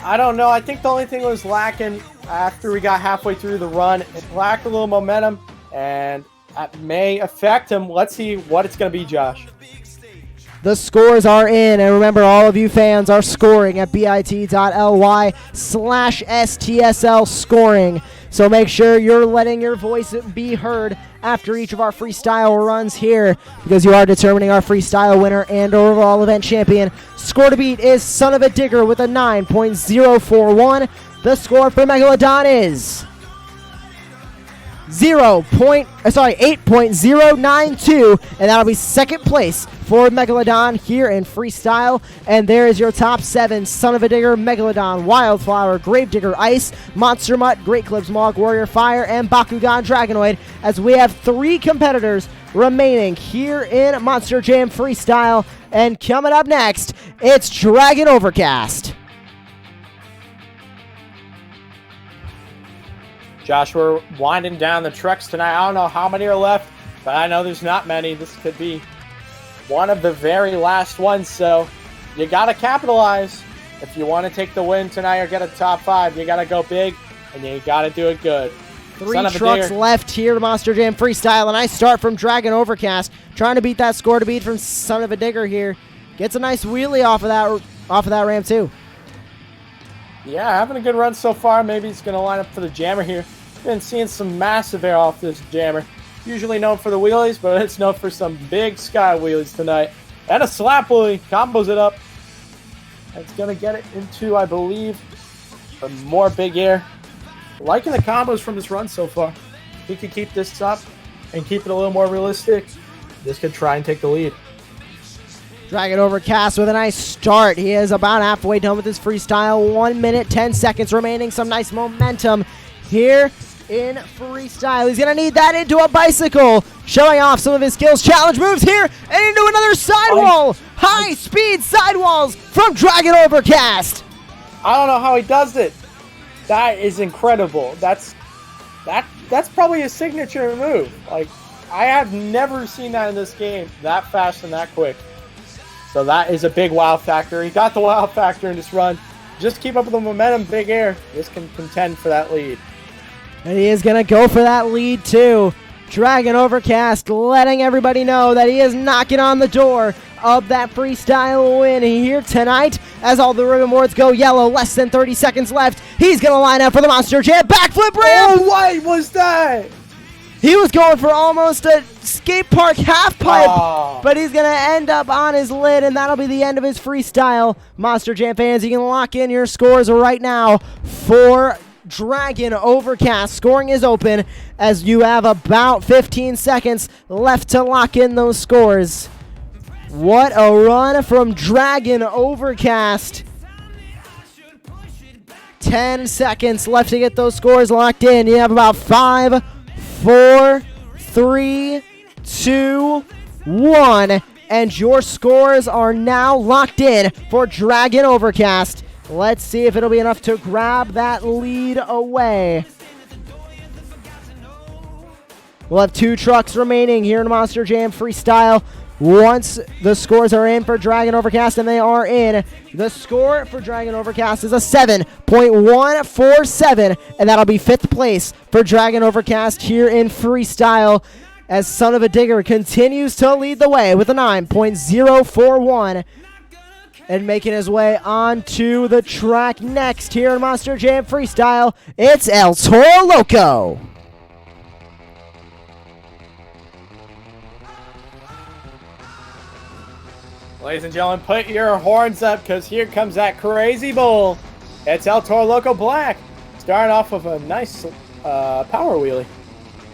I don't know. I think the only thing that was lacking after we got halfway through the run, it lacked a little momentum, and that may affect him. Let's see what it's going to be, Josh. The scores are in, and remember, all of you fans are scoring at bit.ly/STSL scoring. So make sure you're letting your voice be heard after each of our freestyle runs here, because you are determining our freestyle winner and overall event champion. Score to beat is Son of a Digger with a 9.041. The score for Megalodon is 8.092, and that'll be second place for Megalodon here in freestyle. And there is your top 7: Son of a Digger, Megalodon, Wildflower, Gravedigger Ice, Monster Mutt, Great Clips Mog, Warrior Fire, and Bakugan Dragonoid, as we have 3 competitors remaining here in Monster Jam freestyle. And coming up next, it's Dragon Overcast. Josh, we're winding down the trucks tonight. I don't know how many are left, but I know there's not many. This could be one of the very last ones, so you got to capitalize. If you want to take the win tonight or get a top 5, you got to go big, and you got to do it good. 3 trucks left here to Monster Jam freestyle, and I start from Dragon Overcast, trying to beat that score to beat from Son of a Digger here. Gets a nice wheelie off of that ramp too. Yeah, having a good run so far. Maybe he's going to line up for the jammer here. Been seeing some massive air off this jammer. Usually known for the wheelies, but it's known for some big sky wheelies tonight. And a slap wheelie. Combos it up. It's going to get it into, I believe, some more big air. Liking the combos from this run so far. If he could keep this up and keep it a little more realistic, this could try and take the lead. Dragon Overcast with a nice start. He is about halfway done with his freestyle. 1 minute, 10 seconds remaining. Some nice momentum here in freestyle. He's going to need that into a bicycle. Showing off some of his skills. Challenge moves here and into another sidewall. High speed sidewalls from Dragon Overcast. I don't know how he does it. That is incredible. That's probably a signature move. Like, I have never seen that in this game that fast and that quick. So that is a big wow factor. He got the wow factor in this run. Just keep up with the momentum, big air. This can contend for that lead. And he is going to go for that lead too. Dragon Overcast letting everybody know that he is knocking on the door of that freestyle win here tonight. As all the ribbon boards go yellow, less than 30 seconds left. He's going to line up for the Monster Jam backflip ramp. Oh, what was that? He was going for almost a skate park half pipe, but he's going to end up on his lid, and that'll be the end of his freestyle. Monster Jam fans, you can lock in your scores right now for Dragon Overcast. Scoring is open as you have about 15 seconds left to lock in those scores. What a run from Dragon Overcast. 10 seconds left to get those scores locked in. You have about 5, 4, 3, 2, 1, and your scores are now locked in for Dragon Overcast. Let's see if it'll be enough to grab that lead away. We'll have 2 trucks remaining here in Monster Jam Freestyle. Once the scores are in for Dragon Overcast, and they are in, the score for Dragon Overcast is a 7.147, and that'll be 5th place for Dragon Overcast here in Freestyle, as Son of a Digger continues to lead the way with a 9.041, and making his way onto the track next here in Monster Jam Freestyle, it's El Toro Loco. Ladies and gentlemen, put your horns up because here comes that crazy bull. It's El Toro Loco Black. Starting off with a nice power wheelie.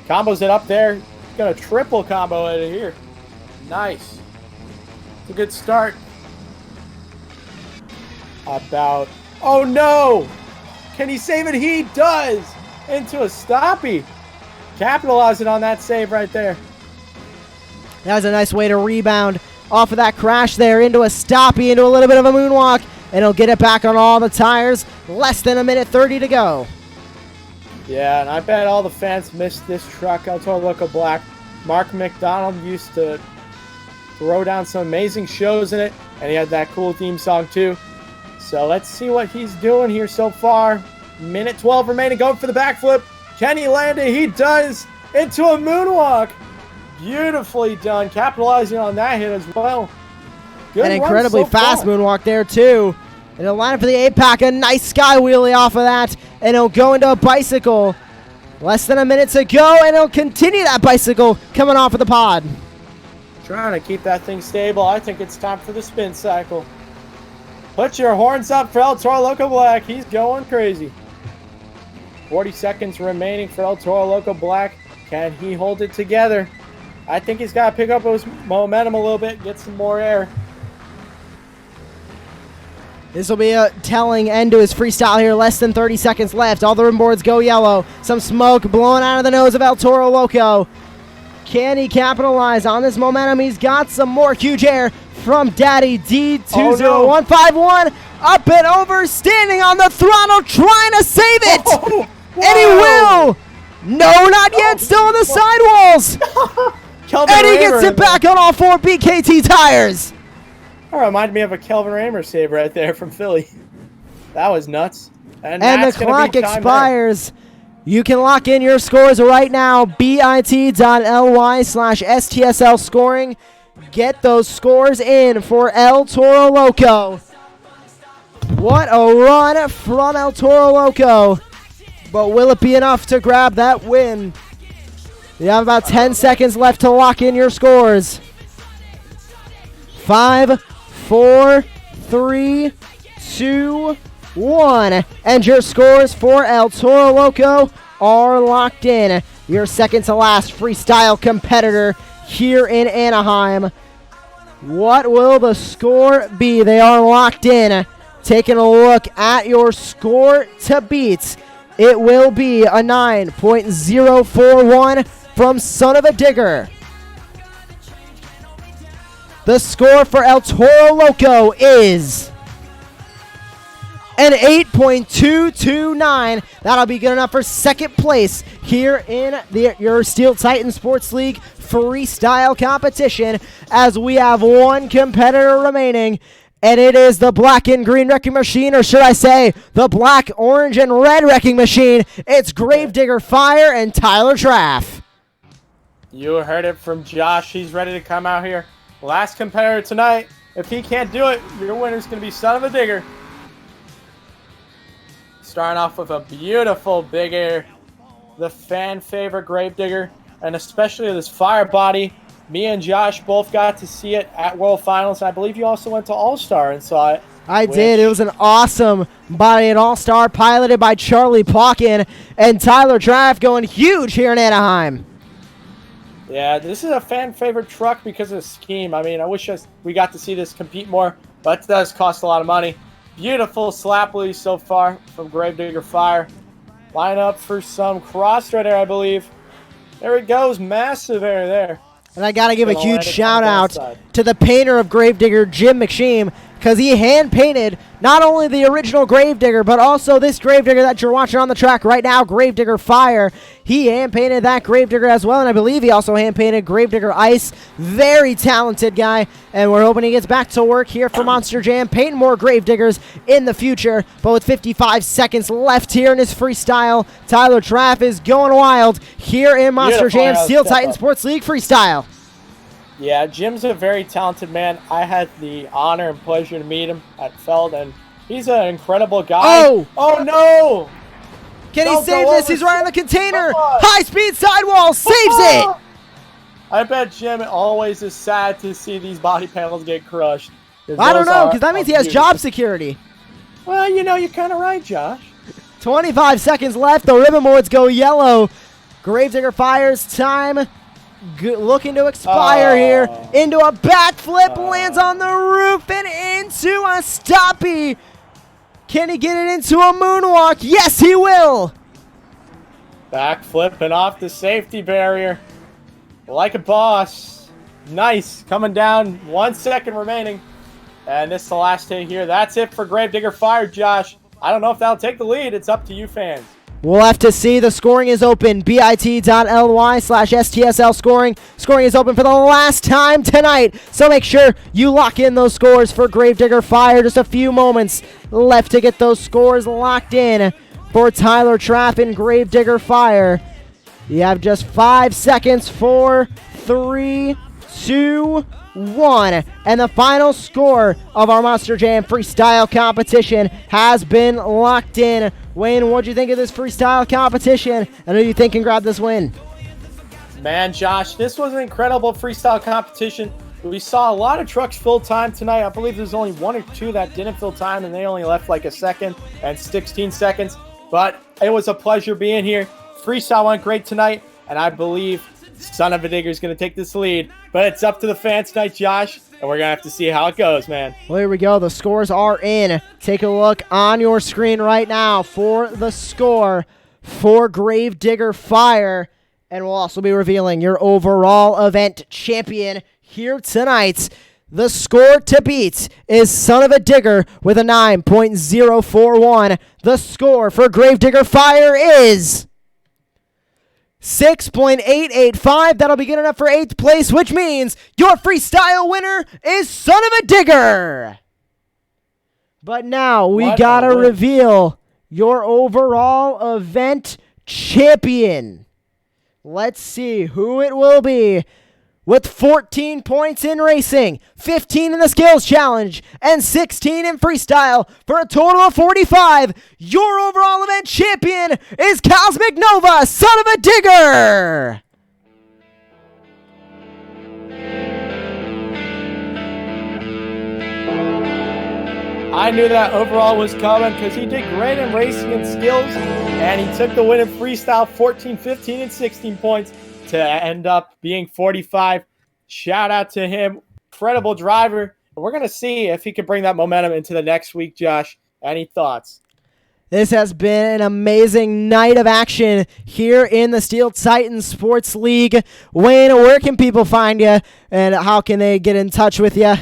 Combos it up there. Gonna triple combo it here. Nice. It's a good start. Oh no! Can he save it? He does! Into a stoppie. Capitalizing on that save right there. That was a nice way to rebound off of that crash there into a stoppie, into a little bit of a moonwalk, and he'll get it back on all the tires. Less than a minute 30 to go. Yeah, and I bet all the fans missed this truck, El Toro Loco Black. Mark McDonald used to throw down some amazing shows in it, and he had that cool theme song too. So let's see what he's doing here so far. Minute 12 remaining, going for the backflip. Can he land it? He does, into a moonwalk. Beautifully done, capitalizing on that hit as well. Good An run incredibly so fast far. moonwalk there too. And he'll line up for the 8-pack, a nice sky wheelie off of that, and he'll go into a bicycle. Less than a minute to go, and he'll continue that bicycle coming off of the pod. Trying to keep that thing stable. I think it's time for the spin cycle. Put your horns up for El Toro Loco Black. He's going crazy. 40 seconds remaining for El Toro Loco Black. Can he hold it together? I think he's got to pick up his momentum a little bit, get some more air. This will be a telling end to his freestyle here. Less than 30 seconds left. All the rim boards go yellow. Some smoke blowing out of the nose of El Toro Loco. Can he capitalize on this momentum? He's got some more huge air from Daddy D20151. Up and over, standing on the throttle, trying to save it. And he will. No, not yet. Still on the sidewalls. And he gets it back on all 4 BKT tires. That reminded me of a Kelvin Raymer save right there from Philly. That was nuts. And the clock expires. You can lock in your scores right now. bit.ly/STSL scoring. Get those scores in for El Toro Loco. What a run from El Toro Loco. But will it be enough to grab that win? You have about 10 seconds left to lock in your scores. 5, 4, 3, 2, 1. And your scores for El Toro Loco are locked in. Your second to last freestyle competitor here in Anaheim. What will the score be? They are locked in. Taking a look at your score to beat. It will be a 9.041 from Son of a Digger. The score for El Toro Loco is an 8.229. That'll be good enough for second place here in your Steel Titan Sports League freestyle competition, as we have one competitor remaining, and it is the black and green wrecking machine, or should I say the black, orange, and red wrecking machine. It's Gravedigger Fire and Tyler Traff. You heard it from Josh. He's ready to come out here. Last competitor tonight. If he can't do it, your winner's going to be Son of a Digger. Starting off with a beautiful big air. The fan favorite Gravedigger, and especially this fire body. Me and Josh both got to see it at World Finals. I believe you also went to All-Star and saw it. I did. It was an awesome body and All-Star, piloted by Charlie Pauken and Tyler Traff, going huge here in Anaheim. Yeah, this is a fan favorite truck because of the scheme. I mean, I wish we got to see this compete more, but it does cost a lot of money. Beautiful slap wheelie so far from Gravedigger Fire. Line up for some cross-thread air, I believe. There it goes. Massive air there. And I got to give a huge shout out to the painter of Gravedigger, Jim McSheem. because he hand-painted not only the original Gravedigger, but also this Gravedigger that you're watching on the track right now, Gravedigger Fire. He hand-painted that Gravedigger as well, and I believe he also hand-painted Gravedigger Ice. Very talented guy, and we're hoping he gets back to work here for Monster Jam, painting more Gravediggers in the future. But with 55 seconds left here in his freestyle, Tyler Traff is going wild here in Monster Jam Steel Titan Sports League Freestyle. Yeah, Jim's a very talented man. I had the honor and pleasure to meet him at Feld, and he's an incredible guy. Oh no! Can he save this? He's right on the container. High-speed sidewall saves it. I bet Jim always is sad to see these body panels get crushed. I don't know, because that means he has job security. Well, you know, you're kind of right, Josh. 25 seconds left. The ribbon boards go yellow. Gravedigger Fire's time looking to expire here. Into a backflip, lands on the roof and into a stoppie. Can he get it into a moonwalk? Yes, he will. Backflipping off the safety barrier. Like a boss. Nice. Coming down. 1 second remaining. And this is the last hit here. That's it for Gravedigger Fire, Josh. I don't know if that'll take the lead. It's up to you fans. We'll have to see. The scoring is open. bit.ly/STSL scoring. Scoring is open for the last time tonight. So make sure you lock in those scores for Gravedigger Fire. Just a few moments left to get those scores locked in for Tyler Trapp and Gravedigger Fire. You have just 5 seconds. 4, 3, 2, 1. And the final score of our Monster Jam freestyle competition has been locked in. Wayne, what'd you think of this freestyle competition? And who do you think can grab this win? Man, Josh, this was an incredible freestyle competition. We saw a lot of trucks fill time tonight. I believe there's only 1 or 2 that didn't fill time, and they only left like a second and 16 seconds. But it was a pleasure being here. Freestyle went great tonight, and I believe Son of a Digger is going to take this lead. But it's up to the fans tonight, Josh, and we're going to have to see how it goes, man. Well, here we go. The scores are in. Take a look on your screen right now for the score for Gravedigger Fire. And we'll also be revealing your overall event champion here tonight. The score to beat is Son of a Digger with a 9.041. The score for Gravedigger Fire is 6.885. That'll be good enough for 8th place, which means your freestyle winner is Son of a Digger. But now we gotta reveal your overall event champion. Let's see who it will be. With 14 points in racing, 15 in the skills challenge, and 16 in freestyle for a total of 45, your overall event champion is Cosmic Nova, Son of a Digger! I knew that overall was coming because he did great in racing and skills, and he took the win in freestyle, 14, 15, and 16 points to end up being 45. Shout out to him. Incredible driver. And we're going to see if he can bring that momentum into the next week, Josh. Any thoughts? This has been an amazing night of action here in the Steel Titan Sports League. Wayne, where can people find you, and how can they get in touch with you?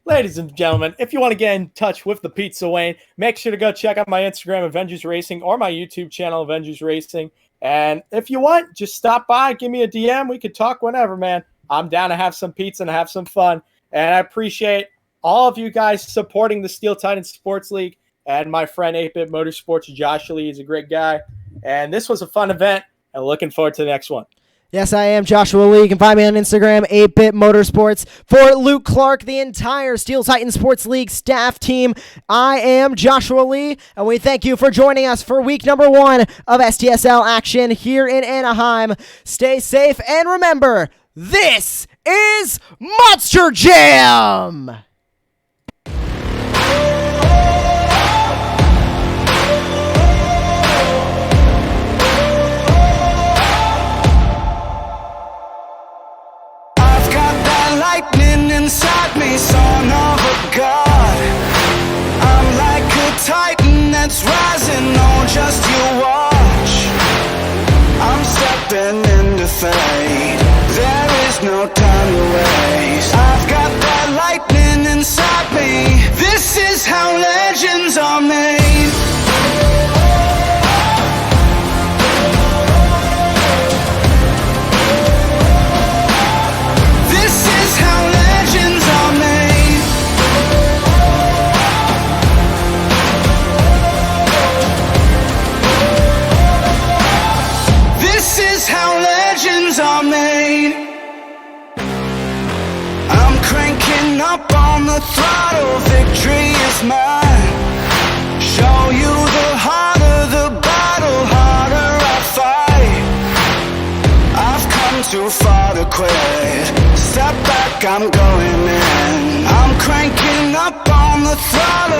Ladies and gentlemen, if you want to get in touch with the Pizza Wayne, make sure to go check out my Instagram, Avengers Racing, or my YouTube channel, Avengers Racing. And if you want, just stop by, give me a DM. We could talk whenever, man. I'm down to have some pizza and have some fun. And I appreciate all of you guys supporting the Steel Titan Sports League. And my friend 8-Bit Motorsports, Josh Lee, is a great guy. And this was a fun event, and looking forward to the next one. Yes, I am Joshua Lee. You can find me on Instagram, 8-Bit Motorsports. For Luke Clark, the entire Steel Titan Sports League staff team, I am Joshua Lee, and we thank you for joining us for week number 1 of STSL action here in Anaheim. Stay safe, and remember, this is Monster Jam! Lightning inside me, son of a god. I'm like a titan that's rising on, just you watch. I'm stepping into fate, there is no time to waste. I've got that lightning too far to quit. Step back, I'm going in. I'm cranking up on the throttle.